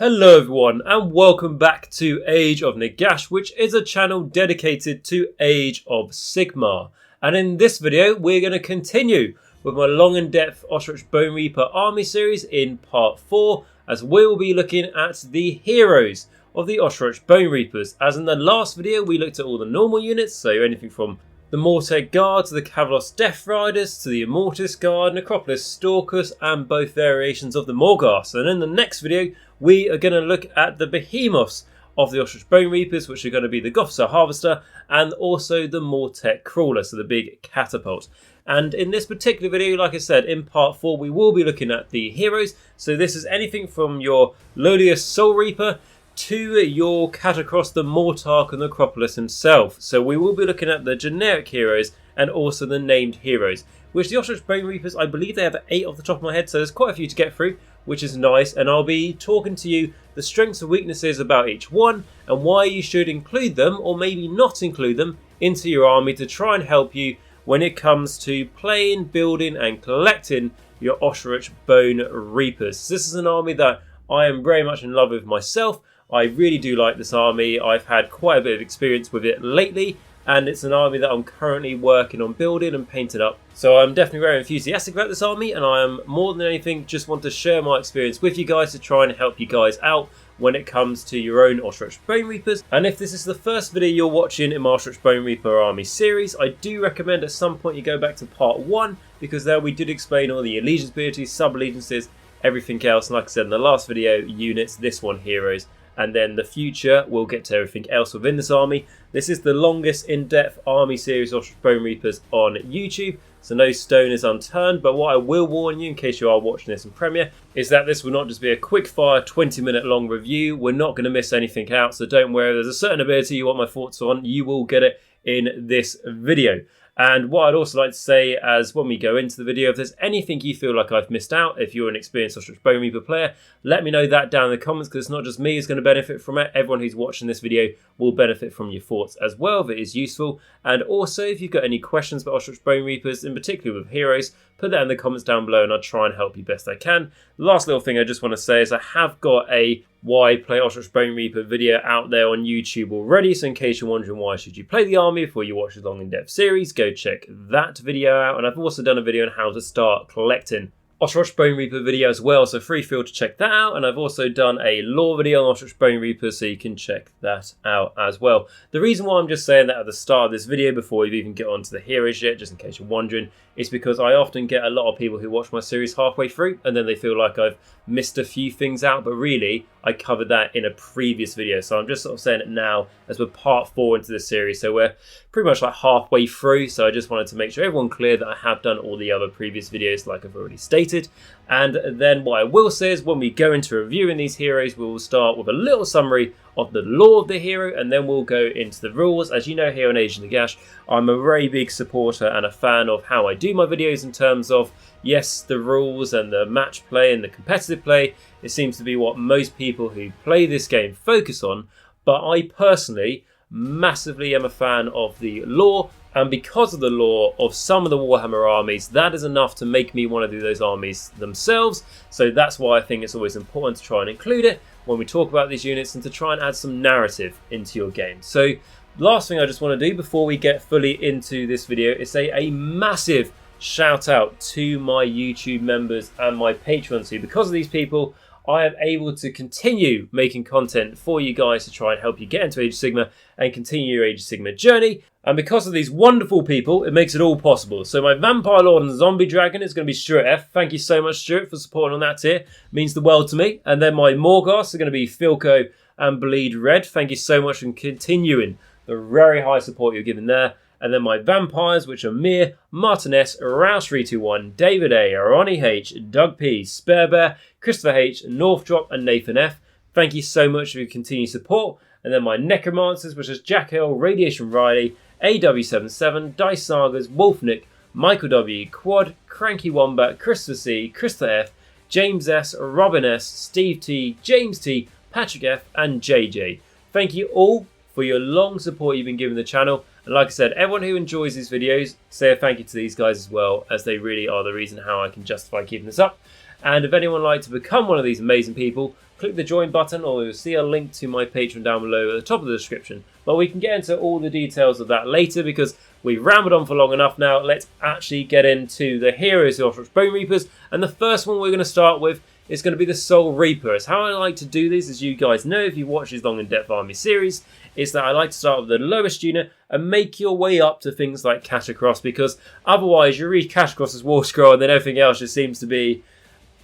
Hello everyone and welcome back to Age of Nagash, which is a channel dedicated to Age of Sigmar. And in this video we're going to continue with my long and depth Ossiarch Bonereaper army series in part 4, as we will be looking at the heroes of the Ossiarch Bonereapers. As in the last video we looked at all the normal units, so anything from the Mortarch Guard to the Kavalos Death Riders to the Immortis Guard, Necropolis Stalkers and both variations of the Morgasts. And in the next video we are going to look at the behemoths of the Ossiarch Bonereapers, which are going to be the Gofsar Harvester and also the Mortech Crawler, so the big catapult. And in this particular video, like I said, in part 4 we will be looking at the heroes. So this is anything from your Mortisan Soulreaper to your Katakros, the Mortarch and the Necropolis himself. So we will be looking at the generic heroes and also the named heroes, which the Ossiarch Bonereapers, I believe they have 8 off the top of my head, so there's quite a few to get through, which is nice. And I'll be talking to you the strengths and weaknesses about each one and why you should include them or maybe not include them into your army to try and help you when it comes to playing, building and collecting your Ossiarch Bonereapers. So this is an army that I am very much in love with myself. I really do like this army. I've had quite a bit of experience with it lately, and it's an army that I'm currently working on building and painting up. So I'm definitely very enthusiastic about this army, and I am more than anything just want to share my experience with you guys to try and help you guys out when it comes to your own Ossiarch Bonereapers. And if this is the first video you're watching in my Ossiarch Bonereaper army series, I do recommend at some point you go back to part 1, because there we did explain all the allegiance abilities, sub-allegiances, everything else, and like I said in the last video, units, this one heroes. And then the future, we'll get to everything else within this army. This is the longest in-depth army series of Bonereapers on YouTube, so no stone is unturned. But what I will warn you, in case you are watching this in Premiere, is that this will not just be a quick-fire 20-minute long review. We're not going to miss anything out, so don't worry. There's a certain ability you want my thoughts on, you will get it in this video. And what I'd also like to say, as when we go into the video, if there's anything you feel like I've missed out, if you're an experienced Ossiarch Bonereaper player, let me know that down in the comments, because it's not just me who's going to benefit from it. Everyone who's watching this video will benefit from your thoughts as well, if it is useful. And also, if you've got any questions about Ossiarch Bonereapers, in particular with heroes, put that in the comments down below and I'll try and help you best I can. Last little thing I just want to say is I have got a why play Ossiarch Bonereaper video out there on YouTube already, so in case you're wondering why should you play the army before you watch the long in-depth series, go check that video out. And I've also done a video on how to start collecting Ossiarch Bonereaper video as well, so feel to check that out. And I've also done a lore video on Ossiarch Bonereapers, so you can check that out as well. The reason why I'm just saying that at the start of this video before we even get onto the heroes yet, just in case you're wondering, is because I often get a lot of people who watch my series halfway through and then they feel like I've missed a few things out, but really I covered that in a previous video. So I'm just sort of saying it now as we're part 4 into this series, so we're pretty much like halfway through. So I just wanted to make sure everyone clear that I have done all the other previous videos like I've already stated. And then what I will say is when we go into reviewing these heroes, we will start with a little summary of the lore of the hero, and then we'll go into the rules. As you know, here on Age of Nagash, I'm a very big supporter and a fan of how I do my videos in terms of, yes, the rules and the match play and the competitive play. It seems to be what most people who play this game focus on, but I personally massively am a fan of the lore, and because of the lore of some of the Warhammer armies, that is enough to make me want to do those armies themselves. So that's why I think it's always important to try and include it when we talk about these units and to try and add some narrative into your game. So last thing I just want to do before we get fully into this video is say a massive shout out to my YouTube members and my patrons, who because of these people I am able to continue making content for you guys to try and help you get into Age of Sigmar and continue your Age of Sigmar journey. And because of these wonderful people, it makes it all possible. So my Vampire Lord and Zombie Dragon is going to be Stuart F. Thank you so much, Stuart, for supporting on that tier. It means the world to me. And then my Morgasts are going to be Filq and Bleed Red. Thank you so much for continuing the very high support you're giving there. And then my vampires, which are Mir, Martin S, Rouse321, David A, Ronni H, Doug P, SpareBear, Christopher H, Northdrop and Nathan F. Thank you so much for your continued support. And then my Necromancers, which is Jacq.l, RadiationRiley, AW77, Dice Sagas, WolfNick, Michal W, Quad, Cranky Wombat, Christopher C, Christopher F, James S, Robin S, Steve T, James T, Patrick F and JJ. Thank you all for your long support you've been giving the channel. And like I said, everyone who enjoys these videos, say a thank you to these guys as well, as they really are the reason how I can justify keeping this up. And if anyone would like to become one of these amazing people, click the join button, or you'll see a link to my Patreon down below at the top of the description. But we can get into all the details of that later because we've rambled on for long enough now. Let's actually get into the heroes of Ossiarch Bonereapers. And the first one we're going to start with is going to be the Soulreaper. It's how I like to do this, as you guys know if you watch these long in-depth army series, is that I like to start with the lowest unit and make your way up to things like Katakros, because otherwise you read Katakros' War Scroll and then everything else just seems to be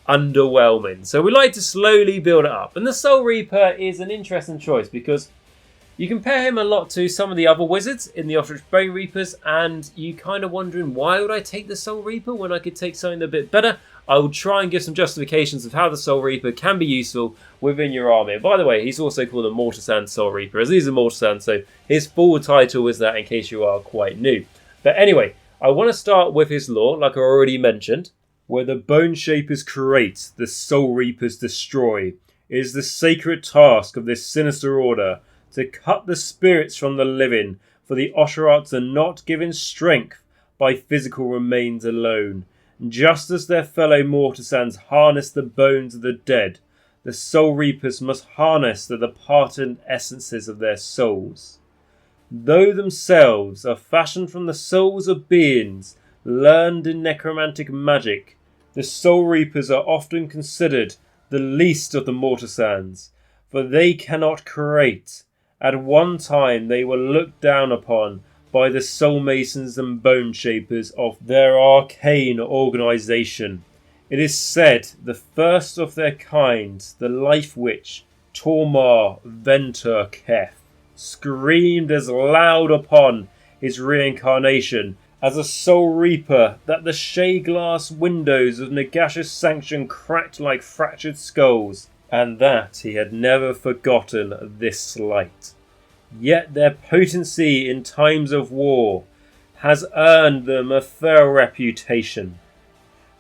underwhelming. So we like to slowly build it up. And the Soulreaper is an interesting choice because you compare him a lot to some of the other wizards in the Ossiarch Bonereapers, and you kind of wondering, why would I take the Soulreaper when I could take something a bit better? I will try and give some justifications of how the Soulreaper can be useful within your army. And by the way, he's also called the Mortisan Soulreaper, as he's a Mortisan, so his full title is that in case you are quite new. But anyway, I want to start with his lore, like I already mentioned. Where the Boneshapers create, the Soulreapers destroy. It is the sacred task of this sinister order to cut the spirits from the living, for the Ossiarchs are not given strength by physical remains alone. Just as their fellow Mortisans harness the bones of the dead, the Soulreapers must harness the departed essences of their souls. Though themselves are fashioned from the souls of beings learned in necromantic magic, the Soulreapers are often considered the least of the Mortisans, for they cannot create. At one time they were looked down upon by the Soulmasons and Boneshapers of their arcane organisation. It is said the first of their kind, the Life Witch, Tormar Venturketh, screamed as loud upon his reincarnation as a Soulreaper that the shade glass windows of Nagash's sanction cracked like fractured skulls, and that he had never forgotten this slight. Yet their potency in times of war has earned them a fair reputation.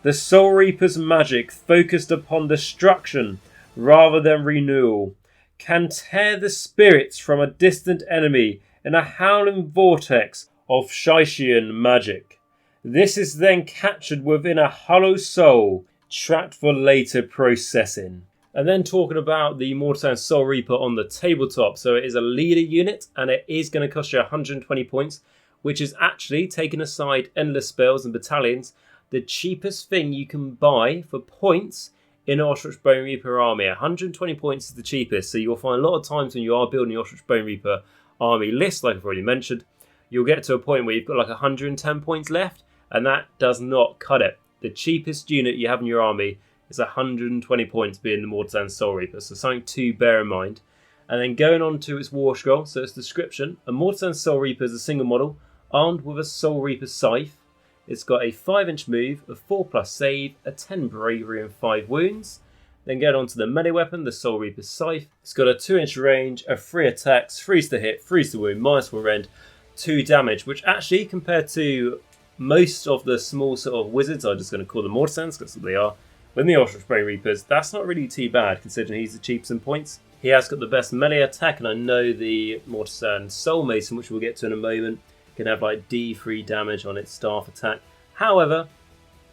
The Soulreaper's magic, focused upon destruction rather than renewal, can tear the spirits from a distant enemy in a howling vortex of Shishian magic. This is then captured within a hollow soul, trapped for later processing. And then talking about the Mortisan Soulreaper on the tabletop. So it is a leader unit and it is going to cost you 120 points, which is actually, taking aside endless spells and battalions, the cheapest thing you can buy for points in an Ossiarch Bonereaper army. 120 points is the cheapest. So you'll find a lot of times when you are building the Ossiarch Bonereaper army list, like I've already mentioned, you'll get to a point where you've got like 110 points left, and that does not cut it. The cheapest unit you have in your army is 120 points, being the Mortisan Soulreaper, so something to bear in mind. And then going on to its War Scroll, so its description, a Mortisan Soulreaper is a single model, armed with a Soulreaper Scythe. It's got a 5-inch move, a 4+ save, a 10 bravery and 5 wounds. Then going on to the melee weapon, the Soulreaper Scythe. It's got a 2-inch range, a 3 attacks, 3 to hit, 3 to wound, -1 rend, 2 damage, which actually, compared to most of the small sort of wizards, I'm just going to call them Mortisans, because that's what they are, with the Ossiarch Bonereapers, that's not really too bad considering he's the cheapest in points. He has got the best melee attack, and I know the Mortisan Soulmason, which we'll get to in a moment, can have like D3 damage on its staff attack. However,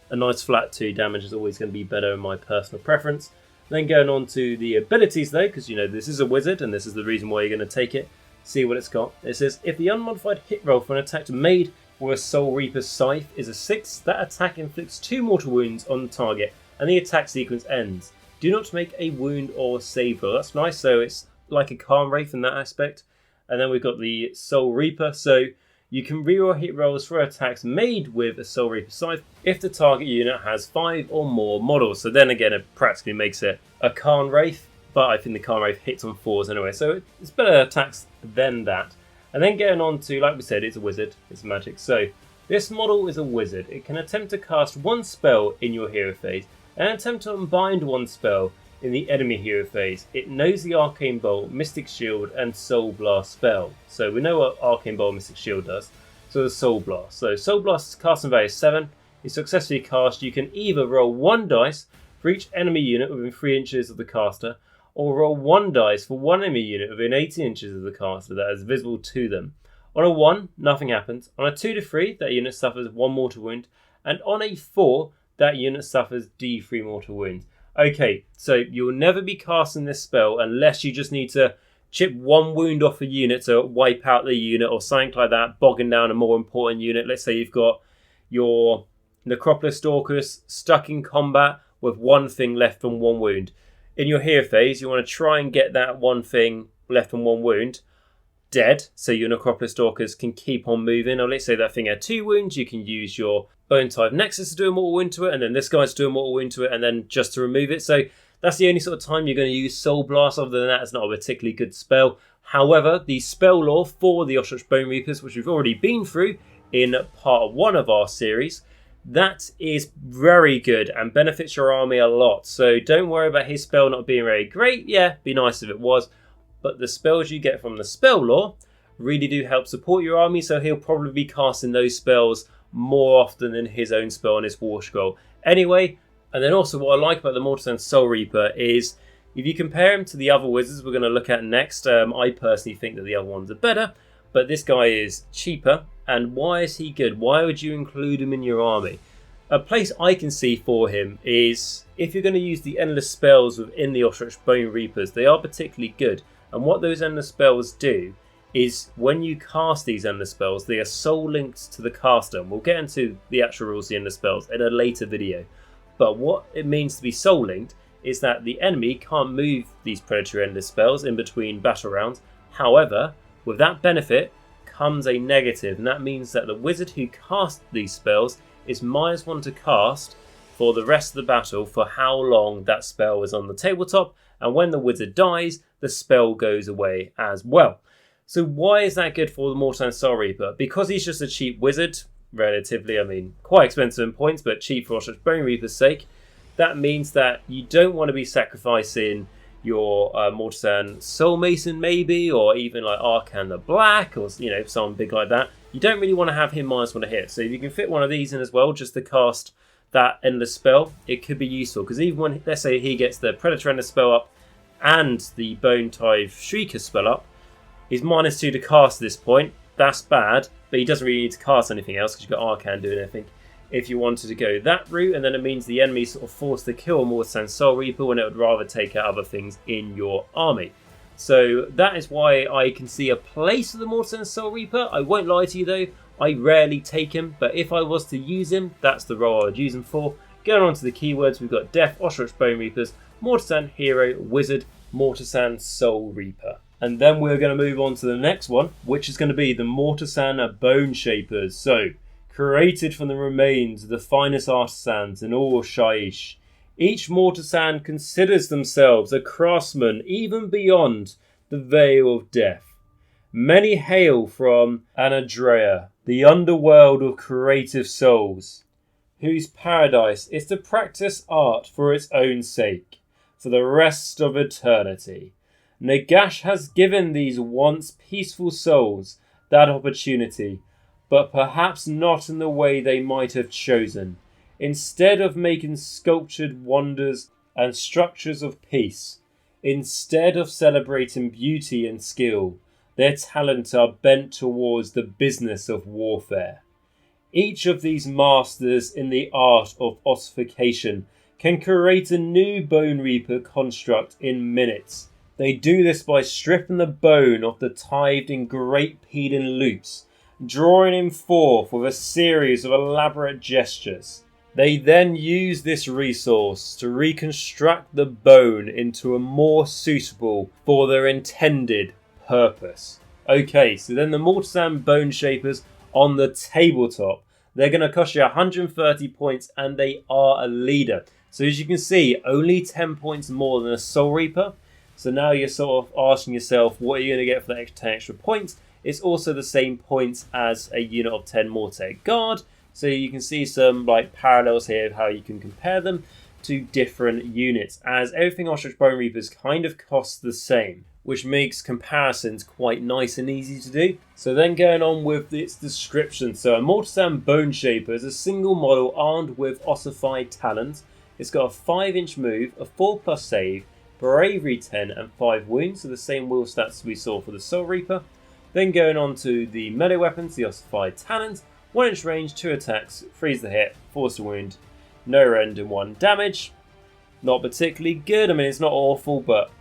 a nice flat 2 damage is always going to be better in my personal preference. Then going on to the abilities though, because you know this is a wizard and this is the reason why you're going to take it. See what it's got. It says, if the unmodified hit roll for an attack made with a Soulreaper Scythe is a 6, that attack inflicts 2 mortal wounds on the target and the attack sequence ends. Do not make a wound or save roll. That's nice, so it's like a Calm Wraith in that aspect. And then we've got the Soulreaper, so you can reroll hit rolls for attacks made with a Soulreaper Scythe if the target unit has 5 or more models. So then again, it practically makes it a Calm Wraith, but I think the Calm Wraith hits on 4s anyway, so it's better attacks than that. And then getting on to, like we said, it's a wizard, it's magic. So this model is a wizard. It can attempt to cast 1 spell in your hero phase and attempt to unbind 1 spell in the enemy hero phase. It knows the Arcane Bolt, Mystic Shield and Soul Blast spell. So we know what Arcane Bolt, Mystic Shield does. So the Soul Blast. So Soul Blast's casting value is 7. If successfully cast, you can either roll 1 dice for each enemy unit within 3 inches of the caster, or roll 1 dice for 1 enemy unit within 18 inches of the caster that is visible to them. On a 1, nothing happens. On a 2 to 3, that unit suffers 1 mortal wound. And on a 4, that unit suffers D3 mortal wounds. Okay, so you'll never be casting this spell unless you just need to chip 1 wound off a unit to wipe out the unit or something like that, bogging down a more important unit. Let's say you've got your Necropolis Stalkers stuck in combat with 1 thing left from 1 wound. In your hero phase, you want to try and get that 1 thing left from 1 wound dead, so your Necropolis Stalkers can keep on moving. Or let's say that thing had 2 wounds, you can use your Bone Type Nexus to do a mortal wound to it, and then this guy's to do a mortal wound to it, and then just to remove it. So that's the only sort of time you're going to use Soul Blast. Other than that, it's not a particularly good spell. However, the spell lore for the Ossiarch Bonereapers, which we've already been through in part 1 of our series, that is very good and benefits your army a lot. So don't worry about his spell not being very great. Yeah, be nice if it was. But the spells you get from the spell lore really do help support your army, so he'll probably be casting those spells more often than his own spell on his War Scroll. Anyway, and then also what I like about the Mortisan Soulreaper is if you compare him to the other wizards we're going to look at next, I personally think that the other ones are better, but this guy is cheaper. And why is he good? Why would you include him in your army? A place I can see for him is if you're going to use the endless spells within the Ossiarch Bonereapers, they are particularly good. And what those endless spells do is when you cast these endless spells, they are soul linked to the caster. And we'll get into the actual rules of the endless spells in a later video. But what it means to be soul linked is that the enemy can't move these predatory endless spells in between battle rounds. However, with that benefit comes a negative, and that means that the wizard who casts these spells is -1 to cast for the rest of the battle for how long that spell is on the tabletop, and when the wizard dies, the spell goes away as well. So why is that good for the Mortisan Soulreaper? Because he's just a cheap wizard, relatively, I mean, quite expensive in points, but cheap for Ossiarch Bonereaper's sake. That means that you don't want to be sacrificing your Mortisan Soulmason maybe, or even like Arkhan The Black, or you know, someone big like that. You don't really want to have him -1 to hit. So if you can fit one of these in as well, just to cast that endless spell, it could be useful. Because even when, let's say he gets the Predator endless spell up and the Bone Tithe Shrieker spell up, he's -2 to cast at this point. That's bad, but he doesn't really need to cast anything else because you've got Arkhan doing anything. If you wanted to go that route, and then it means the enemy's sort of forced to kill a Mortisan Soulreaper when it would rather take out other things in your army. So that is why I can see a place for the Mortisan Soulreaper. I won't lie to you though, I rarely take him, but if I was to use him, that's the role I would use him for. Going on to the keywords, we've got Death, Ossiarch Bonereapers, Mortisan Hero, Wizard, Mortisan Soulreaper. And then we're going to move on to the next one, which is going to be the Mortisan Boneshapers. So, created from the remains of the finest artisans in all Shaiish, each Mortisan considers themselves a craftsman even beyond the Veil of Death. Many hail from Anadrea, the underworld of creative souls, whose paradise is to practice art for its own sake, for the rest of eternity. Nagash has given these once peaceful souls that opportunity, but perhaps not in the way they might have chosen. Instead of making sculptured wonders and structures of peace, instead of celebrating beauty and skill, their talents are bent towards the business of warfare. Each of these masters in the art of ossification can create a new Bonereaper construct in minutes. They do this by stripping the bone of the tithed in great pedin loops, drawing him forth with a series of elaborate gestures. They then use this resource to reconstruct the bone into a more suitable for their intended purpose. Okay, so then the Mortisan Boneshapers on the tabletop. They're going to cost you 130 points and they are a leader. So as you can see, only 10 points more than a Soulreaper. So now you're sort of asking yourself, what are you going to get for that 10 extra points? It's also the same points as a unit of 10 Mortarch Guard. So you can see some like parallels here of how you can compare them to different units, as everything Ossiarch Bonereapers kind of costs the same, which makes comparisons quite nice and easy to do. So then going on with its description. So a Mortisan Boneshaper is a single model armed with ossified talent. It's got a 5-inch move, a 4+ save, Bravery 10 and 5 wounds, so the same will stats we saw for the Soulreaper. Then going on to the melee weapons, the ossified talent, 1-inch range, 2 attacks, freeze the hit, force the wound, no rend and 1 damage. not particularly good. I mean, it's not awful, but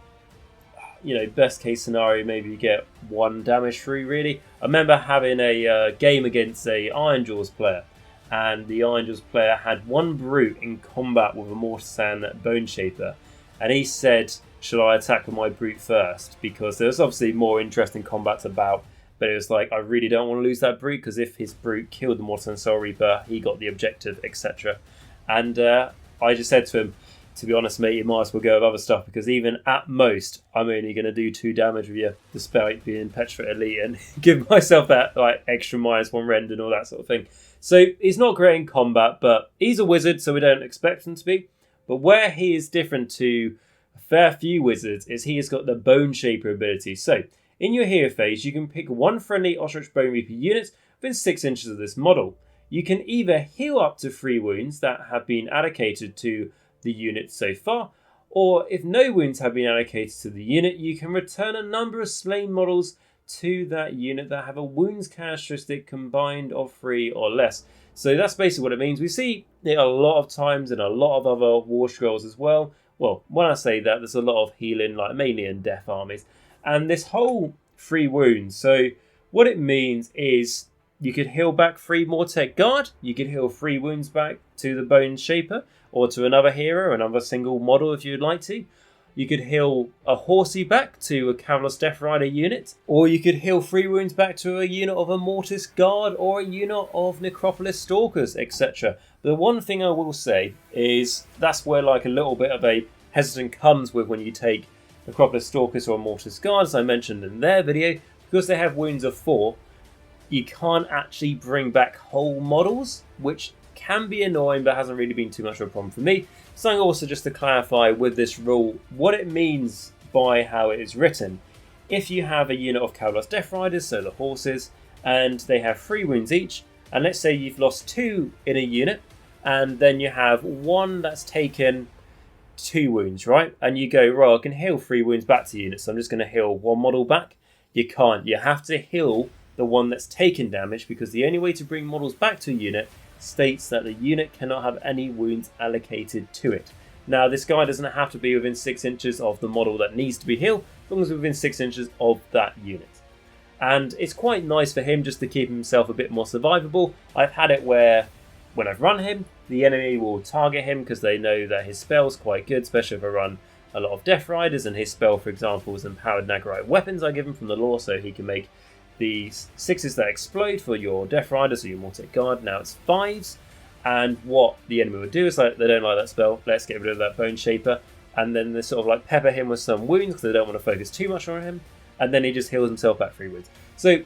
you know, best case scenario, maybe you get 1 damage through, really. I remember having a game against a Ironjawz player, and the Ironjawz player had 1 brute in combat with a Mortisan Boneshaper, and he said, should I attack with my brute first? Because there was obviously more interesting combats about, but it was like, I really don't want to lose that brute, because if his brute killed the Mortisan Soulreaper, he got the objective, etc. And I just said to him, to be honest, mate, you might as well go with other stuff, because even at most, I'm only going to do 2 damage with you, despite being Petrified Elite, and give myself that like extra -1 rend and all that sort of thing. So he's not great in combat, but he's a wizard, so we don't expect him to be. But where he is different to a fair few wizards is he has got the Boneshaper ability. So in your hero phase, you can pick 1 friendly Ossiarch Bonereaper unit within 6 inches of this model. You can either heal up to 3 wounds that have been allocated to the unit so far, or if no wounds have been allocated to the unit, you can return a number of slain models to that unit that have a wounds characteristic combined of 3 or less. So that's basically what it means. We see it a lot of times in a lot of other war scrolls as well. Well, when I say that, there's a lot of healing, like mainly in death armies, and this whole 3 wounds. So what it means is you could heal back 3 Mortarch Guard, you could heal 3 wounds back to the Boneshaper, or to another hero, another single model if you'd like to. You could heal a horsey back to a Kavalos Death Rider unit, or you could heal 3 wounds back to a unit of a Mortis Guard or a unit of Necropolis Stalkers, etc. The one thing I will say is that's where like a little bit of a hesitant comes with when you take Necropolis Stalkers or Mortis Guard, as I mentioned in their video, because they have wounds of 4, you can't actually bring back whole models, which can be annoying but hasn't really been too much of a problem for me. Something also just to clarify with this rule, what it means by how it is written. If you have a unit of Kavalos Death Riders, so the horses, and they have 3 wounds each, and let's say you've lost 2 in a unit, and then you have 1 that's taken 2 wounds, right? And you go, right, I can heal 3 wounds back to units, so I'm just going to heal 1 model back. You can't. You have to heal the one that's taken damage, because the only way to bring models back to a unit states that the unit cannot have any wounds allocated to it. Now, this guy doesn't have to be within 6 inches of the model that needs to be healed, as long as within 6 inches of that unit. And it's quite nice for him just to keep himself a bit more survivable. I've had it where, when I've run him, the enemy will target him because they know that his spell's quite good, especially if I run a lot of Death Riders, and his spell, for example, is empowered Nagarite weapons I give him from the lore, so he can make the 6s that explode for your Death Riders or your Mortarch Guard. Now it's 5s, and what the enemy would do is, like, they don't like that spell, let's get rid of that Boneshaper, and then they sort of like pepper him with some wounds because they don't want to focus too much on him, and then he just heals himself back 3 wounds. So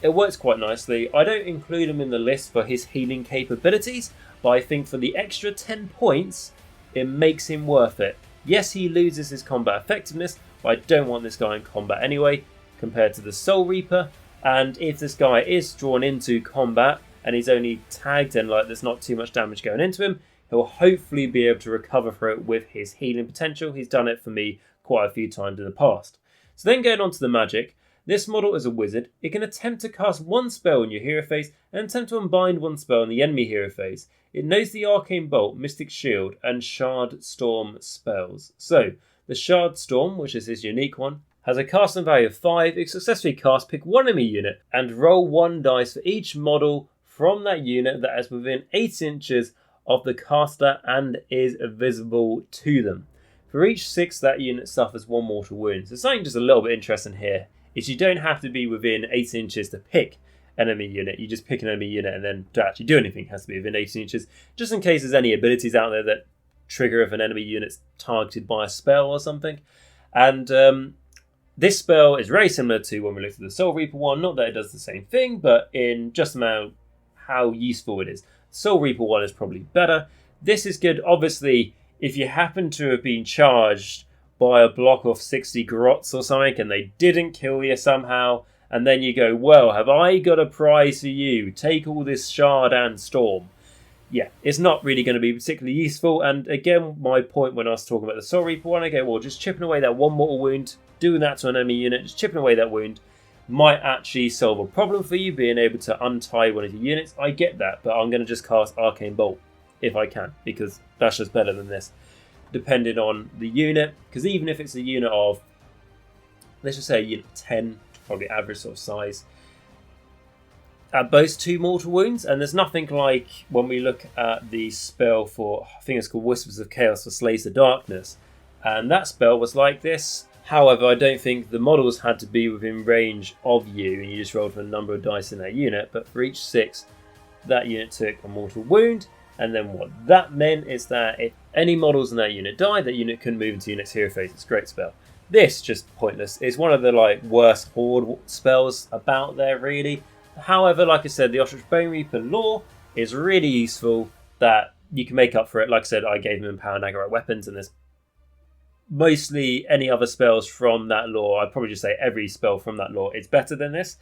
it works quite nicely. I don't include him in the list for his healing capabilities, but I think for the extra 10 points, it makes him worth it. Yes, he loses his combat effectiveness, but I don't want this guy in combat anyway, compared to the Soulreaper. And if this guy is drawn into combat and he's only tagged and like there's not too much damage going into him, he'll hopefully be able to recover for it with his healing potential. He's done it for me quite a few times in the past. So then going on to the magic, this model is a wizard. It can attempt to cast 1 spell in your hero phase and attempt to unbind 1 spell in the enemy hero phase. It knows the Arcane Bolt, Mystic Shield and Shard Storm spells. So the Shard Storm, which is his unique one, has a casting value of 5. If successfully cast, pick 1 enemy unit and roll 1 dice for each model from that unit that is within 8 inches of the caster and is visible to them. For each 6, that unit suffers 1 mortal wound. So something just a little bit interesting here is you don't have to be within 8 inches to pick an enemy unit. You just pick an enemy unit, and then to actually do anything has to be within 18 inches, just in case there's any abilities out there that trigger if an enemy unit's targeted by a spell or something. And this spell is very similar to when we looked at the Soulreaper one. Not that it does the same thing, but in just about how useful it is. Soulreaper one is probably better. This is good, obviously, if you happen to have been charged by a block of 60 grots or something and they didn't kill you somehow, and then you go, well, have I got a prize for you? Take all this shard and storm. Yeah, it's not really going to be particularly useful. And again, my point when I was talking about the Soulreaper one, I go, well, just chipping away that 1 mortal wound, doing that to an enemy unit, just chipping away that wound, might actually solve a problem for you, being able to untie one of your units. I get that, but I'm going to just cast Arcane Bolt if I can, because that's just better than this. depending on the unit. Because even if it's a unit of, let's just say a unit of 10, probably average sort of size, boasts 2 mortal wounds. And there's nothing like when we look at the spell for, I think it's called Whispers of Chaos for Slays the Darkness. And that spell was like this. However, I don't think the models had to be within range of you, and you just rolled for a number of dice in that unit. But for each 6, that unit took a mortal wound. And then what that meant is that if any models in that unit died, that unit couldn't move into your next hero phase. It's a great spell. This, just pointless. It's one of the worst horde spells about there, really. However, like I said, the Ossiarch Bonereaper lore is really useful, that you can make up for it. Like I said, I gave him Empower Nagarite weapons, and there's mostly any other spells from that lore. I'd probably just say every spell from that lore is better than this.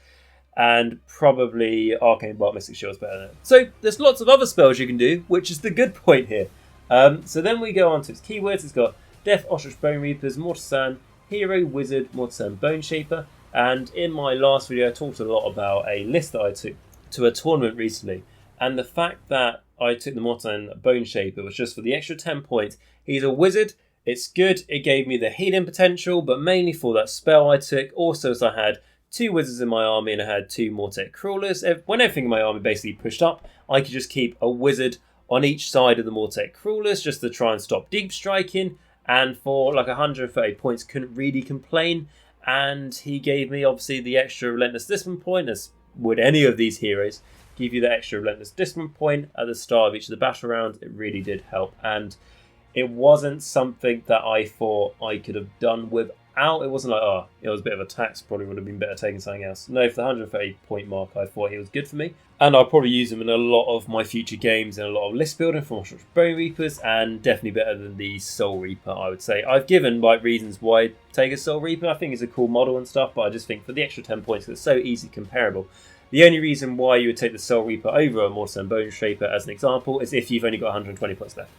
And probably Arcane Bark Mystic Shield's better than it. So there's lots of other spells you can do, which is the good point here. So then we go on to its keywords. It's got Death, Ossiarch Bonereapers, Mortisan, Hero, Wizard, Mortisan Boneshaper. And in my last video, I talked a lot about a list that I took to a tournament recently. And the fact that I took the Mortisan Boneshaper was just for the extra 10 points. He's a wizard. It's good. It gave me the healing potential, but mainly for that spell I took. Also, as I had 2 wizards in my army and I had 2 Mortech crawlers. When everything in my army basically pushed up, I could just keep a wizard on each side of the Mortech crawlers just to try and stop deep striking. And for 130 points, couldn't really complain. And he gave me obviously the extra Relentless Discipline point, as would any of these heroes. Give you the extra Relentless Discipline point at the start of each of the battle rounds. It really did help. And it wasn't something that I thought I could have done without. It wasn't like, it was a bit of a tax, probably would have been better taking something else. No, for the 130 point mark, I thought he was good for me. And I'll probably use him in a lot of my future games and a lot of list building for Ossiarch Bonereapers, and definitely better than the Soulreaper, I would say. I've given reasons why I'd take a Soulreaper. I think it's a cool model and stuff, but I just think for the extra 10 points, it's so easy comparable. The only reason why you would take the Soulreaper over a Mortisan Boneshaper, as an example, is if you've only got 120 points left.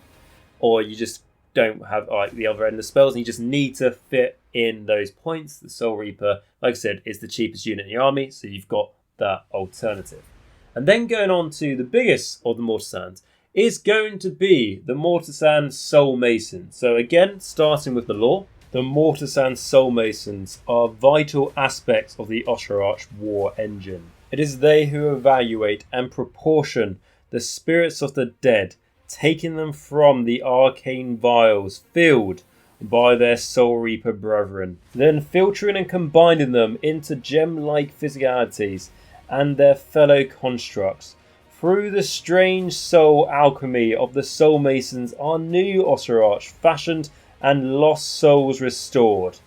Or you just don't have the other end of spells, and you just need to fit in those points. The Soulreaper, like I said, is the cheapest unit in your army, so you've got that alternative. And then going on to the biggest of the Mortisans is going to be the Mortisan Soulmason. So again, starting with the lore, the Mortisan Soulmasons are vital aspects of the Ossiarch war engine. It is they who evaluate and proportion the spirits of the dead, taking them from the arcane vials filled by their Soulreaper brethren, then filtering and combining them into gem-like physicalities and their fellow constructs. Through the strange soul alchemy of the Soulmasons are new Ossiarch fashioned and lost souls restored.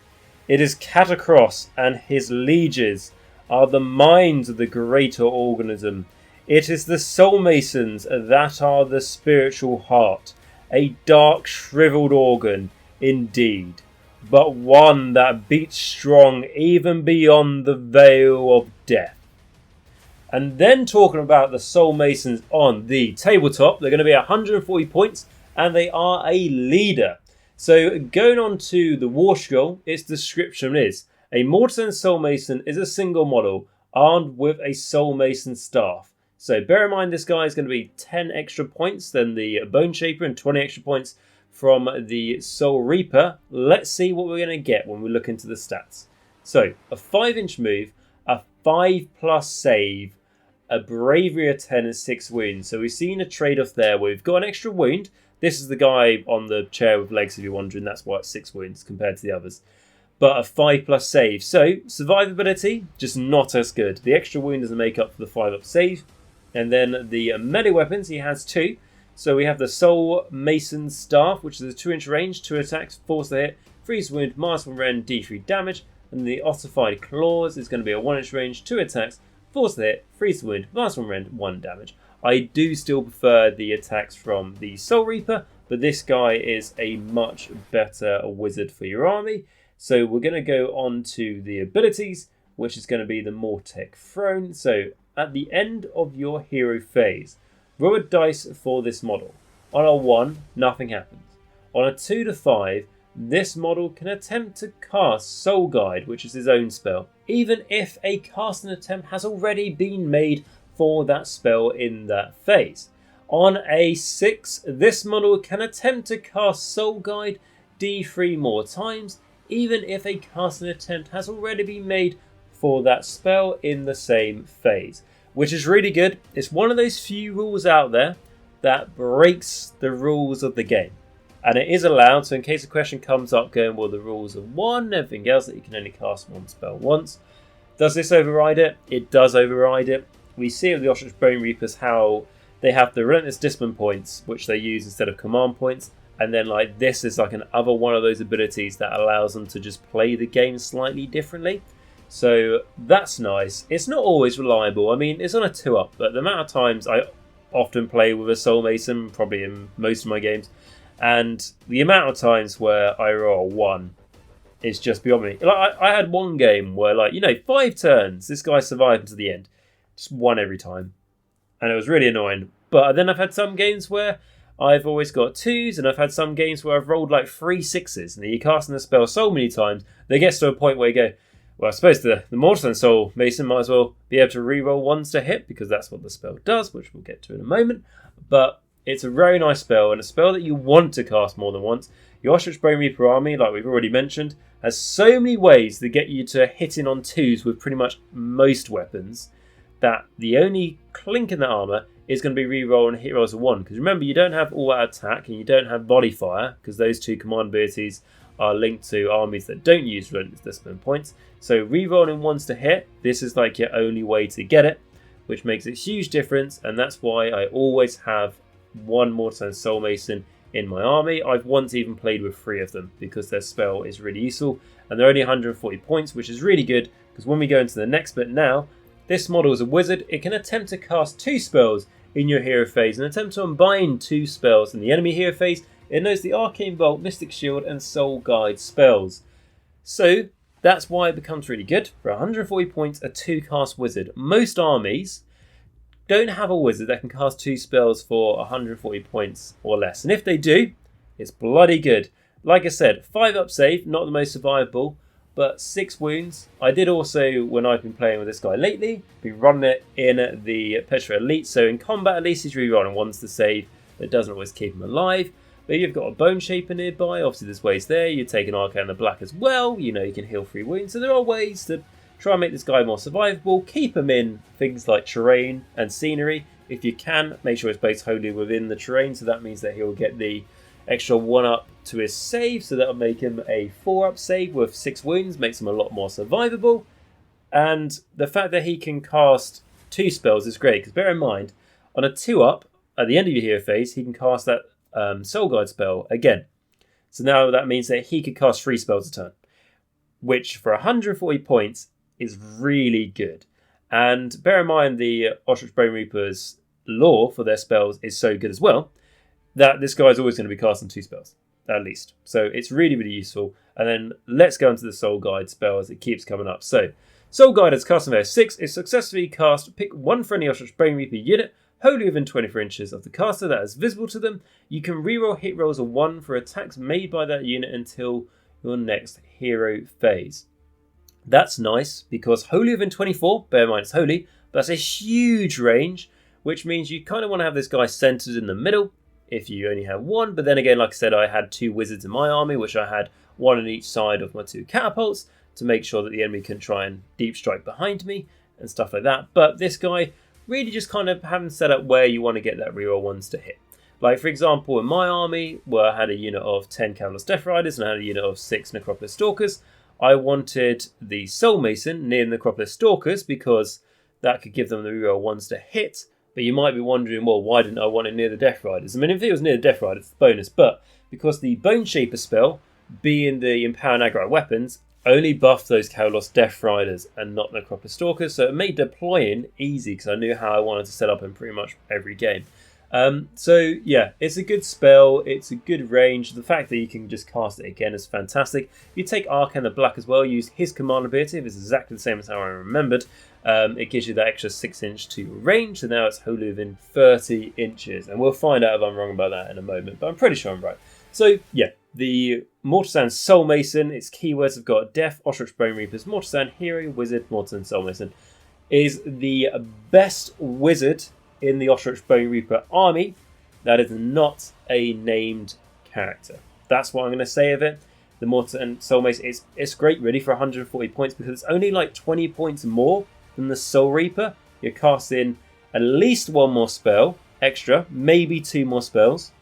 It is Katakros and his lieges are the minds of the greater organism. It is the Soulmasons that are the spiritual heart, a dark shriveled organ indeed, but one that beats strong even beyond the veil of death. And then talking about the Soulmasons on the tabletop, they're going to be 140 points and they are a leader. So going on to the War Scroll, its description is, a Mortisan Soulmason is a single model armed with a Soulmason staff. So bear in mind this guy is going to be 10 extra points than the Boneshaper and 20 extra points from the Soulreaper. Let's see what we're going to get when we look into the stats. So a 5-inch move, a 5+ save, a bravery of 10 and 6 wounds. So we've seen a trade-off there where we've got an extra wound. This is the guy on the chair with legs, if you're wondering. That's why it's 6 wounds compared to the others. But a 5+ save. So survivability, just not as good. The extra wound doesn't make up for the 5+ save. And then the melee weapons, he has 2. So we have the Soulmason Staff, which is a 2-inch range, 2 attacks, force to hit, freeze wound, -1 rend, D3 damage. And the Ossified Claws is going to be a 1-inch range, 2 attacks, force to hit, freeze wound, -1 rend, 1 damage. I do still prefer the attacks from the Soulreaper, but this guy is a much better wizard for your army. So we're going to go on to the abilities, which is going to be the Mortech Throne. So at the end of your hero phase, roll a dice for this model. On a 1, nothing happens. On a 2 to 5, this model can attempt to cast Soul Guide, which is his own spell, even if a casting attempt has already been made for that spell in that phase. On a 6, this model can attempt to cast Soul Guide D3 more times, even if a casting attempt has already been made for that spell in the same phase, which is really good. It's one of those few rules out there that breaks the rules of the game. And it is allowed, so in case a question comes up going, well, the rules of 1, everything else that you can only cast one spell once. Does this override it? It does override it. We see with the Ossiarch Bonereapers how they have the Relentless Discipline points, which they use instead of command points. And then like this is like another one of those abilities that allows them to just play the game slightly differently. So that's nice. It's not always reliable. I mean, it's on a 2-up, but the amount of times I often play with a Soulmason, probably in most of my games, and the amount of times where I roll a 1 is just beyond me. Like I had one game where, like, 5 turns, this guy survived to the end. Just 1 every time. And it was really annoying. But then I've had some games where I've always got 2s, and I've had some games where I've rolled like 3 6s, and you're casting the spell so many times, that gets to a point where you go, well, I suppose the Mortisan Soulmason might as well be able to reroll 1s to hit, because that's what the spell does, which we'll get to in a moment. But it's a very nice spell, and a spell that you want to cast more than once. Your Ossiarch Bonereaper army, like we've already mentioned, has so many ways to get you to hitting on 2s with pretty much most weapons, that the only clink in the armour is going to be reroll and hit rolls of 1. Because remember, you don't have all-out attack, and you don't have body fire, because those 2 command abilities are linked to armies that don't use Relentless Discipline points. So rerolling 1s to hit, this is like your only way to get it, which makes a huge difference, and that's why I always have 1 Mortisan Soulmason in my army. I've once even played with 3 of them, because their spell is really useful, and they're only 140 points, which is really good, because when we go into the next bit now, this model is a wizard. It can attempt to cast 2 spells in your hero phase, and attempt to unbind 2 spells in the enemy hero phase. It knows the Arcane Bolt, Mystic Shield, and Soul Guide spells. So that's why it becomes really good. For 140 points, a 2-cast wizard. Most armies don't have a wizard that can cast 2 spells for 140 points or less. And if they do, it's bloody good. Like I said, 5-up save, not the most survivable, but 6 wounds. I did also, when I've been playing with this guy lately, be running it in the Petra Elite. So in combat, at least he's rerolling 1s to save. That doesn't always keep him alive. But you've got a Boneshaper nearby. Obviously, there's ways there. You're taking Arkhan The Black as well. You can heal 3 wounds. So there are ways to try and make this guy more survivable. Keep him in things like terrain and scenery. If you can, make sure it's based wholly within the terrain. So that means that he'll get the extra 1-up to his save. So that'll make him a 4-up save with 6 wounds. Makes him a lot more survivable. And the fact that he can cast 2 spells is great. Because bear in mind, on a 2-up, at the end of your hero phase, he can cast that Soul Guide spell again. So now that means that he could cast 3 spells a turn, which for 140 points is really good. And bear in mind, the Ossiarch Bonereapers lore for their spells is so good as well, that this guy's always going to be casting 2 spells, at least. So it's really, really useful. And then let's go into the Soul Guide spell as it keeps coming up. So Soul Guide is cast on phase 6. Is successfully cast. Pick 1 friendly Ossiarch Bonereaper unit wholly within 24 inches of the caster that is visible to them. You can reroll hit rolls of 1 for attacks made by that unit until your next hero phase. That's nice, because wholly within 24, bear in mind it's holy, but that's a huge range, which means you kind of want to have this guy centered in the middle if you only have 1. But then again, like I said, I had 2 wizards in my army, which I had 1 on each side of my 2 catapults to make sure that the enemy can try and deep strike behind me and stuff like that. But this guy really just kind of having set up where you want to get that reroll 1s to hit. Like, for example, in my army, where I had a unit of 10 Kavalos Death Riders and I had a unit of 6 Necropolis Stalkers, I wanted the Soulmason near Necropolis Stalkers because that could give them the reroll 1s to hit. But you might be wondering, well, why didn't I want it near the Death Riders? I mean, if it was near the Death Riders, it's a bonus. But because the Boneshaper spell, being the Empower and Aggro weapons, only buffed those Kavalos Death Riders and not Necropolis Stalkers, so it made deploying easy because I knew how I wanted to set up in pretty much every game. So yeah, it's a good spell, it's a good range. The fact that you can just cast it again is fantastic. You take Arkhan The Black as well, use his command ability, it's exactly the same as how I remembered. It gives you that extra 6 inch to range, so now it's wholly within 30 inches. And we'll find out if I'm wrong about that in a moment, but I'm pretty sure I'm right. So yeah, the Mortisan Soulmason, its keywords have got Death, Ossiarch Bonereapers, Mortisan, Hero, Wizard, Mortisan Soulmason, is the best wizard in the Ossiarch Bonereaper army that is not a named character. That's what I'm going to say of it. The Mortisan Soulmason, it's great really for 140 points because it's only like 20 points more than the Soulreaper. You're casting at least one more spell extra, maybe 2 more spells.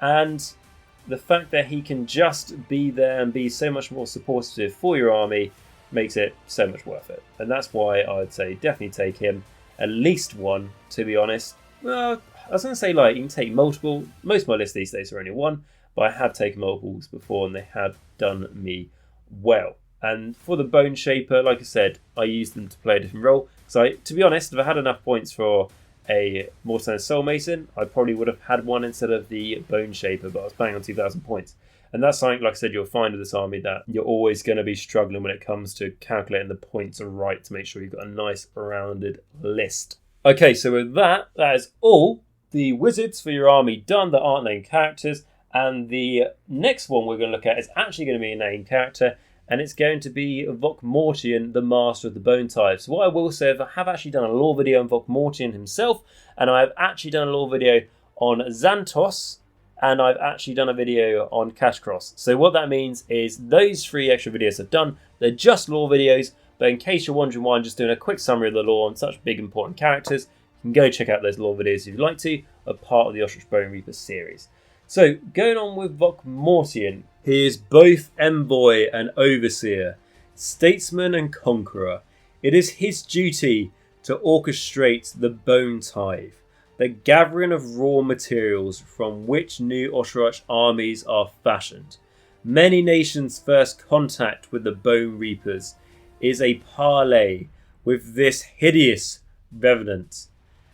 And the fact that he can just be there and be so much more supportive for your army makes it so much worth it. And that's why I'd say definitely take him. At least one, to be honest. Well, I was going to say like you can take multiple. Most of my lists these days are only one. But I have taken multiples before and they have done me well. And for the Boneshaper, like I said, I used them to play a different role. So to be honest, if I had enough points for a Mortisan Soulmason, I probably would have had one instead of the Boneshaper, but I was playing on 2,000 points. And that's something, like I said, you'll find with this army that you're always going to be struggling when it comes to calculating the points right to make sure you've got a nice rounded list. Okay, so with that is all the wizards for your army done that aren't named characters. And the next one we're going to look at is actually going to be a named character, and it's going to be Vokmortian, the Master of the Bone Type. So what I will say is I have actually done a lore video on Vokmortian himself, and I have actually done a lore video on Zantos, and I've actually done a video on Katakros. So what that means is those 3 extra videos I've done, they're just lore videos, but in case you're wondering why I'm just doing a quick summary of the lore on such big important characters, you can go check out those lore videos if you'd like to, a part of the Ossiarch Bonereaper series. So, going on with Vokmortian, he is both Envoy and Overseer, Statesman and Conqueror. It is his duty to orchestrate the Bone Tithe, the gathering of raw materials from which new Ossiarch armies are fashioned. Many nations' first contact with the Bonereapers is a parley with this hideous revenant.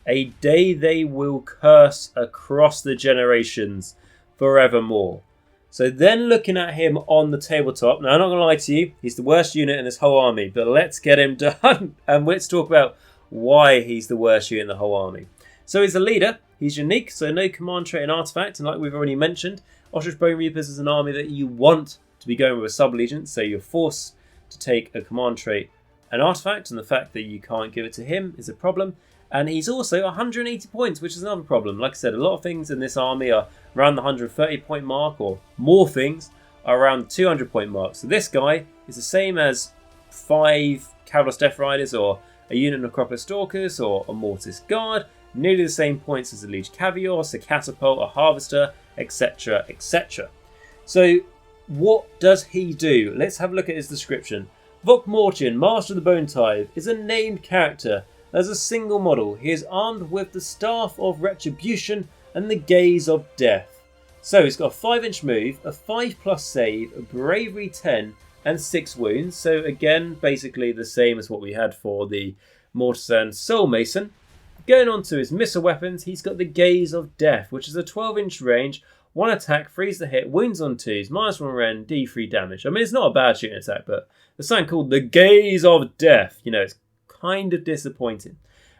A day they will curse across the generations forevermore. So then looking at him on the tabletop, now I'm not going to lie to you, he's the worst unit in this whole army, but let's get him done and let's talk about why he's the worst unit in the whole army. So he's a leader, he's unique, so no command trait and artifact, and like we've already mentioned, Ossiarch Bonereapers is an army that you want to be going with a sub-allegiance, so you're forced to take a command trait and artifact, and the fact that you can't give it to him is a problem. And he's also 180 points, which is another problem. Like I said, a lot of things in this army are around the 130 point mark, or more things are around the 200 point mark. So this guy is the same as 5 Kavalos Death Riders, or a unit of Necropolis Stalkers, or a Mortis Guard. Nearly the same points as a Liege Kavalos, a Catapult, a Harvester, etc, etc. So what does he do? Let's have a look at his description. Vokmortian, Master of the Bone Tithe, is a named character. As a single model, he is armed with the Staff of Retribution and the Gaze of Death. So he's got a 5-inch move, a 5+ save, a bravery 10 and 6 wounds. So again, basically the same as what we had for the Mortisan Soulmason. Going on to his missile weapons, he's got the Gaze of Death, which is a 12-inch range, 1 attack, freeze the hit, wounds on 2s, -1 rend, D3 damage. I mean, it's not a bad shooting attack, but there's something called the Gaze of Death. You know, it's kind of disappointing.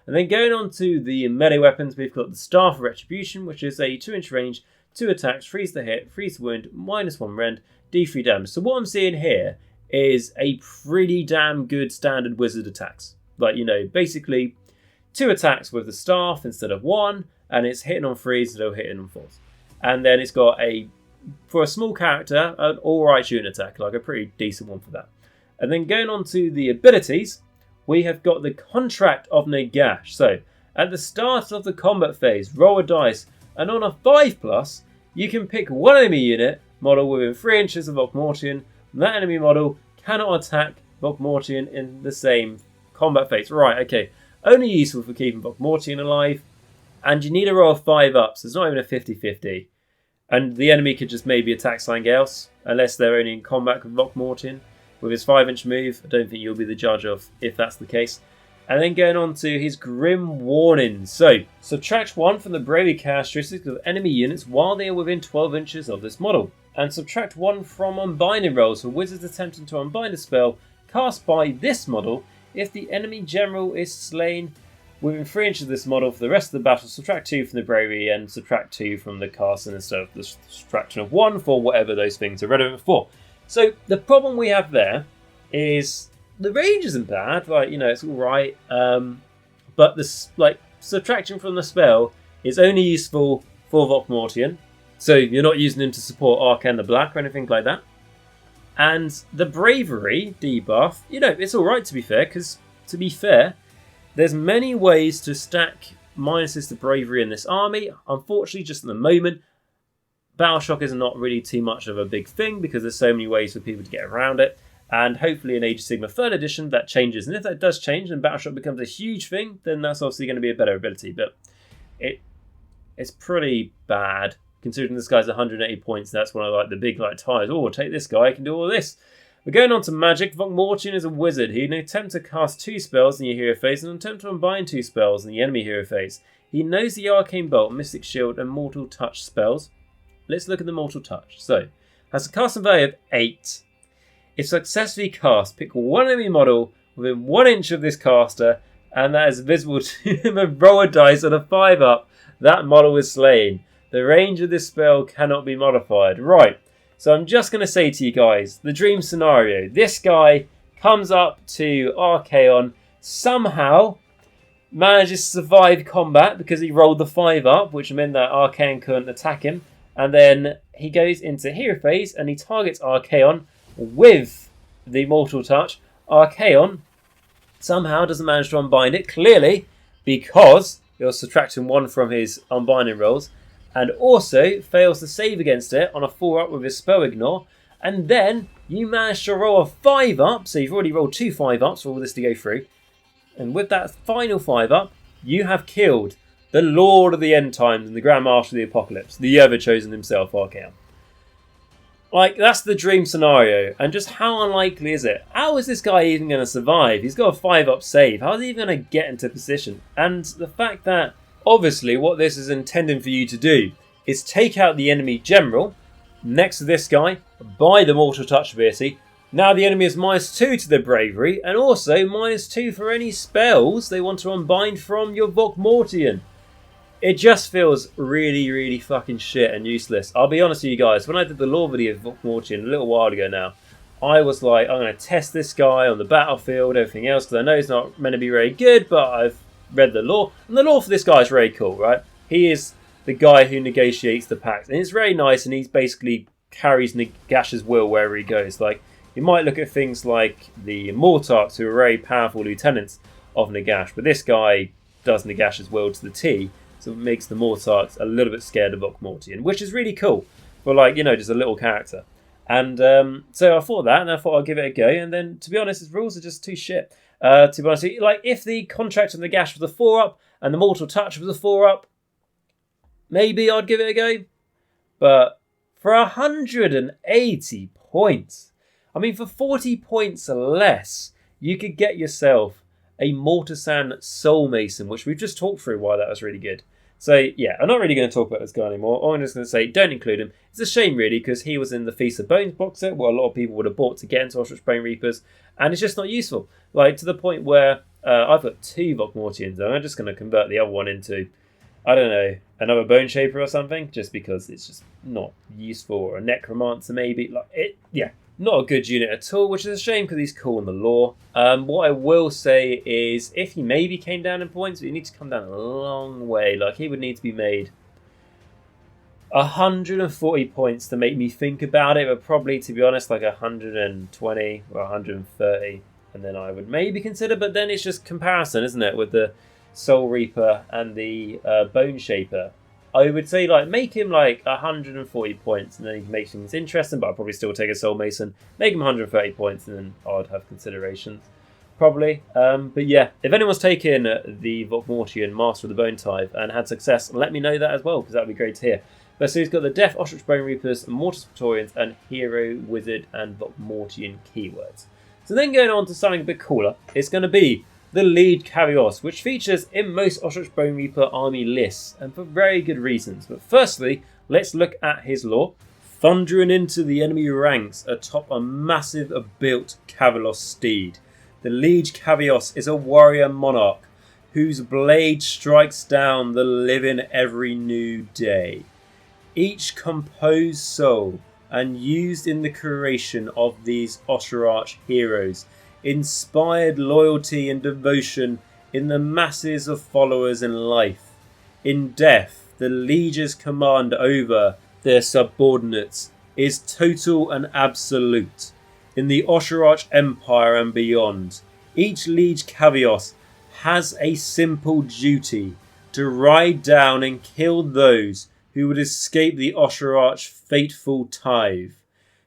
And then going on to the melee weapons, we've got the Staff of Retribution, which is a 2-inch range, 2 attacks, freeze the hit, freeze the wound, -1 rend, D3 damage. So what I'm seeing here is a pretty damn good standard wizard attacks. Like, you know, basically 2 attacks with the staff instead of 1, and it's hitting on 3s instead of hitting on 4s. And then it's got for a small character, an alright shooting attack, like a pretty decent one for that. And then going on to the abilities, we have got the Contract of Nagash. So, at the start of the combat phase, roll a dice, and on a 5+, you can pick one enemy unit model within 3 inches of Vokmortian, and that enemy model cannot attack Vokmortian in the same combat phase. Right, okay. Only useful for keeping Vokmortian alive, and you need a roll of 5 up, so it's not even a 50-50. And the enemy could just maybe attack something else, unless they're only in combat with Vokmortian. With his 5-inch move, I don't think you'll be the judge of if that's the case. And then going on to his Grim Warnings. So, subtract 1 from the bravery characteristics of enemy units while they are within 12 inches of this model. And subtract 1 from unbinding rolls for wizards attempting to unbind a spell cast by this model if the enemy general is slain within 3 inches of this model for the rest of the battle. Subtract 2 from the bravery and subtract 2 from the casting instead of the subtraction of 1 for whatever those things are relevant for. So the problem we have there is the range isn't bad, like, you know, it's all right, but this, like, subtraction from the spell is only useful for Vokmortian, so you're not using him to support Arkhan The Black or anything like that. And the bravery debuff, you know, it's alright to be fair, because to be fair, there's many ways to stack minuses to bravery in this army. Unfortunately, just at the moment, Battle Shock is not really too much of a big thing because there's so many ways for people to get around it. And hopefully in Age of Sigmar 3rd edition that changes. And if that does change and Battle Shock becomes a huge thing, then that's obviously going to be a better ability. But it's pretty bad considering this guy's 180 points. That's one of like the big like ties. Oh, take this guy, I can do all this. We're going on to magic. Vokmortian is a wizard. He can attempt to cast 2 spells in your hero phase and attempt to unbind 2 spells in the enemy hero phase. He knows the Arcane Bolt, Mystic Shield and Mortal Touch spells. Let's look at the Mortal Touch. So, has a casting value of 8. If successfully cast, pick one enemy model within 1 inch of this caster and that is visible to him and roll a dice on a 5-up. That model is slain. The range of this spell cannot be modified. Right. So I'm just going to say to you guys, the dream scenario. This guy comes up to Archaon, somehow manages to survive combat because he rolled the 5-up, which meant that Archaon couldn't attack him. And then he goes into hero phase and he targets Archaon with the Mortal Touch. Archaon somehow doesn't manage to unbind it, clearly because you're subtracting 1 from his unbinding rolls. And also fails to save against it on a 4-up with his spell ignore. And then you manage to roll a 5-up. So you've already rolled 2 5-ups for all this to go through. And with that final 5-up, you have killed the Lord of the End Times and the Grand Master of the Apocalypse. The ever-chosen himself, Arkhan. Like, that's the dream scenario. And just how unlikely is it? How is this guy even going to survive? He's got a 5-up save. How is he even going to get into position? And the fact that obviously, what this is intending for you to do is take out the enemy general next to this guy by the Mortal Touch ability. Now the enemy is -2 to their bravery and also -2 for any spells they want to unbind from your Vokmortian. It just feels really, really fucking shit and useless. I'll be honest with you guys, when I did the lore video of Vokmortian a little while ago now, I was like, I'm going to test this guy on the battlefield, everything else, because I know he's not meant to be very good, but I've read the lore, and the lore for this guy is very cool, right? He is the guy who negotiates the pact, and it's very nice, and he basically carries Nagash's will wherever he goes. Like, you might look at things like the Mortarchs, who are very powerful lieutenants of Nagash, but this guy does Nagash's will to the T, so it makes the Mortarchs a little bit scared of Vokmortian, which is really cool for, like, you know, just a little character. And so I thought that, and I thought I'd give it a go, and then, to be honest, his rules are just too shit. To be honest, like if the contract of Nagash was a 4-up and the Mortal Touch was a 4-up, maybe I'd give it a go. But for 180 points, I mean, for 40 points less, you could get yourself a Mortisan Soulmason, which we've just talked through why that was really good. So yeah, I'm not really going to talk about this guy anymore. I'm just going to say don't include him. It's a shame really because he was in the Feast of Bones box set, what a lot of people would have bought to get into Ossiarch Bonereapers, and it's just not useful. Like to the point where I've got 2 Vokmortians and I'm just going to convert the other one into, I don't know, another Boneshaper or something, just because it's just not useful, or a Necromancer maybe. Like it, yeah. Not a good unit at all, which is a shame because he's cool in the lore. What I will say is, if he maybe came down in points, but he needs to come down a long way. Like, he would need to be made 140 points to make me think about it, but probably, to be honest, like 120 or 130. And then I would maybe consider, but then it's just comparison, isn't it, with the Soulreaper and the Boneshaper. I would say, like, make him, like, 140 points, and then he can make things interesting, but I'd probably still take a Soulmason, make him 130 points, and then I'd have considerations, probably. But yeah, if anyone's taken the Vokmortian Master of the Bone type and had success, let me know that as well, because that would be great to hear. But so he's got the Death Ossiarch Bonereapers, Mortisan Praetorians, and Hero, Wizard, and Vokmortian keywords. So then going on to something a bit cooler, it's going to be the Liege Kavalos, which features in most Ossiarch Bonereaper army lists, and for very good reasons. But firstly, let's look at his lore. Thundering into the enemy ranks atop a massive built Kavalos steed. The Liege Kavalos is a warrior monarch whose blade strikes down the living every new day. Each composed soul and used in the creation of these Ossiarch heroes inspired loyalty and devotion in the masses of followers in life. In death, the liege's command over their subordinates is total and absolute. In the Ossiarch Empire and beyond, each Liege Kavalos has a simple duty: to ride down and kill those who would escape the Ossiarch's fateful tithe.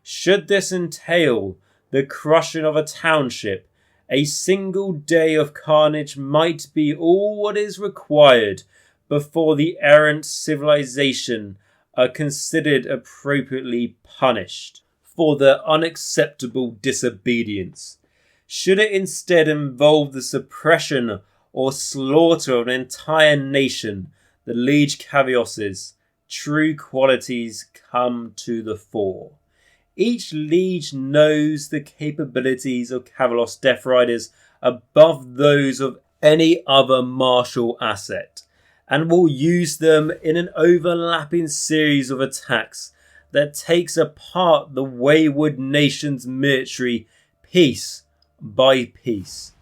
Should this entail the crushing of a township, a single day of carnage might be all what is required before the errant civilization are considered appropriately punished for their unacceptable disobedience. Should it instead involve the suppression or slaughter of an entire nation, the Liege Kavalos's true qualities come to the fore. Each liege knows the capabilities of Kavalos Death Riders above those of any other martial asset, and will use them in an overlapping series of attacks that takes apart the wayward nation's military piece by piece.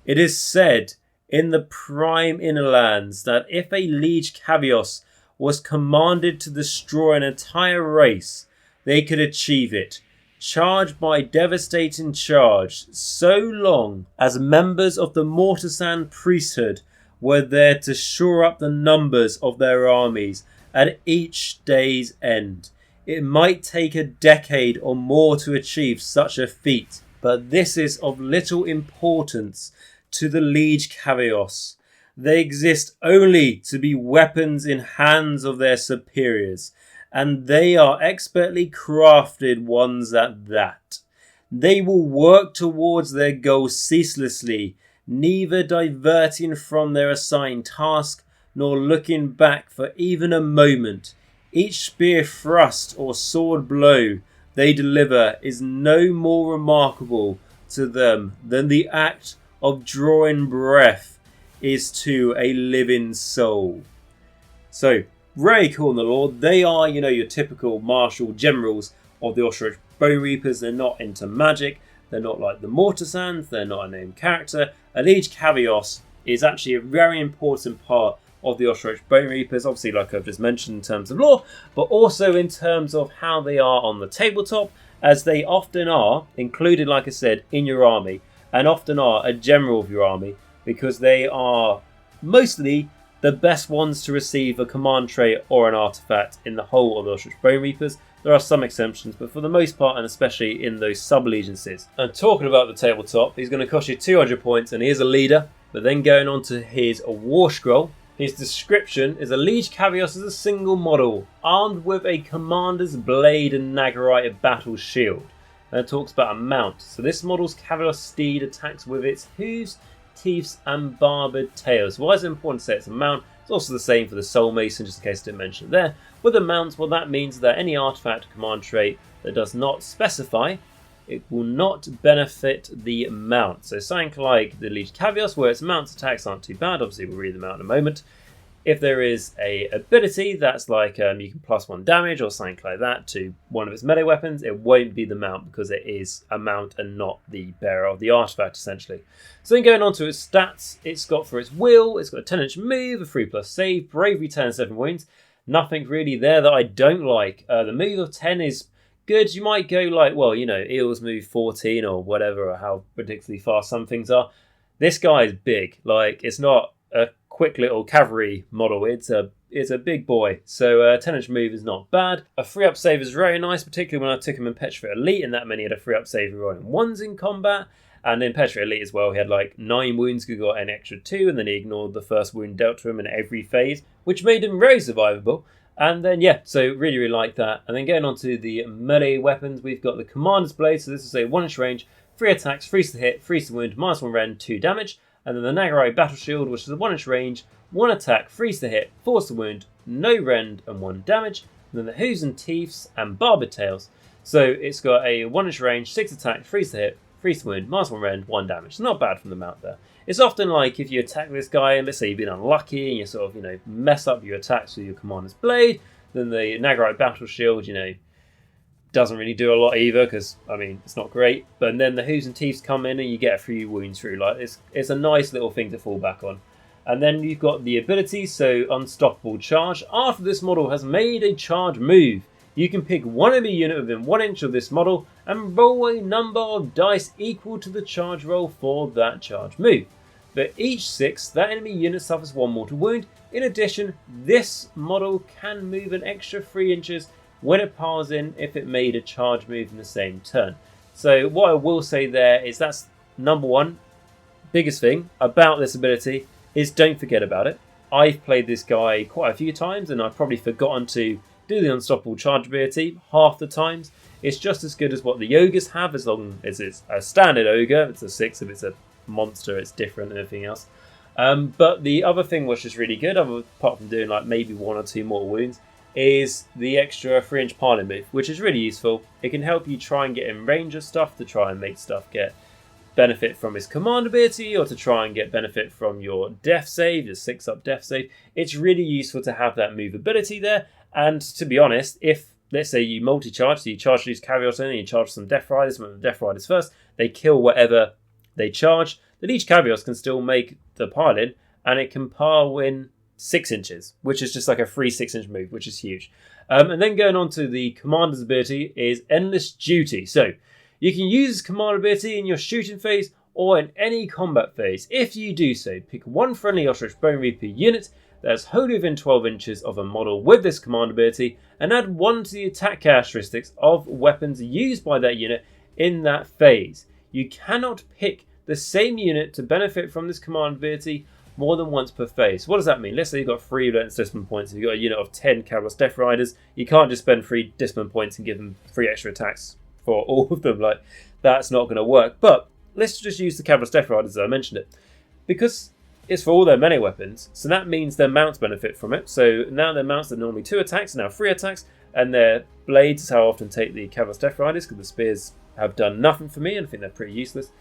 It is said in the Prime Innerlands that if a Liege Kavalos was commanded to destroy an entire race, they could achieve it, charge by devastating charge, so long as members of the Mortisan priesthood were there to shore up the numbers of their armies at each day's end. It might take a decade or more to achieve such a feat, but this is of little importance to the Liege Kavalos. They exist only to be weapons in hands of their superiors, and they are expertly crafted ones at that. They will work towards their goals ceaselessly, neither diverting from their assigned task nor looking back for even a moment. Each spear thrust or sword blow they deliver is no more remarkable to them than the act of drawing breath is to a living soul. So, very cool in the lore. They are, your typical martial generals of the Ossiarch Bonereapers. They're not into magic. They're not like the Mortisans. They're not a named character. A Liege Kavalos is actually a very important part of the Ossiarch Bonereapers. Obviously, like I've just mentioned in terms of lore, but also in terms of how they are on the tabletop, as they often are included, like I said, in your army, and often are a general of your army, because they are mostly the best ones to receive a command trait or an artifact in the whole of the Ossiarch Bonereapers. There are some exceptions, but for the most part, and especially in those sub-allegiances. And talking about the tabletop, he's going to cost you 200 points, and he is a leader. But then going on to his war scroll, his description is a Liege Kavalos as a single model, armed with a commander's blade and Nagarite battle shield. And it talks about a mount. So this model's Kavalos steed attacks with its hooves, teeth and barbed tails. Why is it important to say it's a mount? It's also the same for the Soulmason, just in case I didn't mention it there. With the mounts, well, that means that any artifact or command trait that does not specify, it will not benefit the mount. So something like the Liege Kavalos, where its mount attacks aren't too bad. Obviously, we'll read them out in a moment. If there is a ability that's like you can +1 damage or something like that to one of its melee weapons, it won't be the mount because it is a mount and not the bearer of the artifact, essentially. So then going on to its stats, it's got for its will, it's got a 10-inch move, a 3+ save, bravery 10 and 7 wounds. Nothing really there that I don't like. The move of 10 is good. You might go like, well, eels move 14 or whatever, or how ridiculously fast some things are. This guy is big. Like, it's not a quick little cavalry model. It's a big boy. So 10-inch move is not bad. A 3-up save is very nice, particularly when I took him in Petrified Elite, and that many had a 3-up save rolling 1s in combat. And in Petrified Elite as well, he had like 9 wounds, he got an extra 2, and then he ignored the first wound dealt to him in every phase, which made him very survivable. And then, so really, really like that. And then getting on to the melee weapons, we've got the Commander's Blade. So this is a 1-inch range, 3 attacks, freeze to hit, freeze to wound, -1 rend, 2 damage. And then the Nagarite Battle Shield, which is a 1-inch range, 1 attack, freeze to hit, force to wound, no rend, and 1 damage. And then the Hooves and Teeths and Barbed Tails. So it's got a 1-inch range, 6 attack, freeze to hit, freeze to wound, -1 rend, 1 damage. It's not bad from the mount there. It's often like if you attack this guy, and let's say you've been unlucky and you sort of, mess up your attacks with your Commander's Blade, then the Nagarite Battle Shield, doesn't really do a lot either because, I mean, it's not great. But then the Hooves and Teeths come in and you get a few wounds through. Like it's a nice little thing to fall back on. And then you've got the ability, so Unstoppable Charge. After this model has made a charge move, you can pick one enemy unit within 1 inch of this model and roll a number of dice equal to the charge roll for that charge move. For each 6, that enemy unit suffers 1 mortal wound. In addition, this model can move an extra 3 inches when it piles in if it made a charge move in the same turn. So what I will say there is that's number one, biggest thing about this ability is don't forget about it. I've played this guy quite a few times and I've probably forgotten to do the Unstoppable Charge ability half the times. It's just as good as what the Ogres have as long as it's a standard Ogre. It's a 6, if it's a monster it's different and everything else. But the other thing which is really good, apart from doing like maybe 1 or 2 more wounds, is the extra 3-inch piling move, which is really useful. It can help you try and get in range of stuff to try and make stuff get benefit from his command ability or to try and get benefit from your death save, your 6-up death save. It's really useful to have that move ability there. And to be honest, if let's say you multi-charge, so you charge Liege Kavalos in and you charge some Death Riders, when the Death Riders first, they kill whatever they charge. The Liege Kavalos can still make the pile in and it can pile in 6 inches, which is just like a free 6-inch move, which is huge. And then going on to the commander's ability is Endless Duty. So you can use command ability in your shooting phase or in any combat phase. If you do so, pick one friendly Ossiarch Bonereaper unit that is wholly within 12 inches of a model with this command ability and add 1 to the attack characteristics of weapons used by that unit in that phase. You cannot pick the same unit to benefit from this command ability more than once per phase. What does that mean? Let's say you've got 3 relentless discipline points. If you've got a unit of 10 Kavalos Death Riders, you can't just spend 3 discipline points and give them 3 extra attacks for all of them. Like, that's not going to work. But let's just use the Kavalos Death Riders as I mentioned it. Because it's for all their melee weapons, so that means their mounts benefit from it. So now their mounts are normally 2 attacks, now 3 attacks, and their blades is how I often take the Kavalos Death Riders, because the spears have done nothing for me, and I think they're pretty useless.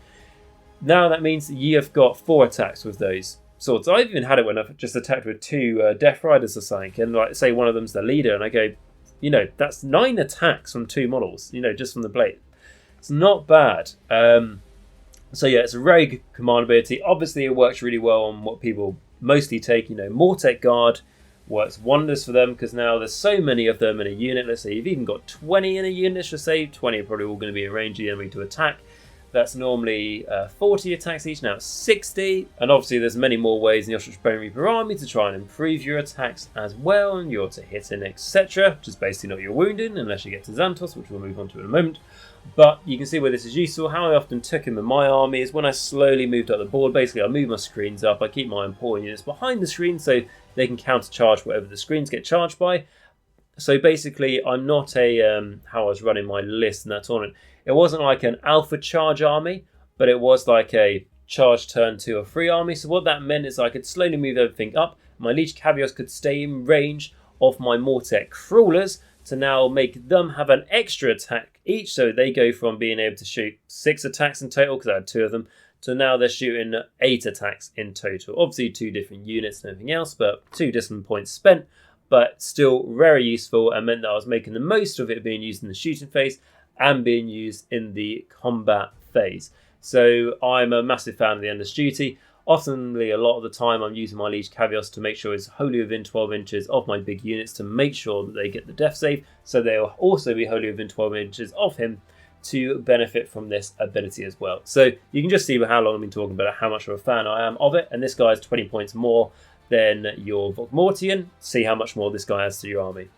Now that means that you have got 4 attacks with those swords. I've even had it when I've just attacked with 2 Death Riders or something, and like say one of them's the leader, and I go, you know, that's 9 attacks from 2 models, you know, just from the blade. It's not bad. So yeah, it's a very good command ability. Obviously, it works really well on what people mostly take. You know, Mortech Guard works wonders for them because now there's so many of them in a unit. Let's say you've even got 20 in a unit. Let's just say 20 are probably all going to be in range of the enemy to attack. That's normally 40 attacks each. Now it's 60. And obviously there's many more ways in the Ossiarch Bonereaper army to try and improve your attacks as well, and your to hit in, etc. Which is basically not your wounding unless you get to Zantos, which we'll move on to in a moment. But you can see where this is useful. How I often took him in my army is when I slowly moved up the board. Basically, I move my screens up. I keep my important units behind the screen so they can counter-charge whatever the screens get charged by. So basically, I'm not a how I was running my list in that tournament. It wasn't like an alpha charge army, but it was like a charge turn 2 or 3 army. So what that meant is I could slowly move everything up. My Liege Kavalos could stay in range of my Mortech Crawlers to now make them have an extra attack each. So they go from being able to shoot 6 attacks in total, because I had 2 of them, to now they're shooting 8 attacks in total. Obviously 2 different units and everything else, but 2 discipline points spent, but still very useful, and meant that I was making the most of it being used in the shooting phase and being used in the combat phase. So I'm a massive fan of the Endless Duty. Oftenly, a lot of the time, I'm using my Liege Kavalos to make sure it's wholly within 12 inches of my big units to make sure that they get the death save. So they'll also be wholly within 12 inches of him to benefit from this ability as well. So you can just see how long I've been talking about it, how much of a fan I am of it. And this guy is 20 points more than your Vokmortian. See how much more this guy has to your army.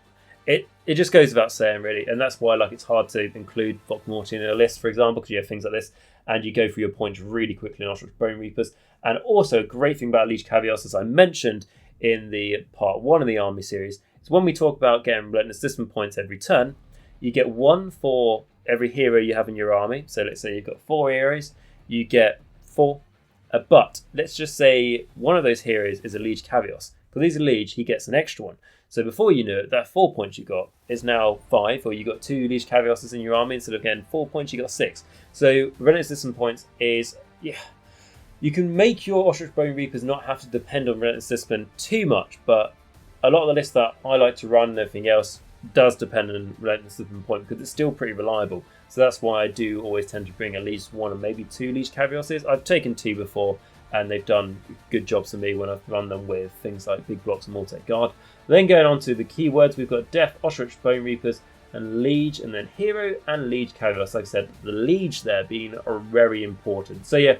It just goes without saying, really, and that's why like it's hard to include Vokmortian in a list, for example, because you have things like this, and you go through your points really quickly in Ossiarch Bonereapers. And also, a great thing about Liege Kavalos, as I mentioned in the part 1 of the army series, is when we talk about getting relentless discipline points every turn, you get 1 for every hero you have in your army. So let's say you've got 4 heroes, you get 4. But let's just say one of those heroes is a Liege Kavalos. Because he's a Liege, he gets an extra one. So before you know it, that 4 points you got is now 5, or you got 2 Liege Kavaloses in your army. Instead of getting 4 points, you got 6. So relentless discipline points is, yeah, you can make your Ossiarch Bonereapers not have to depend on relentless discipline too much, but a lot of the lists that I like to run and everything else, does depend on Relentless Flipping Point because it's still pretty reliable. So that's why I do always tend to bring at least one or maybe two Liege Kavaloses. I've taken two before and they've done good jobs for me when I've run them with things like Big Blocks and Mortec Guard. Then going on to the keywords, we've got Death, Ossiarch Bonereapers, and Liege, and then Hero and Liege Kavalos. Like I said, the Liege there being very important. So yeah,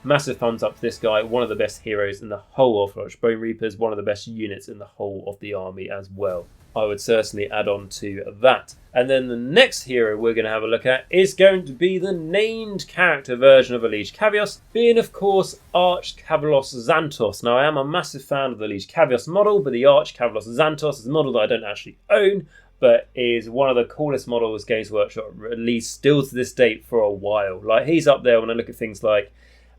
massive thumbs up to this guy. One of the best heroes in the whole of Ossiarch Bonereapers, one of the best units in the whole of the army as well. I would certainly add on to that. And then the next hero we're going to have a look at is going to be the named character version of a Liege Kavalos, being of course Arch-Kavalos Zantos. Now I am a massive fan of the Liege Kavalos model, but the Arch-Kavalos Zantos is a model that I don't actually own, but is one of the coolest models Games Workshop released still to this date for a while. Like, he's up there when I look at things like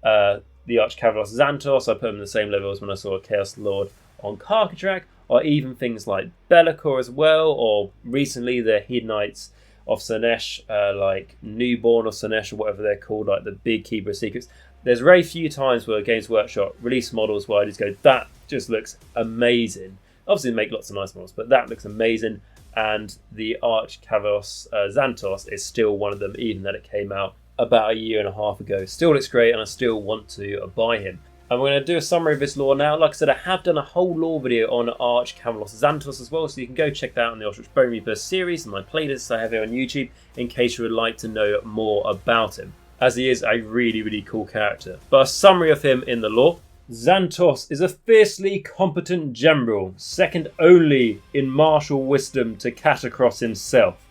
the Arch-Kavalos Zantos. I put him in the same level as when I saw Chaos Lord on Karkatrak, or even things like Be'lakor as well, or recently the Hedonites of Slaanesh, like Newborn or Slaanesh or whatever they're called, like the big Keeper of Secrets. There's very few times where Games Workshop release models where I just go, that just looks amazing. Obviously they make lots of nice models, but that looks amazing. And the Arch-Kavalos Zantos is still one of them, even though it came out about a year and a half ago. Still looks great, and I still want to buy him. And we're going to do a summary of this lore now. Like I said, I have done a whole lore video on Arch-Kavalos Zantos as well, so you can go check that out on the Ossiarch Bonereapers series and my playlists I have here on YouTube in case you would like to know more about him, as he is a really, really cool character. But a summary of him in the lore. Zantos is a fiercely competent general, second only in martial wisdom to Katakros himself.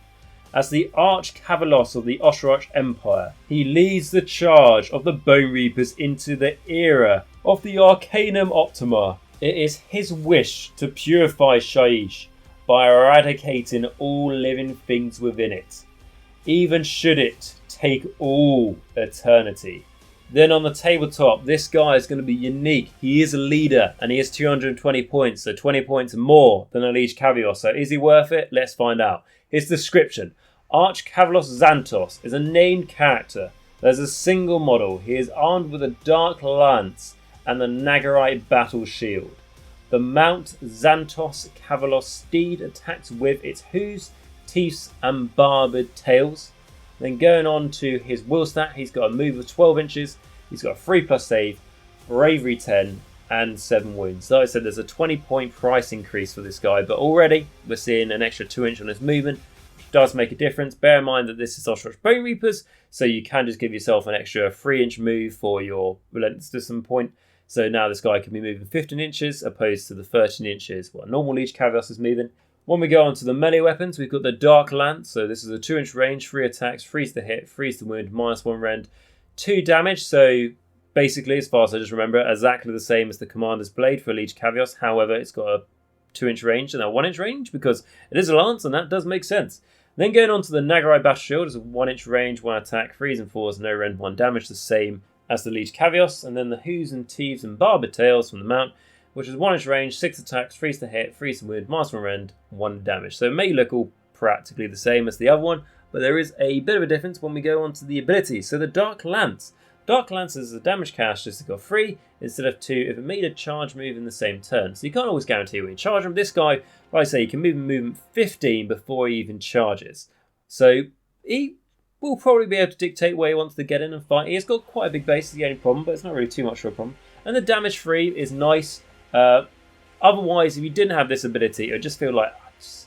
As the Arch-Kavalos of the Ossiarch Empire, he leads the charge of the Bonereapers into the era of the Arcanum Optima. It is his wish to purify Shyish by eradicating all living things within it, even should it take all eternity. Then on the tabletop, this guy is going to be unique. He is a leader and he has 220 points, so 20 points more than a Liege Kavalos. So is he worth it? Let's find out. His description. Arch-Kavalos Zantos is a named character. There's a single model. He is armed with a dark lance and the Nagarite battle shield. The Mount Zantos Kavalos steed attacks with its hooves, teeth and barbed tails. Then going on to his will stat, he's got a move of 12 inches, he's got a 3+ save, bravery 10 and 7 wounds. So like I said, there's a 20-point price increase for this guy, but already we're seeing an extra 2 inch on his movement, which does make a difference. Bear in mind that this is Ossiarch Bonereapers, so you can just give yourself an extra 3-inch move for your Relentless Flipping Point. So now this guy can be moving 15 inches opposed to the 13 inches what a normal Liege Kavalos is moving. When we go on to the melee weapons, we've got the Dark Lance. So this is a 2-inch range, 3 attacks, freeze the hit, freeze the wound, -1 rend, 2 damage. So basically, as far as I just remember, exactly the same as the Commander's Blade for Liege Kavalos. However, it's got a 2-inch range and a 1-inch range because it is a lance, and that does make sense. Then going on to the Nagarite Battle Shield, is a 1-inch range, 1 attack, freeze and falls, no rend, 1 damage, the same as the Liege Kavalos. And then the hooves and teeth and barbed tails from the Mount, which is 1-inch range, 6 attacks, freeze the hit, freeze the wound, -1 rend, 1 damage. So it may look all practically the same as the other one, but there is a bit of a difference when we go on to the abilities. So the Dark Lance. Dark Lance is a damage caster got 3 instead of 2 if it made a charge move in the same turn. So you can't always guarantee when you charge him. This guy, like I say, you can move him movement 15 before he even charges. So he will probably be able to dictate where he wants to get in and fight. He has got quite a big base, is the only problem, but it's not really too much of a problem. And the damage 3 is nice. Otherwise, if you didn't have this ability, it would just feel like,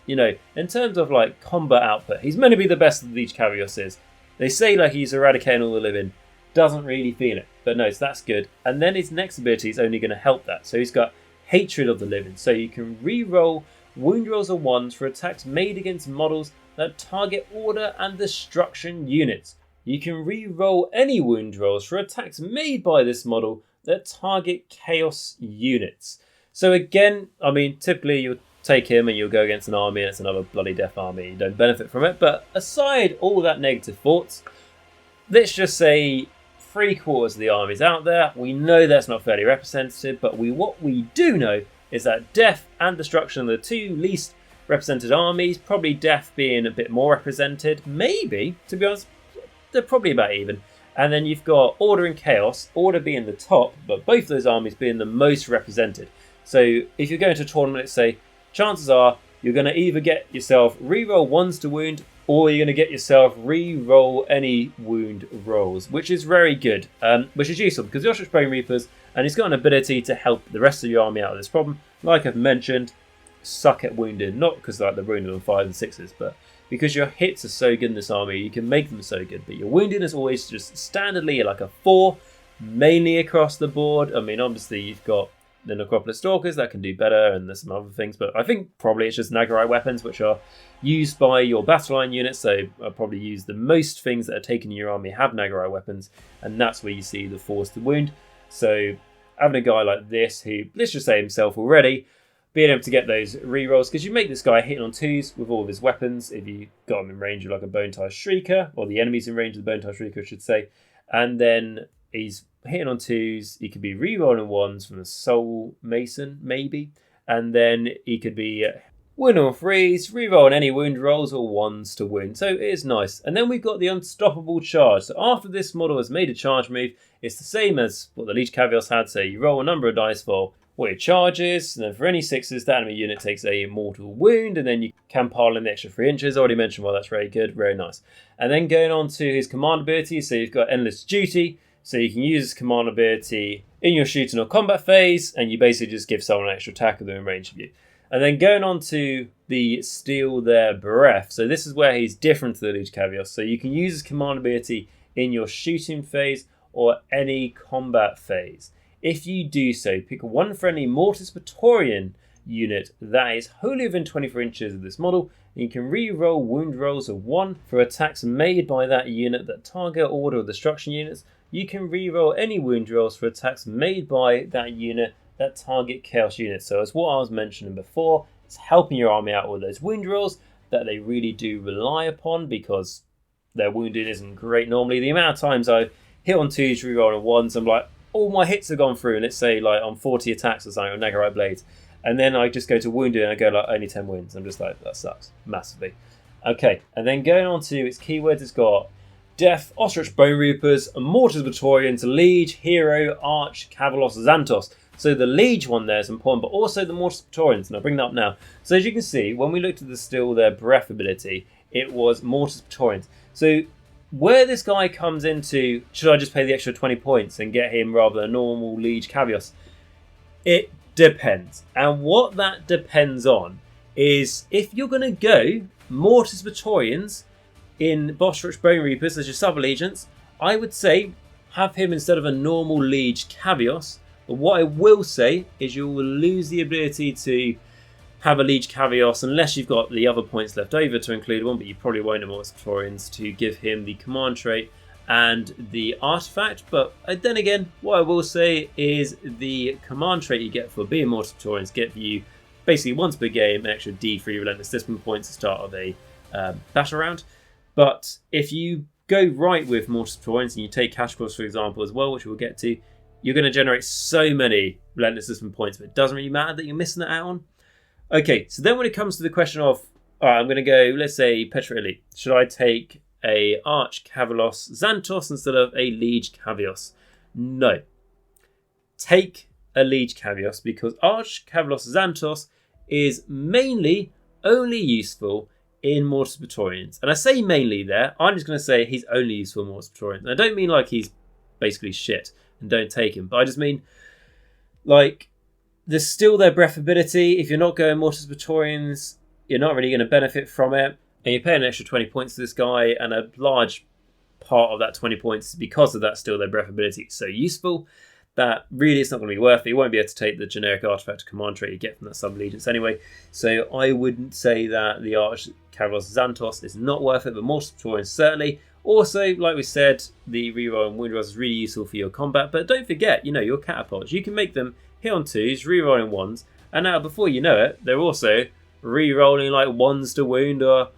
you know, in terms of like combat output, he's meant to be the best of Liege Kavalos is. They say like he's eradicating all the living, doesn't really feel it, but no, so that's good. And then his next ability is only going to help that. So he's got Hatred of the Living, so you can re-roll wound rolls of 1s for attacks made against models that target order and destruction units. You can re-roll any wound rolls for attacks made by this model that target chaos units. So again, I mean, typically you'll take him and you'll go against an army and it's another bloody death army. You don't benefit from it. But aside all that negative thoughts, let's just say 3/4 of the army's out there. We know that's not fairly representative, but what we do know is that death and destruction are the 2 least represented armies. Probably death being a bit more represented. Maybe, to be honest, they're probably about even. And then you've got Order and Chaos, Order being the top, but both those armies being the most represented. So if you're going to a tournament, let's say, chances are you're going to either get yourself reroll 1s to wound, or you're going to get yourself re-roll any wound rolls, which is very good, which is useful because the Ossiarch Bonereapers, and he's got an ability to help the rest of your army out of this problem. Like I've mentioned, suck at wounding, not because like they're wounded on 5s and 6s, but because your hits are so good in this army, you can make them so good. But your wounding is always just standardly like a 4, mainly across the board. I mean, obviously you've got the Necropolis Stalkers that can do better, and there's some other things, but I think probably it's just Nagash weapons which are used by your battle line units. So I'll probably use the most things that are taken in your army have Nagash weapons, and that's where you see the force to wound. So having a guy like this who, let's just say himself already, being able to get those rerolls, because you make this guy hitting on 2s with all of his weapons if you got him in range of like a Bone-Tie Shrieker, or the enemy's in range of the Bone-Tie Shrieker I should say, and then he's hitting on 2s, he could be rerolling 1s from the Soulmason maybe, and then he could be wound on 3s, rerolling any wound rolls or 1s to wound, so it is nice. And then we've got the Unstoppable Charge. So after this model has made a charge move, it's the same as what the Liege Kavalos had, so you roll a number of dice for what your charge is, and then for any 6s, the enemy unit takes a mortal wound, and then you can pile in the extra 3 inches. Already mentioned why that's very good, very nice. And then going on to his command ability, so you've got Endless Duty, so you can use his command ability in your shooting or combat phase, and you basically just give someone an extra attack if they're in range of you. And then going on to the Steal Their Breath, so this is where he's different to the Liege Kavalos, so you can use his command ability in your shooting phase or any combat phase. If you do so, pick one friendly Mortisan unit that is wholly within 24 inches of this model, and you can re-roll wound rolls of 1 for attacks made by that unit that target order or destruction units. You can re-roll any wound rolls for attacks made by that unit that target chaos units. So as what I was mentioning before, it's helping your army out with those wound rolls that they really do rely upon, because their wounding isn't great normally. The amount of times I hit on 2s, re-roll on 1s, I'm like, all my hits have gone through, and let's say like on 40 attacks or something on Nagash blades, and then I just go to wounded and I go like only 10 wounds. I'm just like, that sucks massively. Okay, and then going on to its keywords, it's got Death, Ossiarch Bonereapers, Mortisan Bonereapers, Liege, Hero, Arch-Kavalos Zantos. So the Liege one there is important, but also the Mortisan Bonereapers, and I'll bring that up now. So as you can see, when we looked at the Steal Their Breath ability, it was Mortisan Bonereapers. So where this guy comes into, should I just pay the extra 20 points and get him rather than a normal Liege Kavalos? It depends. And what that depends on is if you're going to go Mortisan Bonereapers in Ossiarch Bonereapers as your sub-allegiance, I would say have him instead of a normal Liege Kavalos. But what I will say is you will lose the ability to have a Liege Kavalos unless you've got the other points left over to include one, but you probably won't have Mortisan Bonereapers to give him the command trait and the artifact. But then again, what I will say is the command trait you get for being Mortisan Bonereapers get you basically once per game an extra D3 Relentless Discipline points at the start of a battle round. But if you go right with Mortisan Bonereapers and you take Katakros for example as well, which we'll get to, you're going to generate so many Relentless Discipline points, but it doesn't really matter that you're missing that out on. Okay, so then when it comes to the question of, alright, I'm going to go, let's say, Petra Elite. Should I take a Arch-Kavalos Zantos instead of a Liege Kavalos? No. Take a Liege Kavalos because Arch-Kavalos Zantos is mainly only useful in Mortisan Bonereapers. And I say mainly there, I'm just going to say he's only useful in Mortisan Bonereapers. And I don't mean like he's basically shit and don't take him, but I just mean like there's still their breath ability. If you're not going Mortisan Bonereapers, you're not really going to benefit from it. And you're paying an extra 20 points to this guy, and a large part of that 20 points is because of that still their breath ability. It's so useful that really it's not going to be worth it. You won't be able to take the generic artifact command trait you get from that sub-allegiance anyway. So I wouldn't say that the Arch-Kavalos Zantos is not worth it, but Mortisan Bonereapers certainly. Also, like we said, the reroll and wound rolls is really useful for your combat, but don't forget, you know, your catapults. You can make them hit on 2s, rerolling 1s, and now before you know it, they're also rerolling like 1s to wound or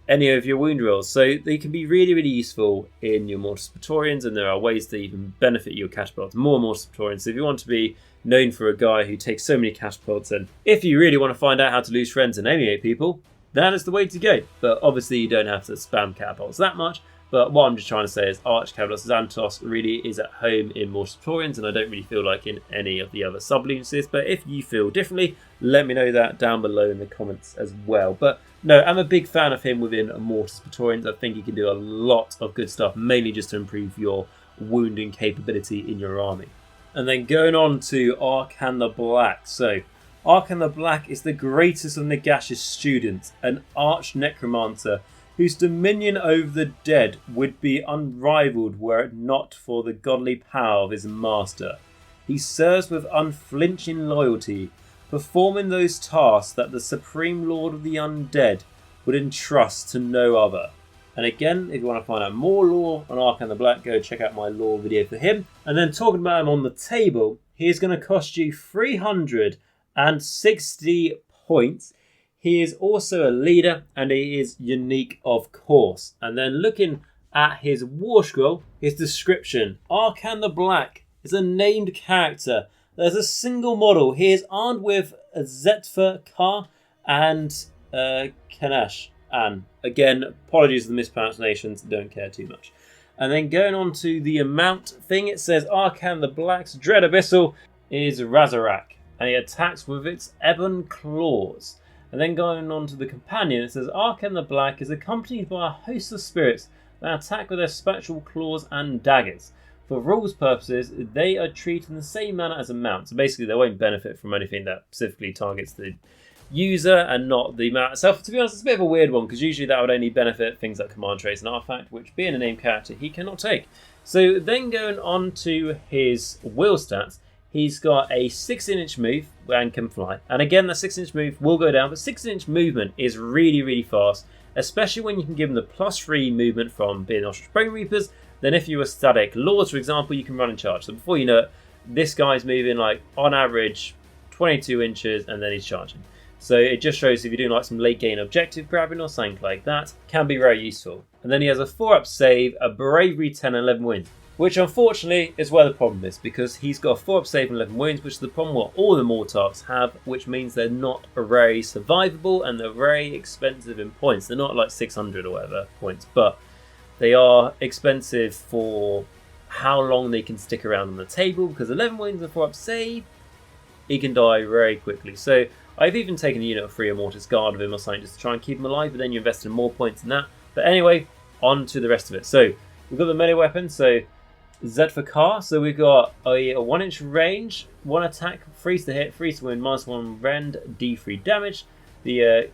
any of your wound rolls. So they can be really, really useful in your Mortisan Bonereapers, and there are ways to even benefit your catapults more Mortisan Bonereapers. So if you want to be known for a guy who takes so many catapults, and if you really want to find out how to lose friends and alienate people, that is the way to go. But obviously you don't have to spam catapults that much. But what I'm just trying to say is Arch-Kavalos Zantos really is at home in Mortisan Bonereapers, and I don't really feel like in any of the other sub-allegiances. But if you feel differently, let me know that down below in the comments as well. But no, I'm a big fan of him within Mortisan Bonereapers. I think he can do a lot of good stuff, mainly just to improve your wounding capability in your army. And then going on to Arkhan The Black. So Arkhan The Black is the greatest of Nagash's students, an arch-necromancer whose dominion over the dead would be unrivaled were it not for the godly power of his master. He serves with unflinching loyalty, performing those tasks that the Supreme Lord of the Undead would entrust to no other. And again, if you want to find out more lore on Arkhan The Black, go check out my lore video for him. And then talking about him on the table, he is going to cost you 360 points. He is also a leader, and he is unique, of course. And then looking at his war scroll, his description: Arkhan The Black is a named character. There's a single model. He is armed with a Zetfa and Kanash. And again, apologies for the mispronunciations, don't care too much. And then going on to the amount thing, it says Arkhan The Black's Dread Abyssal is Razarak, and he attacks with its Ebon Claws. And then going on to the companion, it says Arkhan The Black is accompanied by a host of spirits that attack with their spectral claws and daggers. For rules purposes, they are treated in the same manner as a mount. So basically, they won't benefit from anything that specifically targets the user and not the mount itself. To be honest, it's a bit of a weird one because usually that would only benefit things like command traits and artifact, which being a named character, he cannot take. So then going on to his will stats, he's got a 16-inch move and can fly. And again, the 16-inch move will go down, but 16-inch movement is really, really fast, especially when you can give him the +3 movement from being Ossiarch Bonereapers. Then if you were static lords, for example, you can run and charge. So before you know it, this guy's moving like on average 22 inches and then he's charging. So it just shows if you're doing like some late game objective grabbing or something like that, can be very useful. And then he has a 4-up save, a bravery 10 and 11 wounds, which unfortunately is where the problem is, because he's got a 4-up save and 11 wounds, which is the problem what all the Mortarchs have, which means they're not very survivable and they're very expensive in points. They're not like 600 or whatever points, but they are expensive for how long they can stick around on the table, because 11 wounds and 4-up save, he can die very quickly. So I've even taken a unit of 3 Immortus Guard of him or something just to try and keep him alive, but then you invest in more points in that. But anyway, on to the rest of it. So we've got the melee weapon, so Z for car. So we've got a 1-inch range, 1 attack, freeze to hit, freeze to wound, -1 rend, D3 damage. The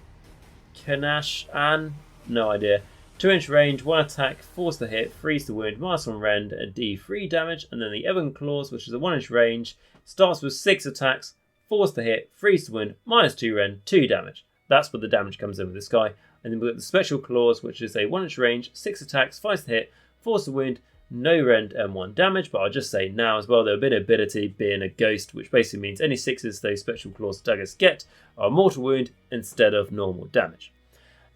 Kanash and no idea. 2-inch range, 1 attack, force to hit, freeze to wound, -1 rend, D3 damage. And then the Ebon Claws, which is a 1-inch range, starts with 6 attacks, force to hit, freeze to wound, -2 rend, 2 damage. That's what the damage comes in with this guy. And then we've got the Special Claws, which is a 1-inch range, 6 attacks, 5 to hit, force to wound, no rend and 1 damage. But I'll just say now as well, there will be an ability being a ghost, which basically means any 6s those Special Claws daggers get are mortal wound instead of normal damage.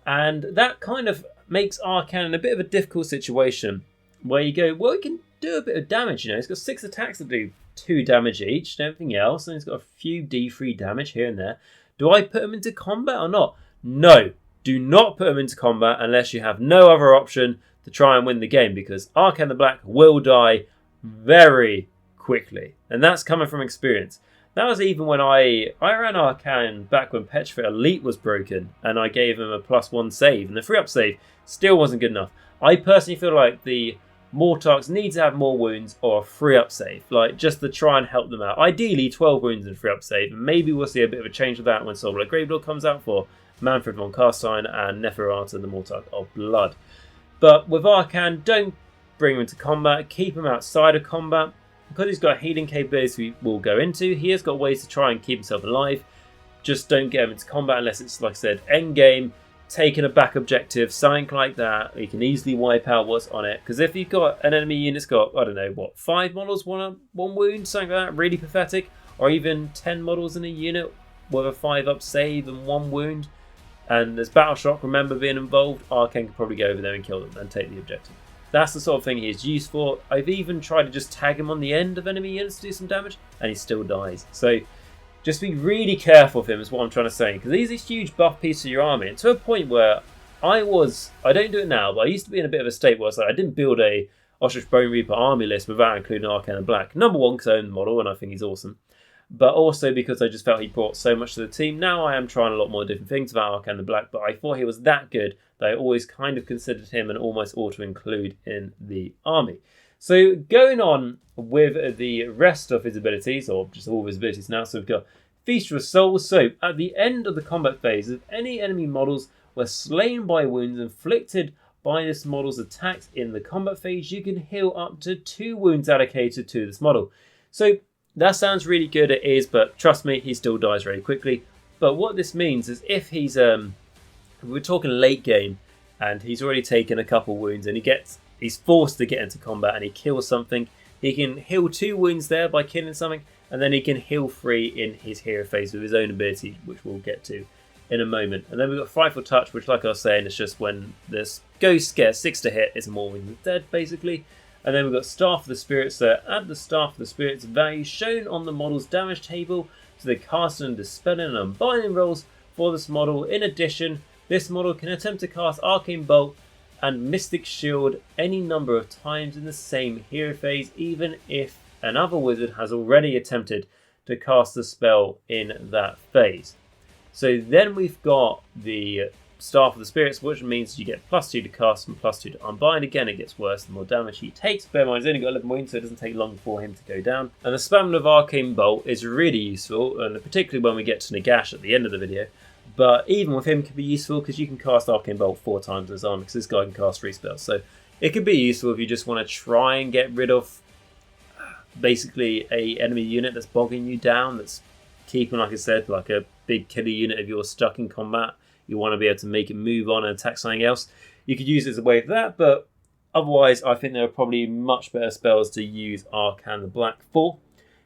And that kind of makes Arkhan in a bit of a difficult situation where you go, well, he can do a bit of damage, you know. He's got 6 attacks that do 2 damage each and everything else, and he's got a few D3 damage here and there. Do I put him into combat or not? No, do not put him into combat unless you have no other option to try and win the game, because Arkhan The Black will die very quickly, and that's coming from experience. That was even when I ran Arkhan back when Petrified Elite was broken, and I gave him a +1 save, and the 3-up save still wasn't good enough. I personally feel like the Mortarchs need to have more wounds or a 3-up save, like just to try and help them out. Ideally 12 wounds and 3-up save, and maybe we'll see a bit of a change of that when Soulblight Gravelord comes out for Manfred von Carstein and Neferata, the Mortarch of Blood. But with Arkhan, don't bring him into combat, keep him outside of combat. Because he's got healing capabilities we will go into, he has got ways to try and keep himself alive. Just don't get him into combat unless it's, like I said, end game, taking a back objective, something like that. He can easily wipe out what's on it. Because if you've got an enemy unit's got, I don't know, what, 5 models, one wound, something like that, really pathetic. Or even 10 models in a unit with a 5-up save and 1 wound. And there's Battle Shock, remember, being involved. Arkhan could probably go over there and kill them and take the objective. That's the sort of thing he's used for. I've even tried to just tag him on the end of enemy units to do some damage, and he still dies. So just be really careful of him is what I'm trying to say, because he's a huge buff piece of your army, and to a point where I don't do it now, but I used to be in a bit of a state where I didn't build a Ossiarch Bonereaper army list without including Arkhan The Black. Number one, because I own the model and I think he's awesome. But also because I just felt he brought so much to the team. Now I am trying a lot more different things about Arkhan The Black, but I thought he was that good that I always kind of considered him and almost ought to include in the army. So going on with the rest of his abilities, or just all of his abilities now, so we've got Feast Your Soul. So at the end of the combat phase, if any enemy models were slain by wounds inflicted by this model's attacks in the combat phase, you can heal up to 2 wounds allocated to this model. So that sounds really good, it is, but trust me, he still dies very quickly. But what this means is if he's, we're talking late game, and he's already taken a couple wounds, and he's forced to get into combat, and he kills something, he can heal 2 wounds there by killing something, and then he can heal 3 in his hero phase with his own ability, which we'll get to in a moment. And then we've got Frightful Touch, which, like I was saying, is just when this ghost gets 6 to hit, it's more than dead, basically. And then we've got Staff of the Spirits. So add the Staff of the Spirits value shown on the model's damage table to the casting and dispelling and unbinding rolls for this model. In addition, this model can attempt to cast Arcane Bolt and Mystic Shield any number of times in the same hero phase, even if another wizard has already attempted to cast the spell in that phase. So then we've got the Staff of the Spirits, which means you get +2 to cast and +2 to unbind. Again, it gets worse the more damage he takes. Bear in mind, he's only got 11 wounds, so it doesn't take long for him to go down. And the spam of Arcane Bolt is really useful, and particularly when we get to Nagash at the end of the video. But even with him, it can be useful because you can cast Arcane Bolt 4 times in his arm, because this guy can cast 3 spells. So it could be useful if you just want to try and get rid of basically a enemy unit that's bogging you down, that's keeping, like I said, like a big killer unit if you're stuck in combat. You want to be able to make it move on and attack something else. You could use it as a way of that, but otherwise I think there are probably much better spells to use Arkhan The Black for.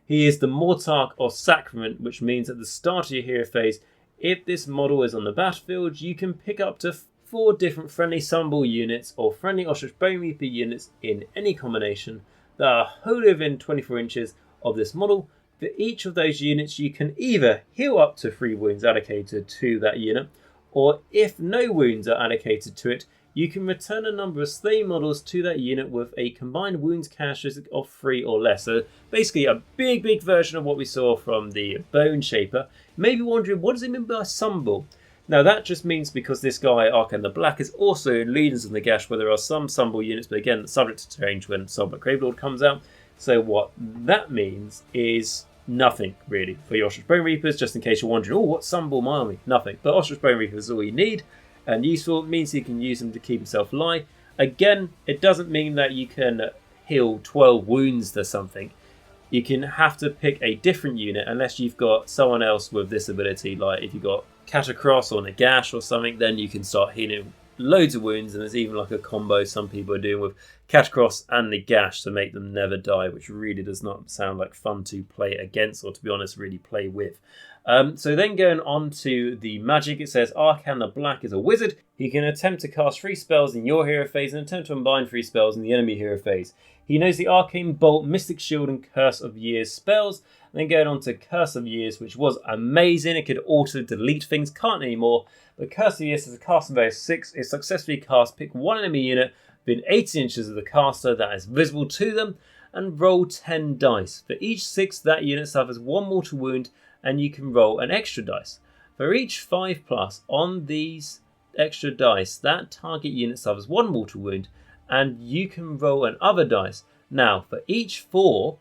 He is the Mortarch of Sacrament, which means at the start of your hero phase, if this model is on the battlefield, you can pick up to 4 different friendly summonable units or friendly Ossiarch Bonereaper units in any combination that are wholly within 24 inches of this model. For each of those units, you can either heal up to 3 wounds allocated to that unit, or if no wounds are allocated to it, you can return a number of slain models to that unit with a combined wounds characteristic of 3 or less. So basically a big version of what we saw from the Boneshaper. You may be wondering, what does it mean by summonable? Now that just means because this guy, Arkhan The Black, is also in Leaders of Nagash, where there are some summonable units, but again, subject to change when Soulmason Gravelord comes out. So what that means is nothing, really, for your Ossiarch Bonereapers, just in case you're wondering, oh, what's summonable my army? Nothing. But Ossiarch Bonereapers is all you need, and useful. It means you can use them to keep himself alive. Again, it doesn't mean that you can heal 12 wounds to something. You can have to pick a different unit, unless you've got someone else with this ability, like if you've got Katakros or Nagash or something, then you can start healing loads of wounds, and there's even like a combo some people are doing with Katakros and Nagash to make them never die, which really does not sound like fun to play against, or to be honest, really play with. So then going on to the magic, it says Arkhan The Black is a wizard. He can attempt to cast 3 spells in your hero phase and attempt to unbind 3 spells in the enemy hero phase. He knows the Arcane Bolt, Mystic Shield and Curse of Years spells. And then going on to Curse of Years, which was amazing. It could auto delete things, can't anymore. But Curse of Years is a casting value of 6. It successfully casts, pick 1 enemy unit within 18 inches of the caster that is visible to them, and roll 10 dice. For each 6, that unit suffers 1 mortal wound, and you can roll an extra dice. For each 5+ on these extra dice, that target unit suffers 1 mortal wound, and you can roll an other dice. Now, for each 4+,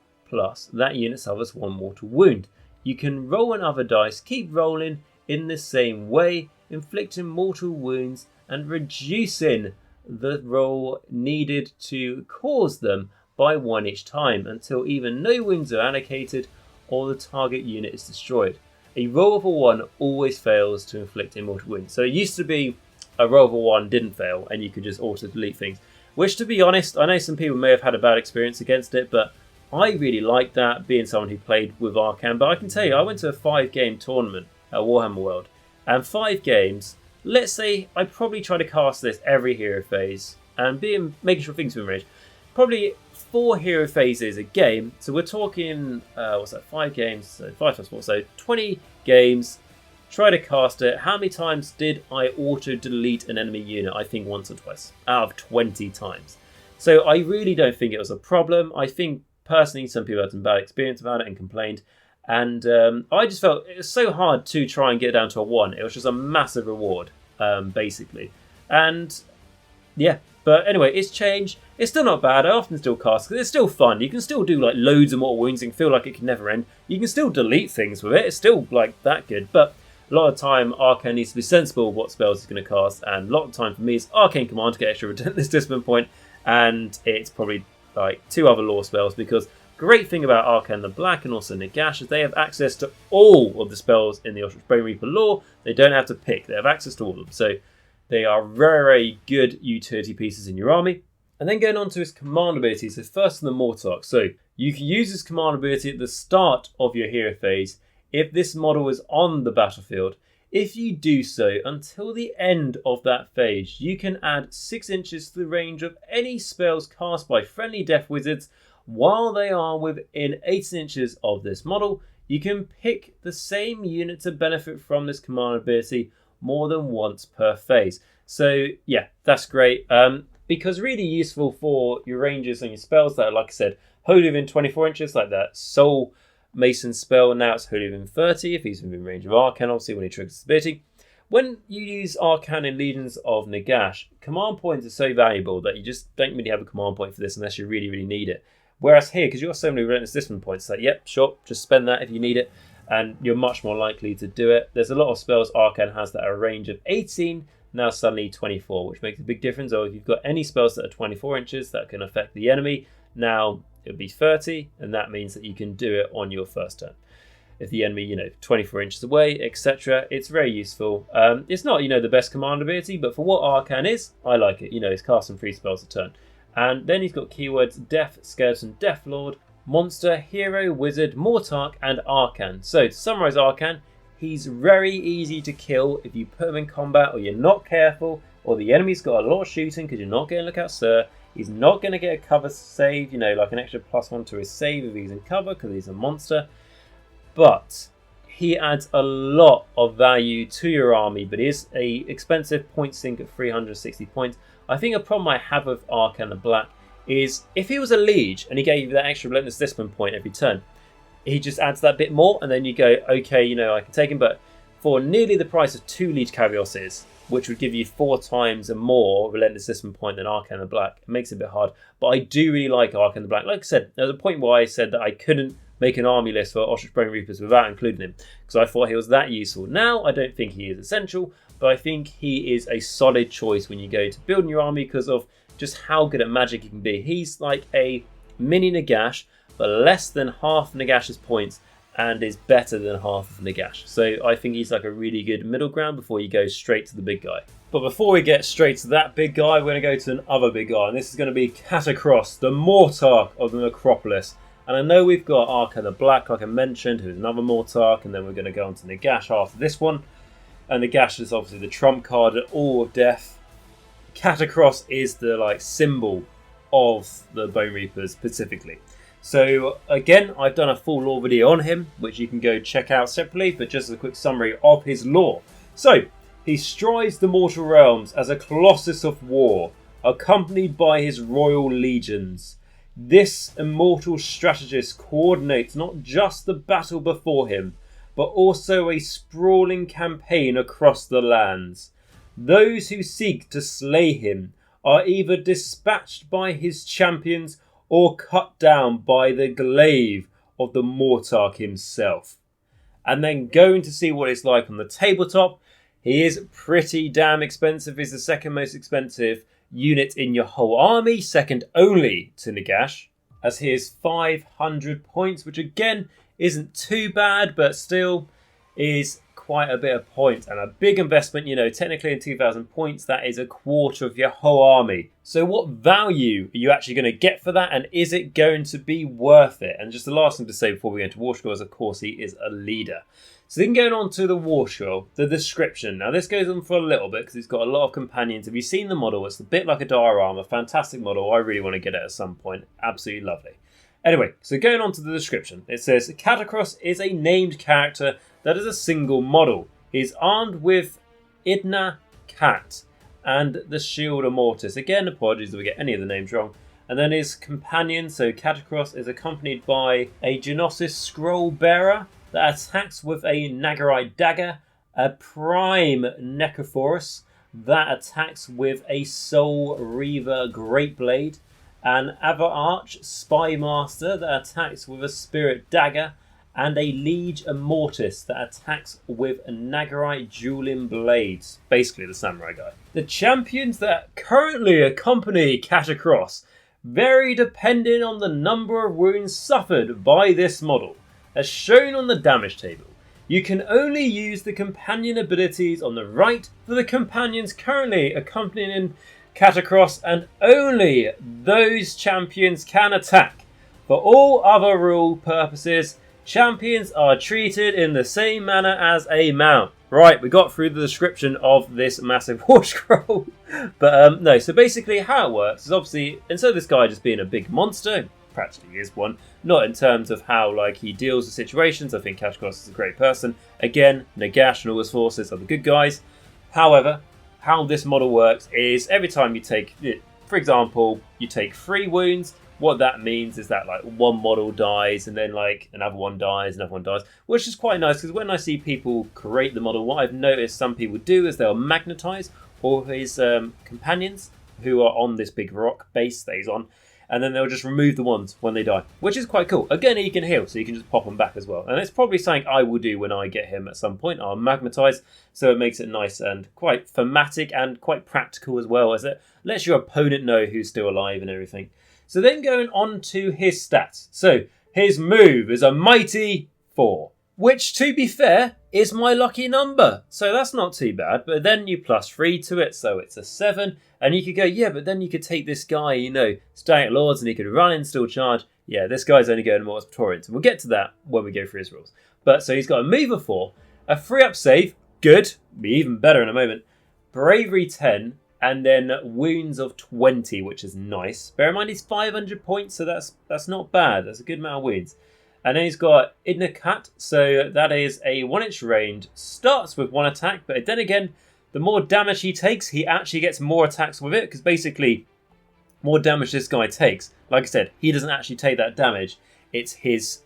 that unit suffers 1 mortal wound. You can roll another dice, keep rolling in the same way, inflicting mortal wounds and reducing the roll needed to cause them by 1 each time, until either no wounds are allocated or the target unit is destroyed. A roll of a 1 always fails to inflict a mortal wound. So it used to be a roll of a 1 didn't fail and you could just auto delete things. Which, to be honest, I know some people may have had a bad experience against it, but I really like that, being someone who played with Arkhan. But I can tell you, I went to a 5-game tournament at Warhammer World, and 5 games, let's say I probably try to cast this every hero phase, and making sure things are in range. Probably 4 hero phases a game, so we're talking, 5 games, so 5 times 4, so 20 games, Try to cast it. How many times did I auto-delete an enemy unit? I think once or twice out of 20 times. So I really don't think it was a problem. I think personally some people had some bad experience about it and complained. And I just felt it was so hard to try and get it down to a 1. It was just a massive reward, basically. And yeah, but anyway, it's changed. It's still not bad. I often still cast because it's still fun. You can still do like loads of mortal wounds and feel like it can never end. You can still delete things with it. It's still like that good. But a lot of the time, Arkhan needs to be sensible of what spells he's going to cast. And a lot of the time for me, it's Arcane Command to get extra Relentless Discipline point. And it's probably like 2 other lore spells, because great thing about Arkhan the Black and also Nagash is they have access to all of the spells in the Ossiarch Bonereaper lore. They don't have to pick. They have access to all of them. So they are very, very good utility pieces in your army. And then going on to his command ability. So first in the Mortarch. So you can use his command ability at the start of your hero phase if this model is on the battlefield. If you do so until the end of that phase, you can add 6 inches to the range of any spells cast by friendly death wizards while they are within 18 inches of this model. You can pick the same unit to benefit from this command ability more than once per phase. So yeah, that's great. Because really useful for your ranges and your spells that are, like I said, wholly within 24 inches, like that Soulmason spell. Now it's wholly within 30 if he's within range of Arkhan, obviously when he triggers his ability. When you use Arkhan in Legions of Nagash, command points are so valuable that you just don't really have a command point for this unless you really, really need it. Whereas here, because you've got so many Relentless Discipline points, it's like, yep, sure, just spend that if you need it, and you're much more likely to do it. There's a lot of spells Arkhan has that are a range of 18, now suddenly 24, which makes a big difference. Or if you've got any spells that are 24 inches that can affect the enemy, now it'll be 30, and that means that you can do it on your first turn. If the enemy, 24 inches away, etc., it's very useful. It's not, the best command ability, but for what Arkhan is, I like it. He's casting 3 spells a turn. And then he's got keywords Death, Skeleton, Death Lord, Monster, Hero, Wizard, Mortarch, and Arkhan. So to summarise Arkhan, he's very easy to kill if you put him in combat or you're not careful, or the enemy's got a lot of shooting because you're not getting Lookout Sir. He's not going to get a cover save, like an extra +1 to his save if he's in cover because he's a monster. But he adds a lot of value to your army, but he is a expensive point sink at 360 points. I think a problem I have with Arkhan the Black is if he was a Liege and he gave you that extra Relentless Discipline point every turn, he just adds that bit more, and then you go, okay, I can take him. But for nearly the price of 2 Liege Kavalos, which would give you 4 times a more Relentless Discipline point than Arkhan the Black, it makes it a bit hard. But I do really like Arkhan the Black. Like I said, there was a point where I said that I couldn't make an army list for Ossiarch Bonereapers without including him, because I thought he was that useful. Now I don't think he is essential, but I think he is a solid choice when you go to building your army because of just how good at magic he can be. He's like a mini Nagash, but less than half Nagash's points, and is better than half of Nagash. So I think he's like a really good middle ground before you go straight to the big guy. But before we get straight to that big guy, we're going to go to another big guy, and this is going to be Katakros, the Mortarch of the Necropolis. And I know we've got Arkhan the Black, like I mentioned, who's another Mortarch, and then we're going to go on to Nagash after this one. And Nagash is obviously the trump card at all of death. Katakros is the symbol of the Bonereapers specifically. So again, I've done a full lore video on him, which you can go check out separately, but just as a quick summary of his lore. So, he strides the mortal realms as a colossus of war, accompanied by his royal legions. This immortal strategist coordinates not just the battle before him, but also a sprawling campaign across the lands. Those who seek to slay him are either dispatched by his champions or cut down by the glaive of the Mortarch himself. And then going to see what it's like on the tabletop, he is pretty damn expensive. He's the second most expensive unit in your whole army, second only to Nagash, as he is 500 points, which again isn't too bad, but still is quite a bit of points and a big investment. Technically in 2,000 points, that is a quarter of your whole army. So what value are you actually going to get for that, and is it going to be worth it? And just the last thing to say before we go into War Scroll is, of course, he is a leader. So then going on to the War Scroll, the description. Now this goes on for a little bit because he's got a lot of companions. Have you seen the model? It's a bit like a diorama, fantastic model. I really want to get it at some point. Absolutely lovely. Anyway, so going on to the description, it says Katakros is a named character that is a single model. He's armed with Idna Cat and the Shield of Mortis. Again, apologies if we get any of the names wrong. And then his companion, so Katakros, is accompanied by a Geonosis Scroll Bearer that attacks with a Nagarite Dagger, a Prime Necrophorus that attacks with a Soulreaper Great Blade, an Arch Spy Master that attacks with a Spirit Dagger, and a Liege Mortis that attacks with Nagarite Dueling Blades. Basically the samurai guy. The champions that currently accompany Katakros vary depending on the number of wounds suffered by this model, as shown on the damage table. You can only use the companion abilities on the right for the companions currently accompanying Katakros, and only those champions can attack. For all other rule purposes, champions are treated in the same manner as a mount. Right, we got through the description of this massive war scroll. But no, so basically how it works is obviously, instead of this guy just being a big monster, practically is one, not in terms of how like he deals with situations. I think Katakros is a great person. Again, Nagash and all his forces are the good guys. However, how this model works is every time you take, for example, you take 3 wounds, what that means is that like one model dies and then like another one dies, which is quite nice because when I see people create the model, what I've noticed some people do is they'll magnetize all his companions who are on this big rock base that he's on, and then they'll just remove the ones when they die, which is quite cool. Again, he can heal, so you can just pop them back as well. And it's probably something I will do when I get him at some point. I'll magnetize, so it makes it nice and quite thematic and quite practical as well, as it lets your opponent know who's still alive and everything. So then going on to his stats. So his move is a mighty 4, which to be fair is my lucky number. So that's not too bad. But then you plus 3 to it, so it's a 7. And you could go, yeah, but then you could take this guy, you know, Static Lords, and he could run in, still charge. Yeah, this guy's only going to Mortisan. So we'll get to that when we go through his rules. But so he's got a move of 4, a 3-up save, good, be even better in a moment, bravery 10, and then wounds of 20, which is nice. Bear in mind he's 500 points, so that's not bad. That's a good amount of wounds. And then he's got Idna Cat, so that is a 1-inch range. Starts with 1 attack, but then again, the more damage he takes, he actually gets more attacks with it, because basically, more damage this guy takes, like I said, he doesn't actually take that damage. It's his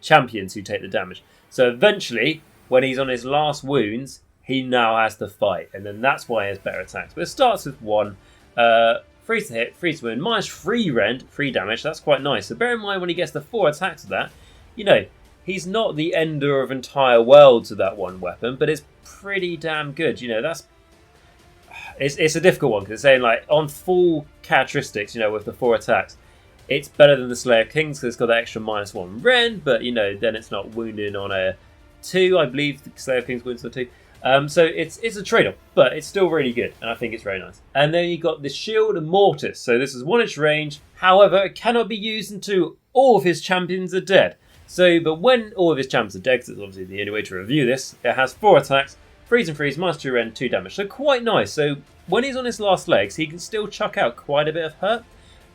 champions who take the damage. So eventually, when he's on his last wounds, he now has to fight, and then that's why he has better attacks. But it starts with 1, 3 to hit, 3 to wound, minus 3 rend, 3 damage. That's quite nice. So bear in mind when he gets the 4 attacks of that, you know, he's not the ender of entire worlds with that one weapon, but it's pretty damn good. You know, that's it's a difficult one because it's saying like on full characteristics, you know, with the 4 attacks, it's better than the Slayer of Kings because it's got that extra minus 1 rend, but you know, then it's not wounding on a 2. I believe the Slayer of Kings wounds on a 2. So it's a trade-off, but it's still really good, and I think it's very nice. And then you got the Shield of Mortis. So this is 1-inch range. However, it cannot be used until all of his champions are dead. So, but when all of his champions are dead, because it's obviously the only way to review this, it has 4 attacks, freeze and freeze, minus 2 rend, 2 damage. So quite nice. So when he's on his last legs, he can still chuck out quite a bit of hurt.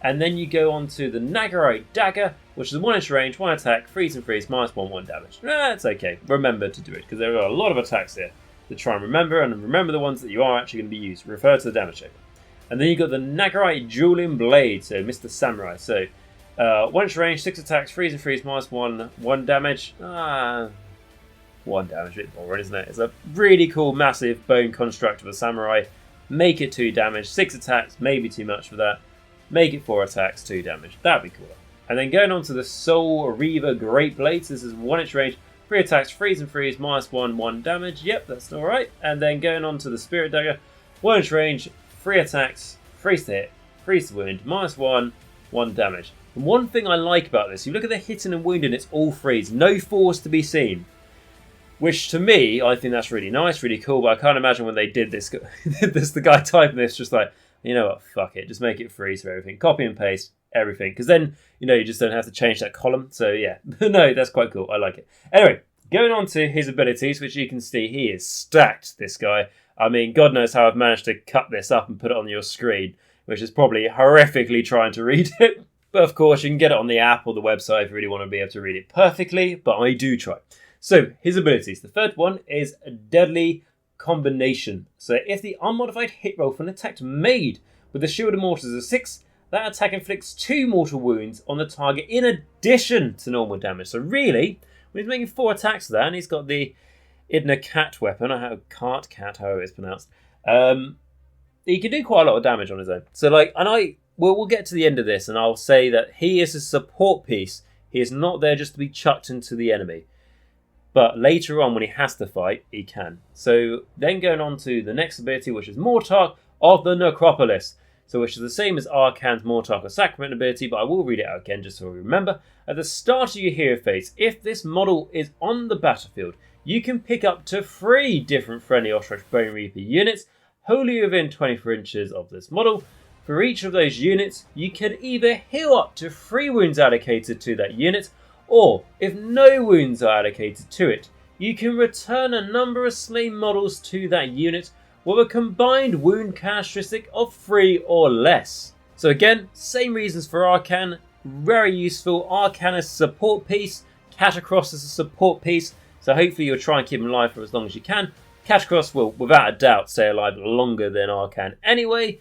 And then you go on to the Nagarite Dagger, which is a 1-inch range, 1 attack, freeze and freeze, minus 1 damage. That's okay. Remember to do it, because there are a lot of attacks here to try and remember the ones that you are actually going to be used. Refer to the damage table. And then you got the Nagarite Dueling Blade, so Mr. Samurai. So 1-inch range, 6 attacks, freeze and freeze, minus 1 damage. 1 damage, a bit boring, isn't it? It's a really cool, massive bone construct of a samurai. Make it 2 damage, 6 attacks, maybe too much for that. Make it 4 attacks, 2 damage. That'd be cool. And then going on to the Soulreaper Great Blades. This is 1-inch range, 3 attacks, freeze and freeze, minus 1 damage. Yep, that's alright. And then going on to the Spirit Dagger, 1-inch range, 3 attacks, freeze to hit, freeze to wound, minus 1 damage. And one thing I like about this, you look at the hitting and wounding, it's all freeze. No force to be seen. Which to me, I think that's really nice, really cool. But I can't imagine when they did this, the guy typing this just like, you know what, fuck it. Just make it freeze for everything. Copy and paste everything. Because then, you know, you just don't have to change that column. So yeah, no, that's quite cool. I like it. Anyway, going on to his abilities, which you can see, he is stacked, this guy. I mean, God knows how I've managed to cut this up and put it on your screen, which is probably horrifically trying to read it. But of course, you can get it on the app or the website if you really want to be able to read it perfectly, but I do try. So his abilities. The third one is Deadly Combination. So if the unmodified hit roll for an attack made with the Shield of Mortars is a 6, that attack inflicts 2 mortal wounds on the target in addition to normal damage. So really, when he's making 4 attacks with that, and he's got the Idna Cat weapon, or Cat, however it's pronounced, he can do quite a lot of damage on his own. So we'll get to the end of this, and I'll say that he is a support piece. He is not there just to be chucked into the enemy. But later on, when he has to fight, he can. So then going on to the next ability, which is Mortarch of the Necropolis. So which is the same as Arkhan's Mortarch or Sacrament ability, but I will read it out again just so we remember. At the start of your hero phase, if this model is on the battlefield, you can pick up to 3 different friendly Ossiarch Bonereaper units wholly within 24 inches of this model. For each of those units, you can either heal up to 3 wounds allocated to that unit, or if no wounds are allocated to it, you can return a number of slain models to that unit with a combined wound characteristic of 3 or less. So again, same reasons for Arkhan, very useful. Arkhan is a support piece, Katakros is a support piece, so hopefully you'll try and keep him alive for as long as you can. Katakros will without a doubt stay alive longer than Arkhan anyway.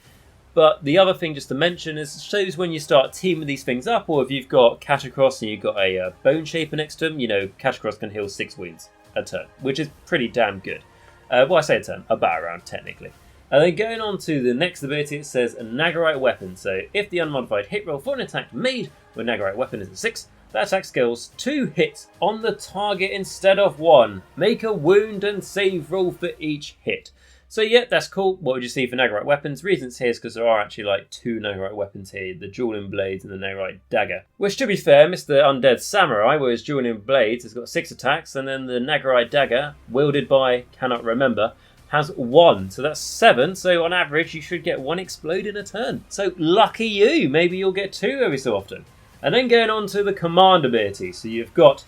But the other thing just to mention is it shows when you start teaming these things up, or if you've got Katakros and you've got a Boneshaper next to him, you know, Katakros can heal 6 wounds a turn, which is pretty damn good. Well, I say a turn, a battle round technically. And then going on to the next ability, it says a Nagarite weapon. So if the unmodified hit roll for an attack made with a Nagarite weapon is a 6, that attack scales 2 hits on the target instead of 1. Make a wound and save roll for each hit. So yeah, that's cool. What would you see for Nagarite weapons? Reasons here is because there are actually like 2 Nagarite weapons here, the Dueling Blades and the Nagarite Dagger. Which to be fair, Mr. Undead Samurai, whereas Dueling Blades has got 6 attacks, and then the Nagarite Dagger, wielded by, cannot remember, has 1. So that's 7, so on average you should get 1 explode in a turn. So lucky you, maybe you'll get 2 every so often. And then going on to the command ability, so you've got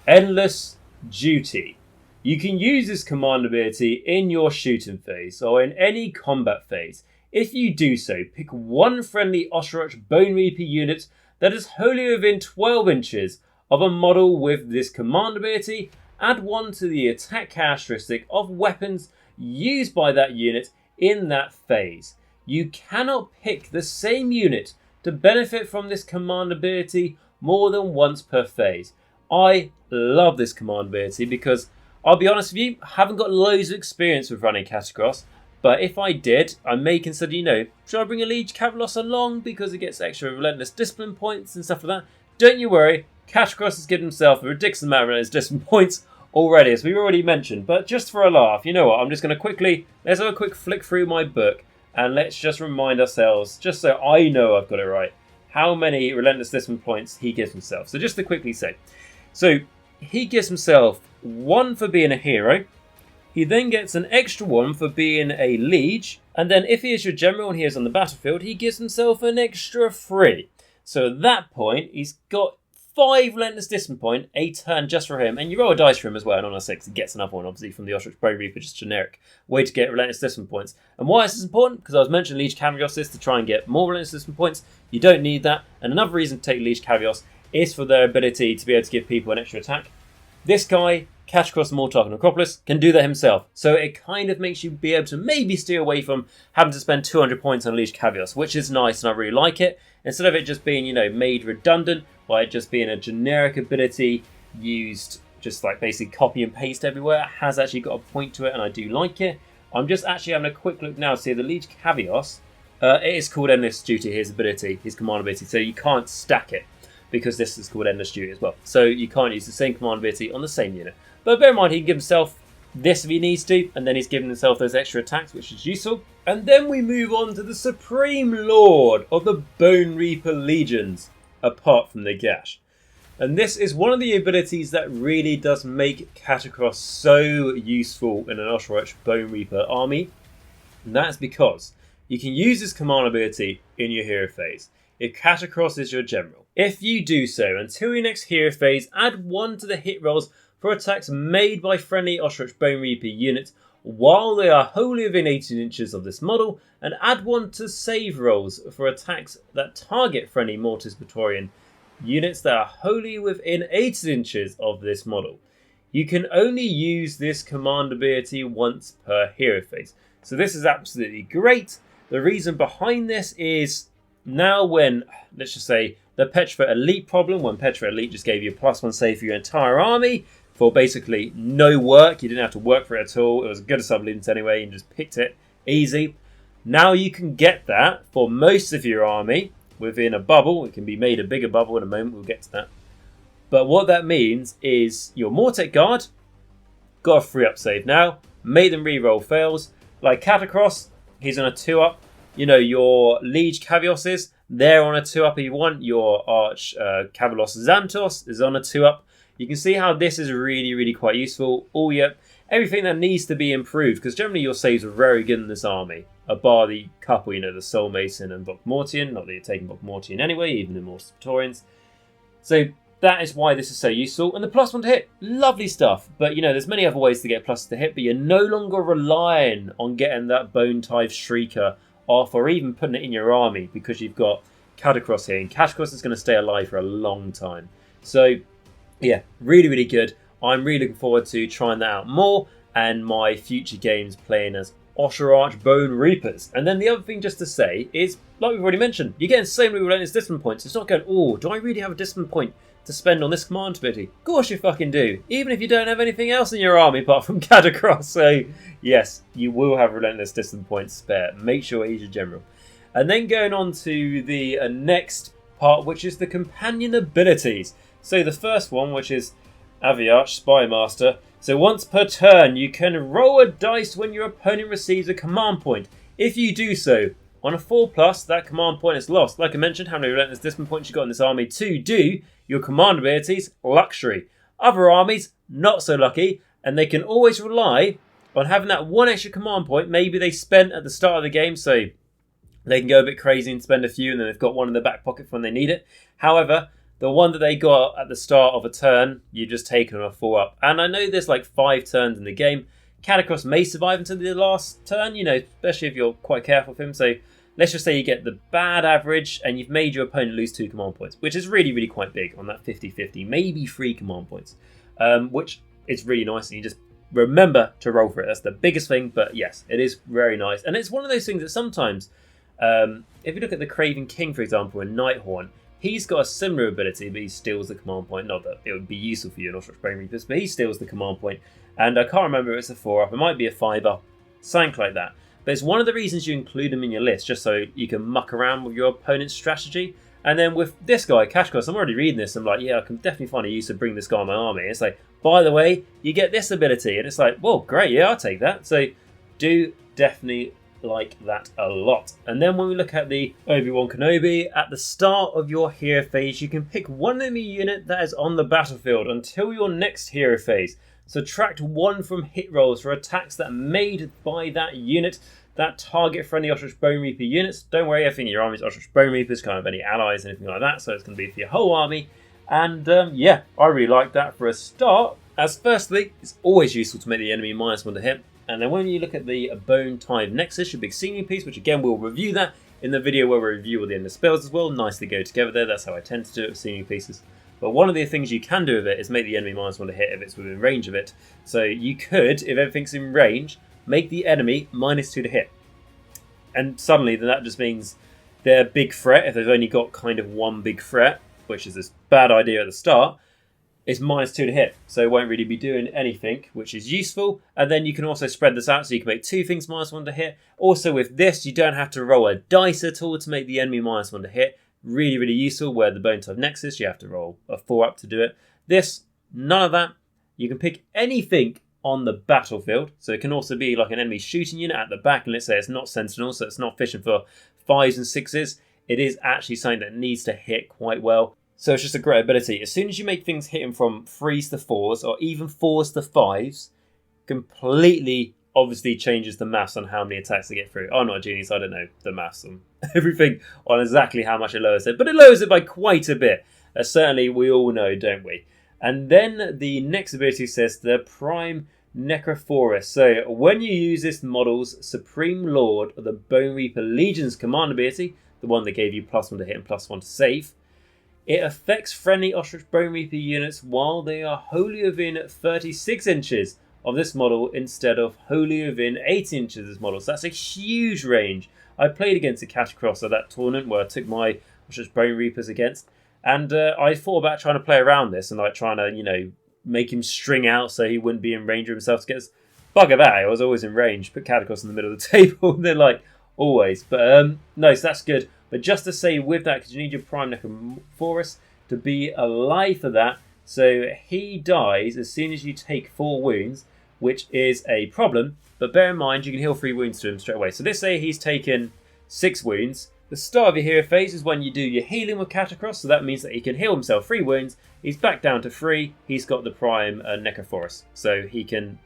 Endless Duty. You can use this command ability in your shooting phase or in any combat phase. If you do so, pick 1 friendly Ossiarch Bonereaper unit that is wholly within 12 inches of a model with this command ability, add 1 to the attack characteristic of weapons used by that unit in that phase. You cannot pick the same unit to benefit from this command ability more than once per phase. I love this command ability because I'll be honest with you, I haven't got loads of experience with running Katakros, but if I did, I may consider, you know, should I bring a Liege Kavalos along because it gets extra relentless discipline points and stuff like that? Don't you worry, Katakros has given himself a ridiculous amount of relentless discipline points already, as we've already mentioned. But just for a laugh, you know what, I'm just going to let's have a quick flick through my book and let's just remind ourselves, just so I know I've got it right, how many relentless discipline points he gives himself. So just to quickly say, so he gives himself 1 for being a hero. He then gets an extra 1 for being a liege. And then if he is your general and he is on the battlefield, he gives himself an extra 3. So at that point, he's got 5 relentless discipline point, a turn just for him. And you roll a dice for him as well. And on a 6, he gets another one, obviously, from the Ossiarch Bonereaper, just generic way to get relentless discipline points. And why is this important? Because I was mentioning Liege Kavalos is to try and get more relentless discipline points. You don't need that. And another reason to take Liege Kavalos is for their ability to be able to give people an extra attack. This guy, Katakros Mortarch and Necropolis, can do that himself. So it kind of makes you be able to maybe steer away from having to spend 200 points on Liege Kavalos, which is nice and I really like it. Instead of it just being, you know, made redundant by it just being a generic ability used just like basically copy and paste everywhere, it has actually got a point to it and I do like it. I'm just actually having a quick look now to see the Liege Kavalos. It is called Endless Duty, his ability, his command ability, so you can't stack it, because this is called Endless Duty as well. So you can't use the same command ability on the same unit. But bear in mind, he can give himself this if he needs to, and then he's giving himself those extra attacks, which is useful. And then we move on to the Supreme Lord of the Bonereaper Legions, apart from Nagash. And this is one of the abilities that really does make Katakros so useful in an Ossiarch Bonereaper army. And that's because you can use this command ability in your hero phase if Katakros is your general. If you do so, until your next hero phase, add 1 to the hit rolls for attacks made by friendly Ossiarch Bonereaper units while they are wholly within 18 inches of this model, and add 1 to save rolls for attacks that target friendly Mortisan units that are wholly within 18 inches of this model. you can only use this command ability once per hero phase. So this is absolutely great. The reason behind this is now when, let's just say, the Petra Elite problem, when Petra Elite just gave you a +1 save for your entire army for basically no work. You didn't have to work for it at all. It was good as sublieutenant anyway, and just picked it easy. Now you can get that for most of your army within a bubble. It can be made a bigger bubble in a moment. We'll get to that. But what that means is your Mortech Guard got a 3-up save now. Made them reroll fails. Like Katakros, he's on a 2-up. You know, your Liege Kavaloses, they're on a 2-up if you want. Your Arch-Kavalos Zantos is on a 2-up. You can see how this is really, really quite useful. Everything that needs to be improved, because generally your saves are very good in this army. Bar the couple, you know, the Soulmason and Vokmortian. Not that you're taking Vokmortian anyway, even in more Praetorians. So that is why this is so useful. And the +1 to hit, lovely stuff. But, you know, there's many other ways to get plus to hit, but you're no longer relying on getting that Bone-Tithe Shrieker off or even putting it in your army because you've got Katakros here. And Katakros is going to stay alive for a long time. So, yeah, really, really good. I'm really looking forward to trying that out more and my future games playing as Ossiarch Bonereapers. And then the other thing just to say is, like we've already mentioned, you're getting so many relentless discipline points. It's not going, oh, do I really have a discipline point to spend on this command ability? Of course you fucking do. Even if you don't have anything else in your army apart from Katakros. So, yes, you will have relentless discipline points spare. Make sure he's your general. And then going on to the next part, which is the companion abilities. So the first one, which is Aviarch Spymaster. So once per turn, you can roll a dice when your opponent receives a command point. If you do so, on a 4+, that command point is lost. Like I mentioned, how many relentless discipline points you got in this army to do your command abilities? Luxury. Other armies, not so lucky, and they can always rely on having that one extra command point. Maybe they spent at the start of the game, so they can go a bit crazy and spend a few, and then they've got one in their back pocket for when they need it. However, the one that they got at the start of a turn, you just take it on a 4-up. And I know there's like 5 turns in the game. Katakros may survive until the last turn, you know, especially if you're quite careful with him. So let's just say you get the bad average and you've made your opponent lose 2 command points, which is really, really quite big on that 50-50, maybe 3 command points, which is really nice. And you just remember to roll for it. That's the biggest thing. But yes, it is very nice. And it's one of those things that sometimes, if you look at the Craven King, for example, in Nighthorn, he's got a similar ability, but he steals the command point. Not that it would be useful for you in Ossiarch Bonereapers, but he steals the command point. And I can't remember if it's a 4-up. It might be a 5-up. Something like that. But it's one of the reasons you include them in your list, just so you can muck around with your opponent's strategy. And then with this guy, Katakros, I'm already reading this. I'm like, yeah, I can definitely find a use to bring this guy in my army. It's like, by the way, you get this ability. And it's like, well, great, yeah, I'll take that. So do definitely like that a lot. And then when we look at the Obi-Wan Kenobi, at the start of your hero phase, you can pick one enemy unit that is on the battlefield until your next hero phase. Subtract 1 from hit rolls for attacks that are made by that unit that target friendly Ossiarch Bonereaper units. Don't worry, everything in your army is Ossiarch Bonereapers, kind of any allies, anything like that, so it's going to be for your whole army. And yeah, I really like that for a start, as firstly, it's always useful to make the enemy -1 to hit. And then when you look at the Bone-Tithe Nexus, your big senior piece, which again we'll review that in the video where we review all the end spells as well. Nicely go together there. That's how I tend to do it with senior pieces. But one of the things you can do with it is make the enemy -1 to hit if it's within range of it. So you could, if everything's in range, make the enemy -2 to hit. And suddenly then that just means their big threat, if they've only got kind of one big threat, which is this bad idea at the start, is -2 to hit, so it won't really be doing anything, which is useful. And then you can also spread this out, so you can make 2 things -1 to hit. Also with this, you don't have to roll a dice at all to make the enemy -1 to hit. Really, really useful. Where the Bone-Tithe Nexus, you have to roll a 4-up to do it. This, none of that. You can pick anything on the battlefield, so it can also be like an enemy shooting unit at the back, and let's say it's not Sentinel, so it's not fishing for 5s and 6s. It is actually something that needs to hit quite well. So it's just a great ability. As soon as you make things hitting from 3s to 4s, or even 4s to 5s, completely obviously changes the maths on how many attacks they get through. I'm not a genius, I don't know the maths on everything on exactly how much it lowers it, but it lowers it by quite a bit. Certainly we all know, don't we? And then the next ability says the Prime Necropolis. So when you use this model's Supreme Lord of the Bonereaper Legion's command ability, the one that gave you +1 to hit and +1 to save, It affects friendly Ossiarch Bonereaper units while they are wholly within 36 inches of this model instead of wholly within 80 inches of this model. So that's a huge range. I played against a Katakros at that tournament where I took my Ossiarch Bonereapers against, and I thought about trying to play around this and like trying to, you know, make him string out so he wouldn't be in range of himself to get us. Bugger that, I was always in range. Put Katakros in the middle of the table. They're like, always. But no, so that's good. But just to say with that, because you need your Prime Necropolis to be alive for that. So he dies as soon as you take 4 wounds, which is a problem. But bear in mind, you can heal 3 wounds to him straight away. So let's say he's taken 6 wounds. The start of your hero phase is when you do your healing with Katakros. So that means that he can heal himself 3 wounds. He's back down to 3. He's got the Prime Necropolis. So he can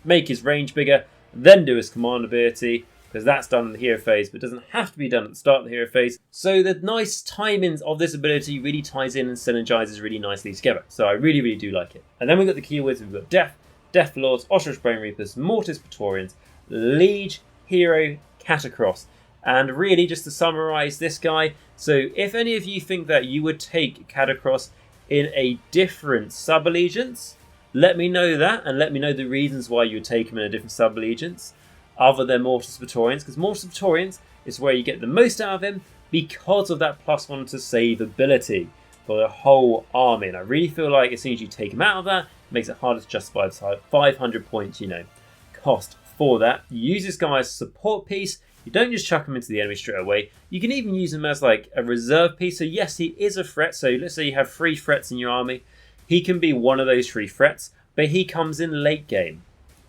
make his range bigger, then do his command ability, because that's done in the hero phase, but doesn't have to be done at the start of the hero phase. So the nice timings of this ability really ties in and synergizes really nicely together. So I really, really do like it. And then we've got the keywords. We've got Death, Death Lords, Ossiarch Bonereapers, Mortis Praetorians, Liege, Hero, Katakros. And really, just to summarize this guy, so if any of you think that you would take Katakros in a different sub-allegiance, let me know that, and let me know the reasons why you would take him in a different sub-allegiance other than Mortis Praetorians, because Mortis Praetorians is where you get the most out of him because of that +1 to save ability for the whole army. And I really feel like as soon as you take him out of that, it makes it harder to justify the 500 points, you know, cost for that. You use this guy as a support piece. You don't just chuck him into the enemy straight away. You can even use him as like a reserve piece. So yes, he is a threat. So let's say you have 3 threats in your army. He can be one of those 3 threats, but he comes in late game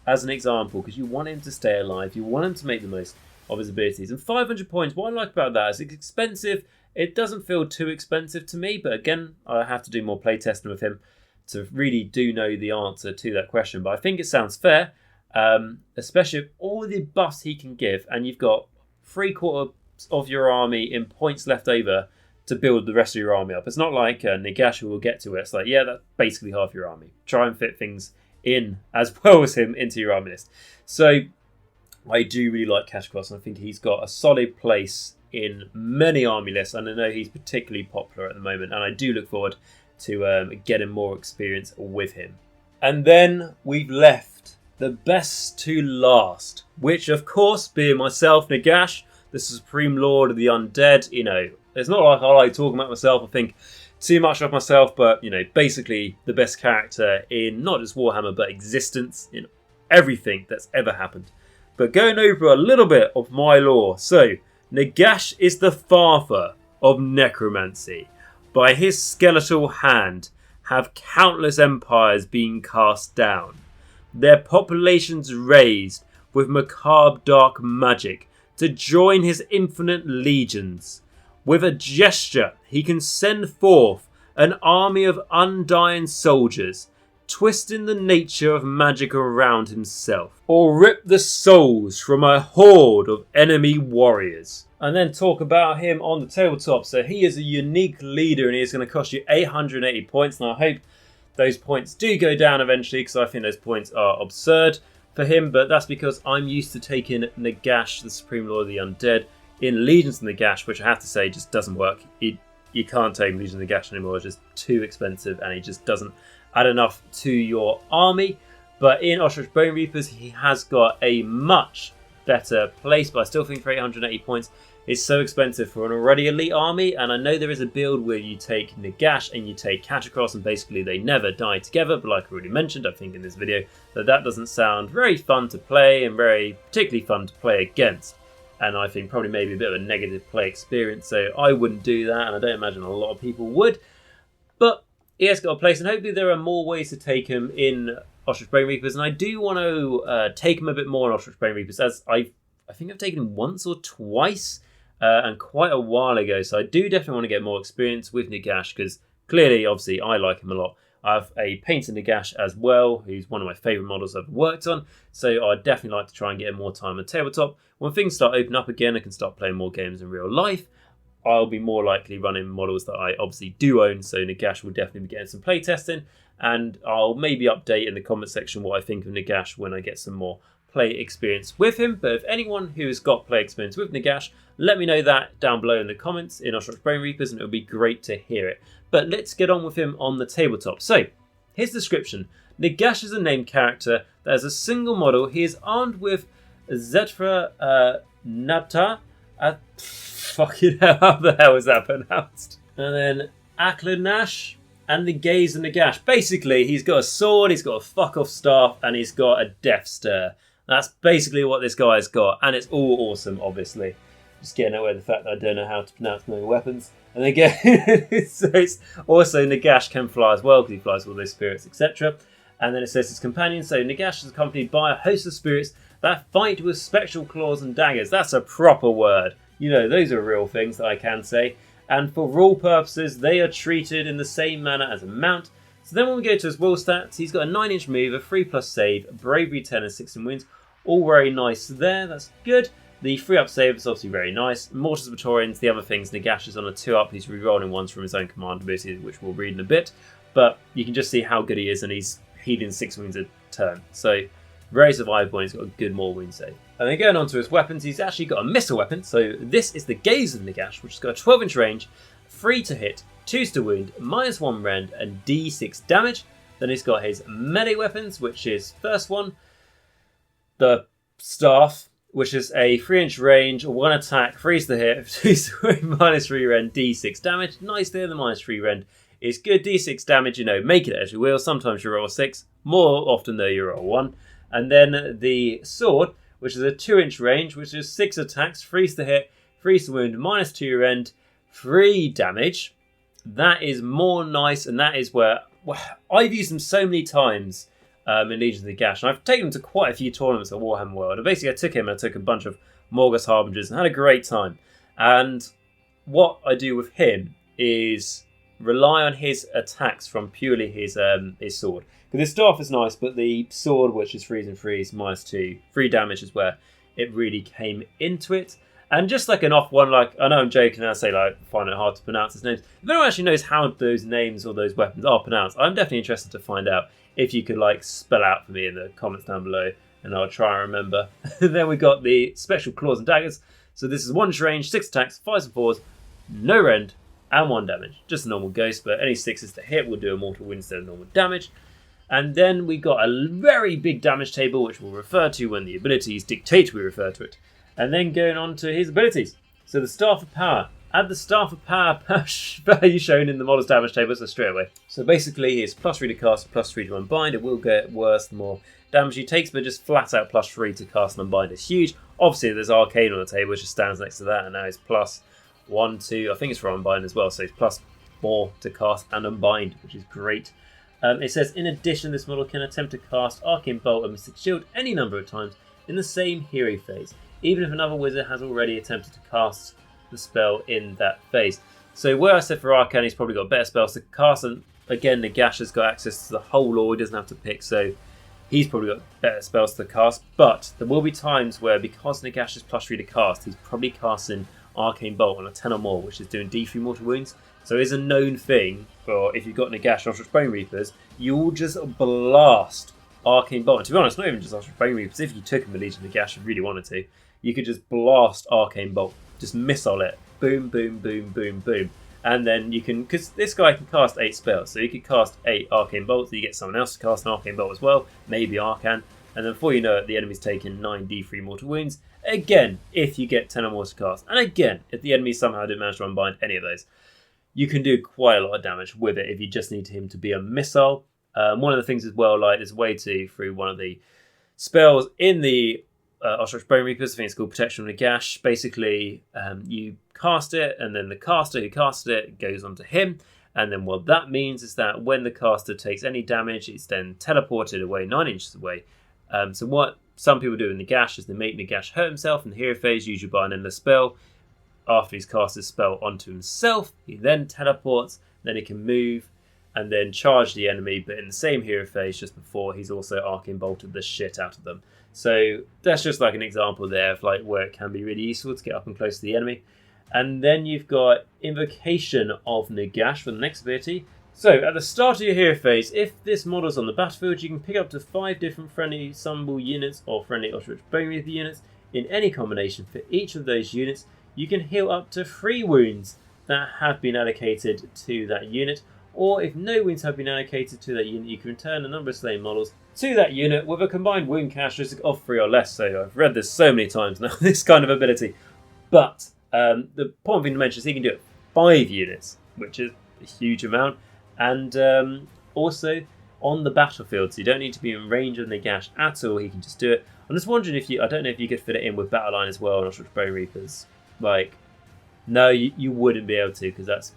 as an example because you want him to stay alive. You want him to make the most of his abilities. And 500 points, what I like about that is it's expensive. It doesn't feel too expensive to me, but again, I have to do more playtesting with him to really do know the answer to that question. But I think it sounds fair, especially with all the buffs he can give, and you've got 3/4 of your army in points left over to build the rest of your army up. It's not like Nagash, who we'll get to it. It's like, yeah, that's basically half your army. Try and fit things in as well as him into your army list. So I do really like Katakros, and I think he's got a solid place in many army lists, and I know he's particularly popular at the moment, and I do look forward to getting more experience with him. And then we've left the best to last, which of course being myself, Nagash, the Supreme Lord of the Undead. You know, it's not like I like talking about myself. I think too much of myself, but you know, basically the best character in not just Warhammer, but existence, in everything that's ever happened. But going over a little bit of my lore. So, Nagash is the father of necromancy. By his skeletal hand have countless empires been cast down, their populations raised with macabre dark magic to join his infinite legions. With a gesture, he can send forth an army of undying soldiers, twisting the nature of magic around himself, or rip the souls from a horde of enemy warriors. And then talk about him on the tabletop. So he is a unique leader, and he is going to cost you 880 points. And I hope those points do go down eventually, because I think those points are absurd for him. But that's because I'm used to taking Nagash, the Supreme Lord of the Undead, in Legions of Nagash, which I have to say just doesn't work. You can't take Legions of Nagash anymore. It's just too expensive, and he just doesn't add enough to your army. But in Ossiarch Bonereapers, he has got a much better place, but I still think for 880 points, it's so expensive for an already elite army. And I know there is a build where you take Nagash and you take Katakros, and basically they never die together. But like I already mentioned, I think in this video, that doesn't sound very fun to play and very particularly fun to play against. And I think probably maybe a bit of a negative play experience. So I wouldn't do that, and I don't imagine a lot of people would. But he has got a place, and hopefully there are more ways to take him in Ossiarch Bonereapers. And I do want to take him a bit more in Ossiarch Bonereapers, as I think I've taken him once or twice, and quite a while ago. So I do definitely want to get more experience with Nagash, because clearly, obviously, I like him a lot. I have a painted Nagash as well, who's one of my favourite models I've worked on. So I'd definitely like to try and get more time on the tabletop. When things start opening up again, I can start playing more games in real life. I'll be more likely running models that I obviously do own. So Nagash will definitely be getting some playtesting. And I'll maybe update in the comment section what I think of Nagash when I get some more play experience with him, but if anyone who has got play experience with Nagash, let me know that down below in the comments in Ossiarch Bonereapers, and it would be great to hear it. But let's get on with him on the tabletop. So, his description. Nagash is a named character that has a single model. He is armed with Zetra Nabta. Fucking hell, how the hell is that pronounced? And then Aklanash and the Gaze of Nagash. Basically, he's got a sword, he's got a fuck off staff, and he's got a death stare. That's basically what this guy's got, and it's all awesome, obviously. Just getting away with the fact that I don't know how to pronounce many weapons. And again, so it's also Nagash can fly as well, because he flies with all those spirits, etc. And then it says his companion. So Nagash is accompanied by a host of spirits that fight with spectral claws and daggers. That's a proper word. You know, those are real things that I can say. And for rule purposes, they are treated in the same manner as a mount. So then when we go to his will stats, he's got a 9-inch move, a 3+ save, a bravery 10 and 16 wounds. All very nice there, that's good. The 3-up save is obviously very nice. Mortisan Bonereapers, the other things, Nagash is on a 2-up. He's rerolling ones from his own command ability, which we'll read in a bit. But you can just see how good he is, and he's healing 6 wounds a turn. So very survivable, and he's got a good more wound save. And then going on to his weapons, he's actually got a missile weapon. So this is the Gaze of Nagash, which has got a 12-inch range, 3 to hit, 2 to wound, -1 rend, and D6 damage. Then he's got his melee weapons, which is first one, the staff, which is a 3-inch range, 1 attack, 3 to hit, 2 to wound, -3 rend, D6 damage. Nice there, the -3 rend is good. D6 damage, you know, make it as you will. Sometimes you roll a 6, more often though you roll a 1. And then the sword, which is a 2-inch range, which is 6 attacks, 3 to hit, 3 to wound, -2 rend, 3 damage. That is more nice, and that is where I've used them so many times in Liege of Nagash, and I've taken him to quite a few tournaments at Warhammer World. And basically I took him and I took a bunch of Morgasts Harbingers and had a great time. And what I do with him is rely on his attacks from purely his sword. Because his staff is nice, but the sword, which is freeze and freeze, -2, 3 damage is where it really came into it. And just like an off one, like, I know I'm joking and I say, like, find it hard to pronounce his names. If anyone actually knows how those names or those weapons are pronounced, I'm definitely interested to find out. If you could, like, spell out for me in the comments down below, and I'll try and remember. Then we got the special claws and daggers. So this is 1-inch range, 6 attacks, 5s and 4s, no rend, and 1 damage. Just a normal ghost, but any 6s to hit will do a mortal wound instead of normal damage. And then we got a very big damage table, which we'll refer to when the abilities dictate we refer to it. And then going on to his abilities. So the Staff of Power. Add the Staff of Power value shown in the model's damage table, so straight away. So basically it's +3 to cast, +3 to unbind. It will get worse the more damage he takes, but just flat out +3 to cast and unbind is huge. Obviously there's Arcane on the table, which just stands next to that, and now it's +1 to, I think it's for unbind as well, so it's +4 to cast and unbind, which is great. It says, in addition, this model can attempt to cast Arcane Bolt and Mystic Shield any number of times in the same hero phase, even if another wizard has already attempted to cast the spell in that phase. So where I said for Arcane, he's probably got better spells to cast, and again, Nagash has got access to the whole lore, he doesn't have to pick, so he's probably got better spells to cast. But there will be times where, because Nagash is +3 to cast, he's probably casting Arcane Bolt on a 10 or more, which is doing D3 mortal wounds. So it is a known thing for if you've got Nagash and Ossiarch Bonereapers, you'll just blast Arcane Bolt. And to be honest, not even just Ossiarch Bonereapers, if you took him with Liege of Nagash and really wanted to, you could just blast Arcane Bolt. Just missile it. Boom, boom, boom, boom, boom. And then you can, because this guy can cast 8 spells, so you could cast 8 Arcane Bolts, so you get someone else to cast an Arcane Bolt as well, maybe Arkhan, and then before you know it, the enemy's taking 9 D3 mortal wounds. Again, if you get 10 or more to cast. And again, if the enemy somehow didn't manage to unbind any of those, you can do quite a lot of damage with it if you just need him to be a missile. One of the things as well, like, there's a way to, through one of the spells in the Ossiarch Bonereapers, I think it's called Protection of Nagash. Basically, you cast it, and then the caster who casted it goes onto him. And then what that means is that when the caster takes any damage, it's then teleported away 9 inches away. So what some people do in Nagash is they make Nagash hurt himself in the hero phase, usually by an endless spell. After he's cast his spell onto himself, he then teleports, then he can move, and then charge the enemy, but in the same hero phase just before, he's also Arcane Bolted the shit out of them. So that's just like an example there of like where it can be really useful to get up and close to the enemy. And then you've got Invocation of Nagash for the next ability. So, at the start of your hero phase, if this model is on the battlefield, you can pick up to 5 different friendly summonable units or friendly Ossiarch Bonereaper units in any combination. For each of those units, you can heal up to 3 wounds that have been allocated to that unit, or if no wounds have been allocated to that unit, you can return a number of slain models to that unit with a combined wound characteristic of 3 or less. So I've read this so many times now, this kind of ability. But the important thing to mention is he can do it 5 units, which is a huge amount. And also on the battlefield, so you don't need to be in range of Nagash at all, he can just do it. I'm just wondering if I don't know if you could fit it in with Battle Line as well and Ossiarch Bonereapers. Like, no, you wouldn't be able to, because that's...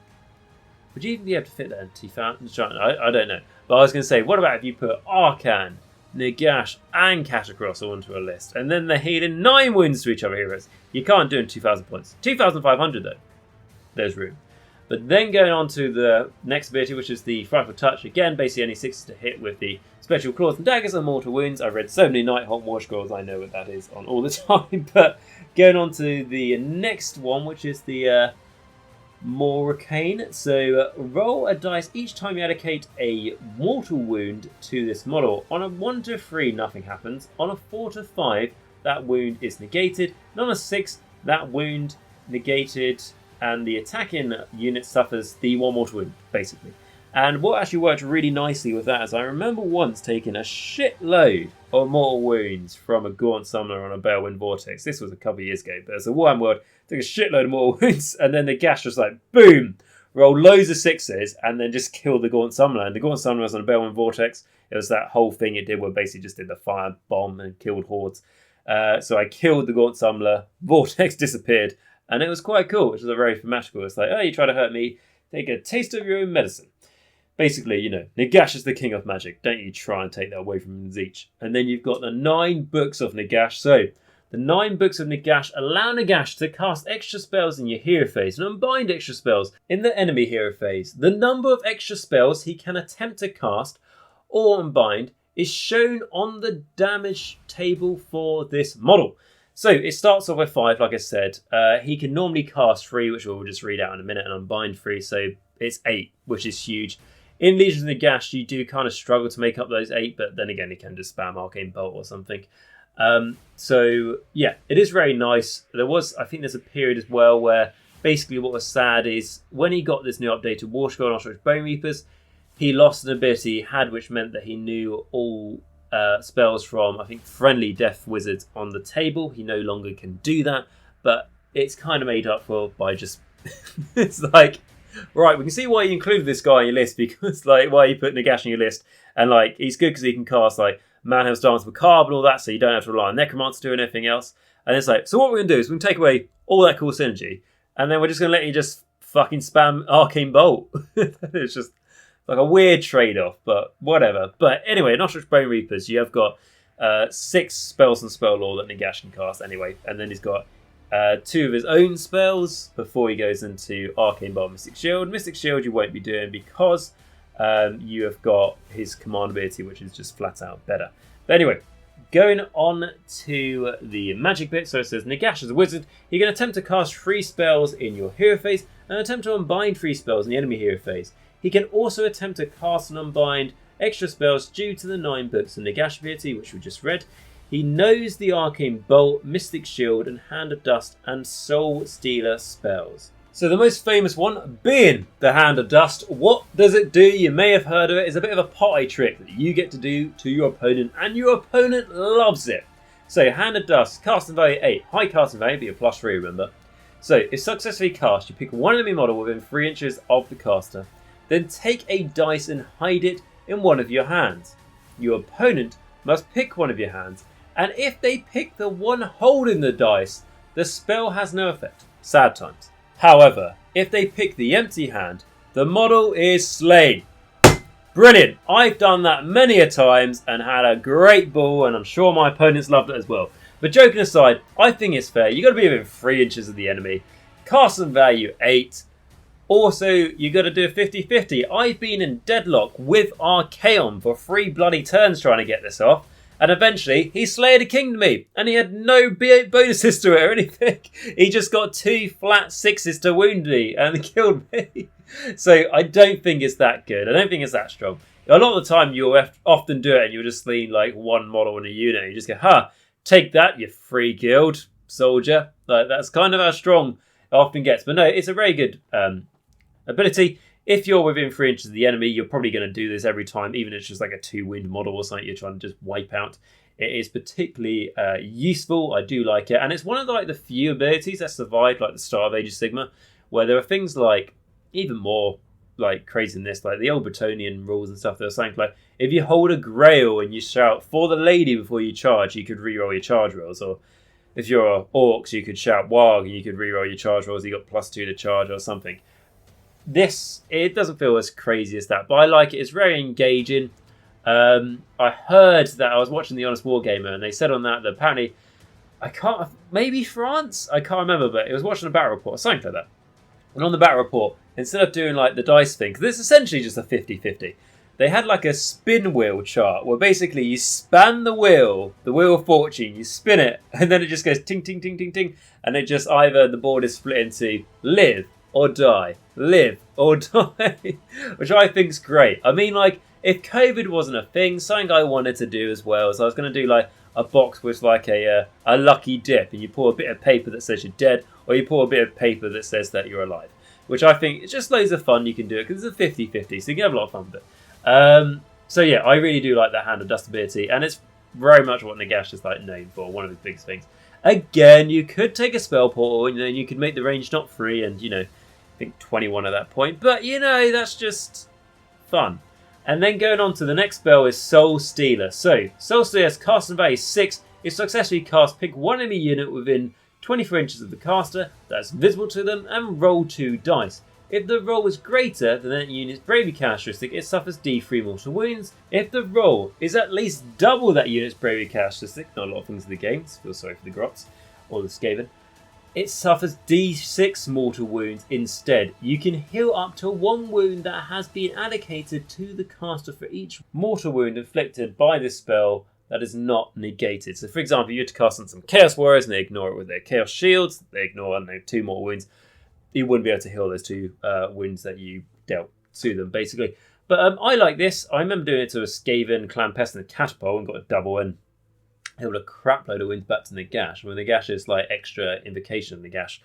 Would you even be able to fit that in 2000? I don't know. But I was going to say, what about if you put Arkhan, Nagash, and Katakros onto a list, and then they're healing 9 wounds to each other heroes? You can't do it in 2,000 points. 2,500 though. There's room. But then going on to the next ability, which is the Frightful Touch. Again, basically only 6 to hit with the Special Claws and Daggers and Mortal Wounds. I've read so many Nighthawk War Scrolls, I know what that is on all the time. But going on to the next one, which is the Mortisan. So roll a dice each time you allocate a Mortal Wound to this model. On a 1 to 3, nothing happens. On a 4 to 5, that wound is negated. And on a 6, that wound negated, and the attacking unit suffers the 1 mortal wound, basically. And what actually worked really nicely with that is I remember once taking a shitload of mortal wounds from a Gaunt Summoner on a Balewind Vortex. This was a couple of years ago, but as a Warhammer World, took a shitload of mortal wounds, and then the Gash was like, boom, roll loads of 6s, and then just kill the Gaunt Summoner. And the Gaunt Summoner was on a Balewind Vortex. It was that whole thing it did where it basically just did the fire bomb and killed hordes. So I killed the Gaunt Summoner, Vortex disappeared, and it was quite cool, which was a very thematical. It's like, oh, you try to hurt me, take a taste of your own medicine. Basically, you know, Nagash is the king of magic. Don't you try and take that away from Zeech. And then you've got the 9 books of Nagash. So, the 9 books of Nagash allow Nagash to cast extra spells in your hero phase and unbind extra spells in the enemy hero phase. The number of extra spells he can attempt to cast or unbind is shown on the damage table for this model. So it starts off with 5, like I said. He can normally cast 3, which we'll just read out in a minute, and unbind 3, so it's 8, which is huge. In Legions of Nagash, you do kind of struggle to make up those 8, but then again, he can just spam Arcane Bolt or something. So yeah, it is very nice. I think there's a period as well where basically what was sad is when he got this new updated War Scroll and Ossiarch Bonereapers, he lost an ability he had, which meant that he knew all spells from, I think, friendly death wizards on the table. He no longer can do that, but it's kind of made up for by just it's like, right, we can see why you included this guy in your list, because like why you put Nagash in your list, and like he's good because he can cast like Manhelm's Dance Macabre and all that, so you don't have to rely on Necromancer to do anything else. And it's like, so what we're going to do is we can take away all that cool synergy, and then we're just going to let you just fucking spam Arcane Bolt. It's just like a weird trade-off, but whatever. But anyway, in Ossiarch Bonereapers, you have got 6 spells and spell lore that Nagash can cast anyway, and then he's got 2 of his own spells before he goes into Arcane Bolt, Mystic Shield. Mystic Shield you won't be doing because you have got his command ability, which is just flat out better. But anyway, going on to the magic bit. So it says Nagash is a wizard. He can attempt to cast 3 spells in your hero phase and attempt to unbind 3 spells in the enemy hero phase. He can also attempt to cast and unbind extra spells due to the 9 books of Nagash ability, which we just read. He knows the Arcane Bolt, Mystic Shield, and Hand of Dust and Soul Stealer spells. So the most famous one being the Hand of Dust. What does it do? You may have heard of it. It's a bit of a party trick that you get to do to your opponent, and your opponent loves it. So Hand of Dust, casting value 8, high casting value, but you're +3, remember. So if successfully cast, you pick one enemy model within 3 inches of the caster, then take a dice and hide it in one of your hands. Your opponent must pick one of your hands, and if they pick the one holding the dice, the spell has no effect. Sad times. However, if they pick the empty hand, the model is slain. Brilliant. I've done that many a times and had a great ball, and I'm sure my opponents loved it as well. But joking aside, I think it's fair. You've got to be within 3 inches of the enemy. Casting value 8. Also, you got to do a 50-50. I've been in deadlock with Archaon for 3 bloody turns trying to get this off. And eventually, he slayed a king to me, and he had no bonuses to it or anything. He just got 2 flat 6s to wound me and killed me. So I don't think it's that good. I don't think it's that strong. A lot of the time, you'll often do it, and you'll just lean like one model in a unit. And you just go, take that, you free guild soldier. Like, that's kind of how strong it often gets. But no, it's a very good ability. If you're within 3 inches of the enemy, you're probably going to do this every time, even if it's just like a 2-wind model or something you're trying to just wipe out. It is particularly useful. I do like it. And it's one of the few abilities that survived like the start of Age of Sigmar, where there are things like even more like crazy than this, like the old Bretonnian rules and stuff. There was something like, if you hold a grail and you shout for the lady before you charge, you could reroll your charge rolls. Or if you're orcs, you could shout warg and you could reroll your charge rolls. You got +2 to charge or something. This, it doesn't feel as crazy as that, but I like it. It's very engaging. I heard that I was watching The Honest Wargamer, and they said on that apparently, maybe France? I can't remember, but it was watching a battle report or something like that. And on the battle report, instead of doing like the dice thing, because it's essentially just a 50-50, they had like a spin wheel chart where basically you span the wheel of fortune, you spin it, and then it just goes ting, ting, ting, ting, ting, and it just either the board is split into live or die, live or die, which I think's great. I mean, like, if COVID wasn't a thing, something I wanted to do as well, so I was going to do like a box with like a lucky dip, and you pull a bit of paper that says you're dead, or you pull a bit of paper that says that you're alive, which I think it's just loads of fun. You can do it because it's a 50-50, so you can have a lot of fun with it. So yeah, I really do like that Hand of Dust ability, and it's very much what Nagash is like known for, one of his biggest things. Again, you could take a spell portal, and then you could make the range not free, and I think 21 at that point, but that's just fun. And then going on to the next spell is Soul Stealer. So, Soul Stealer's casting value 6. If successfully cast, pick one enemy unit within 24 inches of the caster that's visible to them and roll 2 dice. If the roll is greater than that unit's bravery characteristic, it suffers D3 mortal wounds. If the roll is at least double that unit's bravery characteristic, not a lot of things in the game, so feel sorry for the Grots or the Skaven, it suffers D6 mortal wounds instead. You can heal up to 1 wound that has been allocated to the caster for each mortal wound inflicted by this spell that is not negated. So for example, you had to cast on some Chaos Warriors and they ignore it with their Chaos Shields. They ignore, 2 more wounds. You wouldn't be able to heal those 2 wounds that you dealt to them, basically. But I like this. I remember doing it to a Skaven, Clan Pest, and a Catapult and got a double and healed a crap load of wounds back to Nagash. When Nagash is like extra invocation of Nagash.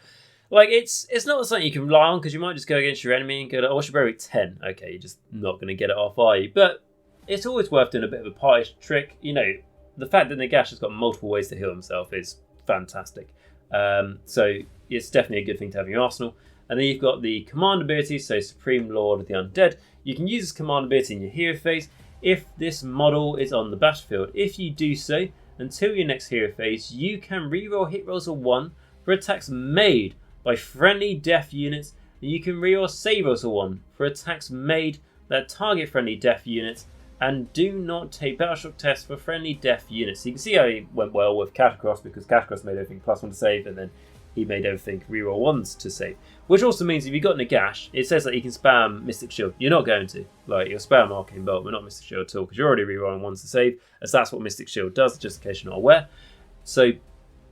Like, it's not something you can rely on, because you might just go against your enemy and go, oh, what's your bravery 10? Okay, you're just not going to get it off, are you? But it's always worth doing a bit of a party trick. The fact that Nagash has got multiple ways to heal himself is fantastic. So it's definitely a good thing to have in your arsenal. And then you've got the command ability, so Supreme Lord of the Undead. You can use this command ability in your hero phase if this model is on the battlefield. If you do so, until your next hero phase, you can reroll hit rolls of 1 for attacks made by friendly deaf units, and you can reroll save rolls of 1 for attacks made that target friendly deaf units, and do not take battleshock tests for friendly deaf units. So you can see how it went well with Katakros, because Katakros made everything +1 to save, and then he made everything reroll 1s to save. Which also means if you've got Nagash, it says that you can spam Mystic Shield. You're not going to. Like, you'll spam Arcane Bolt, but not Mystic Shield at all, because you're already rerolling 1s to save, as that's what Mystic Shield does, just in case you're not aware. So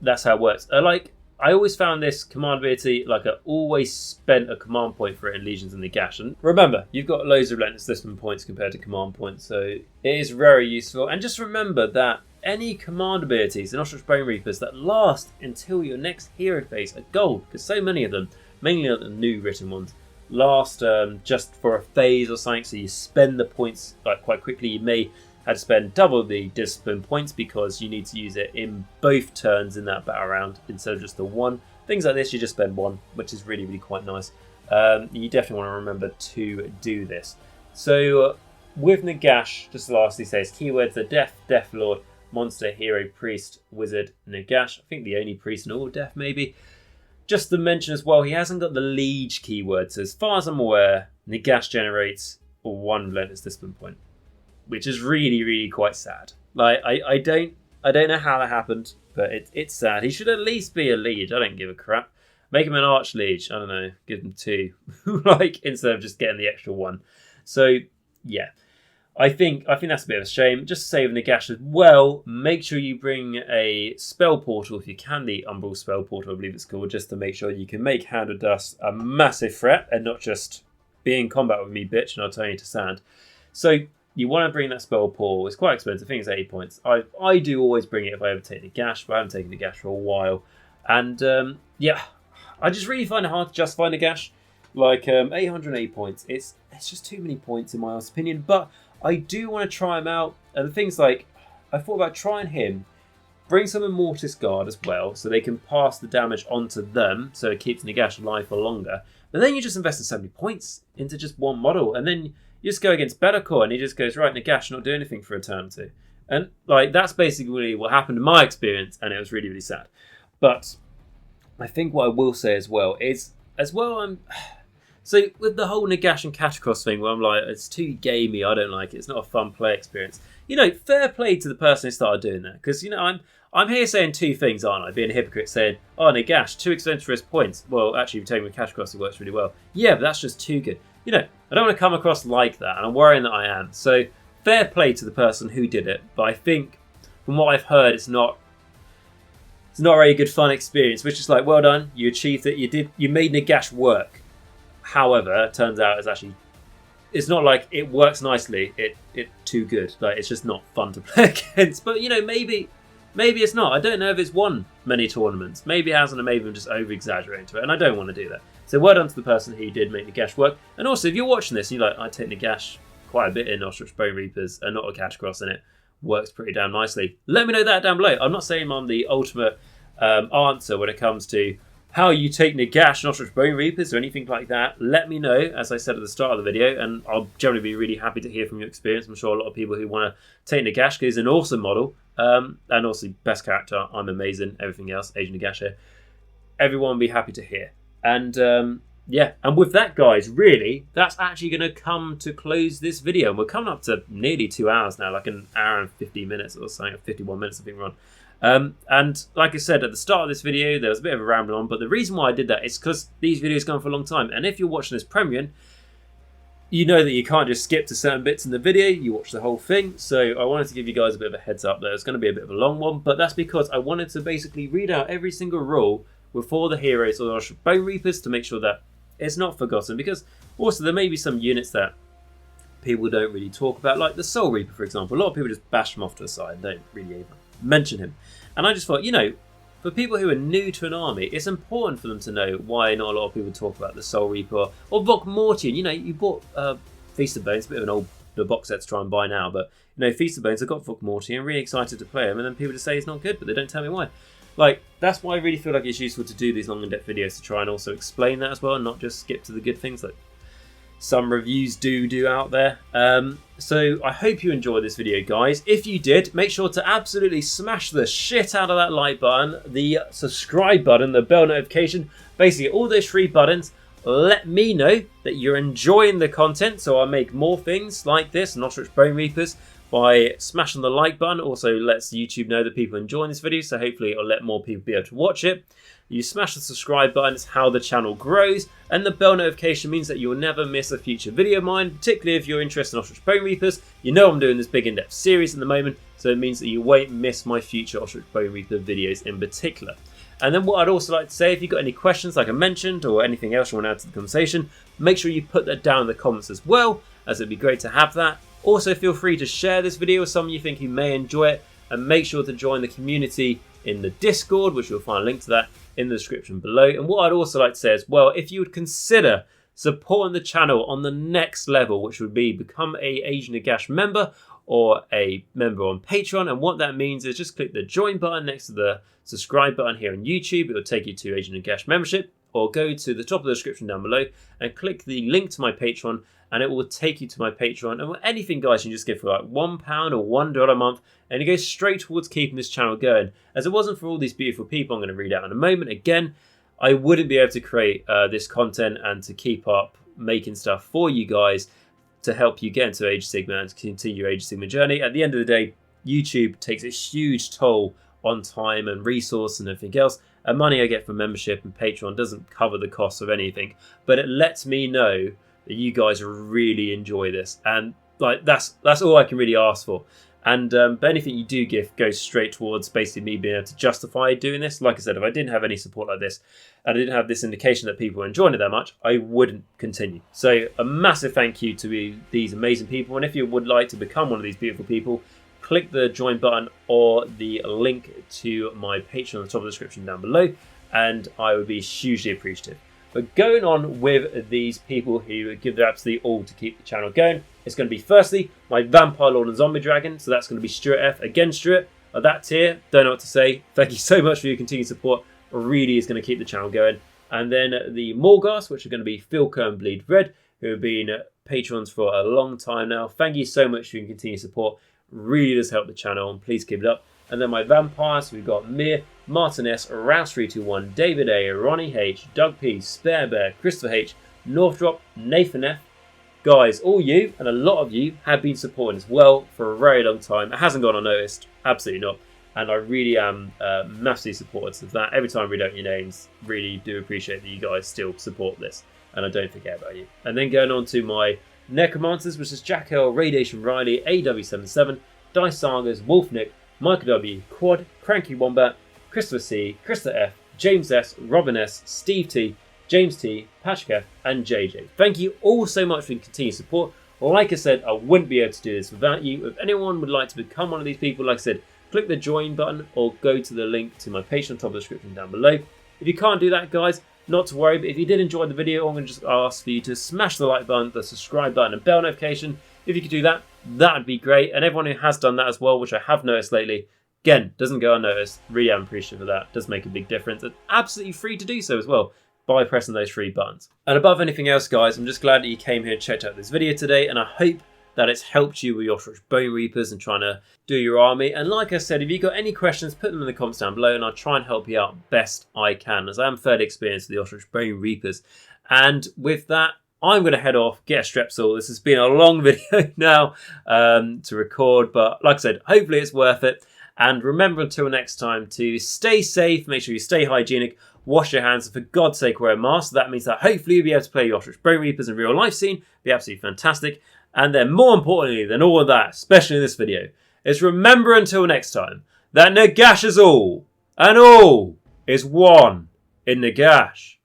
that's how it works. I always found this command ability, like I always spent a command point for it in Legions and Nagash. And remember, you've got loads of relentless discipline points compared to command points, so it is very useful. And just remember that any command abilities in Ossiarch Bonereapers that last until your next hero phase are gold, because so many of them, mainly the new written ones, last just for a phase or something, so you spend the points like quite quickly. You may have to spend double the discipline points because you need to use it in both turns in that battle round instead of just the 1. Things like this, you just spend 1, which is really, really quite nice. You definitely want to remember to do this. So with Nagash, just lastly says keywords are Death, Death Lord, Monster, Hero, Priest, Wizard, Nagash. I think the only priest in all Death, maybe. Just to mention as well, he hasn't got the Liege keyword, so as far as I'm aware, Nagash generates 1 relentless discipline point, which is really, really quite sad. Like, I don't know how that happened, but it's sad. He should at least be a Liege. I don't give a crap. Make him an Arch Liege. I don't know. Give him 2, like, instead of just getting the extra 1. So yeah, I think that's a bit of a shame. Just to save Nagash as well, make sure you bring a spell portal if you can, the Umbral spell portal, I believe it's called, just to make sure you can make Hand of Dust a massive threat and not just be in combat with me, bitch, and I'll turn you to sand. So you want to bring that spell portal. It's quite expensive. I think it's 80 points. I do always bring it if I ever take Nagash, but I haven't taken Nagash for a while. And yeah, I just really find it hard to justify Nagash. Like 880 points, it's just too many points in my honest opinion, but I do want to try him out. And the things like, I thought about trying him, bring some Immortis Guard as well, so they can pass the damage onto them, so it keeps Nagash alive for longer. But then you just invested so many points into just one model, and then you just go against Be'lakor, and he just goes, right, Nagash, not do anything for a turn or two. And like that's basically what happened in my experience, and it was really, really sad. But I think what I will say as well is, so with the whole Nagash and Katakros thing, where I'm like, it's too gamey, I don't like it, it's not a fun play experience. You know, fair play to the person who started doing that, because you know I'm here saying two things, aren't I? Being a hypocrite, saying, oh, Nagash, too expensive for his points. Well, actually, if you're taking with Katakros, it works really well. Yeah, but that's just too good. You know, I don't want to come across like that, and I'm worrying that I am. So fair play to the person who did it, but I think from what I've heard, it's not a very good fun experience. Which is like, well done, you achieved it, you made Nagash work. However, it turns out it's not like it works nicely. It's too good. Like it's just not fun to play against. But you know, maybe it's not. I don't know if it's won many tournaments. Maybe it hasn't, and maybe I'm just over exaggerating to it. And I don't want to do that. So well done to the person who did make Nagash work. And also, if you're watching this, and you're like, I take Nagash quite a bit in Ossiarch Bonereapers and not a Katakros, and it works pretty damn nicely. Let me know that down below. I'm not saying I'm the ultimate answer when it comes to how you take Nagash and Ossiarch Bonereapers or anything like that. Let me know, as I said at the start of the video, and I'll generally be really happy to hear from your experience. I'm sure a lot of people who want to take Nagash, because he's an awesome model, and also best character. I'm amazing. Everything else, Agent Nagash here. Everyone will be happy to hear. And yeah, and with that, guys, really, that's actually going to come to close this video. And we're coming up to nearly 2 hours now, like an hour and 50 minutes or something, 51 minutes I think we're on. And like I said at the start of this video, there was a bit of a ramble on, but the reason why I did that is because these videos go on for a long time, and if you're watching this premium, you know that you can't just skip to certain bits in the video, you watch the whole thing. So I wanted to give you guys a bit of a heads up that it's going to be a bit of a long one, but that's because I wanted to basically read out every single rule with all the heroes or Bonereapers to make sure that it's not forgotten, because also there may be some units that people don't really talk about, like the Soulreaper, for example. A lot of people just bash him off to the side and don't really even mention him. And I just thought, you know, for people who are new to an army, it's important for them to know why not a lot of people talk about the Soulreaper or Vokmortian. You know, you bought Feast of Bones, a bit of an old box set to try and buy now, but you know, Feast of Bones, I got Vokmortian, really excited to play him, and then people just say he's not good, but they don't tell me why. Like, that's why I really feel like it's useful to do these long in-depth videos, to try and also explain that as well, and not just skip to the good things like some reviews do out there. So I hope you enjoyed this video, guys. If you did, make sure to absolutely smash the shit out of that like button, the subscribe button, the bell notification, basically all those 3 buttons. Let me know that you're enjoying the content, so I'll make more things like this, and Ossiarch Bonereapers, by smashing the like button. Also lets YouTube know that people are enjoying this video, so hopefully it'll let more people be able to watch it. You smash the subscribe button, it's how the channel grows, and the bell notification means that you'll never miss a future video of mine, particularly if you're interested in Ossiarch Bonereapers. You know I'm doing this big in-depth series at the moment, so it means that you won't miss my future Ossiarch Bonereaper videos in particular. And then what I'd also like to say, if you've got any questions like I mentioned, or anything else you want to add to the conversation, make sure you put that down in the comments as well, as it'd be great to have that. Also feel free to share this video with someone you think who may enjoy it, and make sure to join the community in the Discord, which you'll find a link to that in the description below. And what I'd also like to say as well, if you would consider supporting the channel on the next level, which would be become a Age Nagash member or a member on Patreon. And what that means is just click the join button next to the subscribe button here on YouTube. It will take you to Age Nagash membership, or go to the top of the description down below and click the link to my Patreon, and it will take you to my Patreon. And anything, guys, you can just give for like £1 or $1 a month, and it goes straight towards keeping this channel going. As it wasn't for all these beautiful people I'm going to read out in a moment, again, I wouldn't be able to create this content and to keep up making stuff for you guys to help you get into Age of Sigmar and to continue your Age of Sigmar journey. At the end of the day, YouTube takes a huge toll on time and resource and everything else. And money I get from membership and Patreon doesn't cover the cost of anything, but it lets me know that you guys really enjoy this. And like that's all I can really ask for. And but anything you do give goes straight towards basically me being able to justify doing this. Like I said, if I didn't have any support like this, and I didn't have this indication that people were enjoying it that much, I wouldn't continue. So a massive thank you to these amazing people. And if you would like to become one of these beautiful people, click the join button or the link to my Patreon on the top of the description down below, and I would be hugely appreciative. But going on with these people who give their absolute all to keep the channel going, it's going to be firstly my Vampire Lord and Zombie Dragon. So that's going to be Stuart F. Again, Stuart, at that tier, don't know what to say. Thank you so much for your continued support. It really is going to keep the channel going. And then the Morgasts, which are going to be Filq and Bleed Red, who have been patrons for a long time now. Thank you so much for your continued support. Really does help the channel, and please keep it up. And then my vampires, we've got Mir, Martin S, Rouse321, David A, Ronni H, Doug P, SpareBear, Christopher H, Northdrop, Nathan F. Guys, all you and a lot of you have been supporting as well for a very long time. It hasn't gone unnoticed, absolutely not. And I really am massively supportive of that. Every time I read out your names, really do appreciate that you guys still support this. And I don't forget about you. And then going on to my Necromancers, which is Jacq.l, RadiationRiley, AW77, Dice Sagas, WolfNick, Michal W, Quad, Cranky Wombat, Christopher C, Christopher F, James S, Robin S, Steve T, James T, Patrick F, and JJ. Thank you all so much for your continued support. Like I said, I wouldn't be able to do this without you. If anyone would like to become one of these people, like I said, click the join button or go to the link to my Patreon top of the description down below. If you can't do that, guys, not to worry, but if you did enjoy the video, I'm going to just ask for you to smash the like button, the subscribe button, and bell notification. If you could do that, that would be great. And everyone who has done that as well, which I have noticed lately, again, doesn't go unnoticed. Really am appreciative of that. It does make a big difference. And absolutely free to do so as well by pressing those 3 buttons. And above anything else, guys, I'm just glad that you came here and checked out this video today. And I hope that it's helped you with your Ossiarch Bonereapers and trying to do your army. And like I said, if you've got any questions, put them in the comments down below and I'll try and help you out best I can, as I am fairly experienced with the Ossiarch Bonereapers. And with that, I'm going to head off, get a Strepsil. This has been a long video now to record, but like I said, hopefully it's worth it. And remember, until next time, to stay safe, make sure you stay hygienic, wash your hands, and for God's sake, wear a mask. That means that hopefully you'll be able to play your Ossiarch Bonereapers in real life scene. Be absolutely fantastic. And then more importantly than all of that, especially in this video, is remember until next time, that Nagash is all, and all is one in Nagash.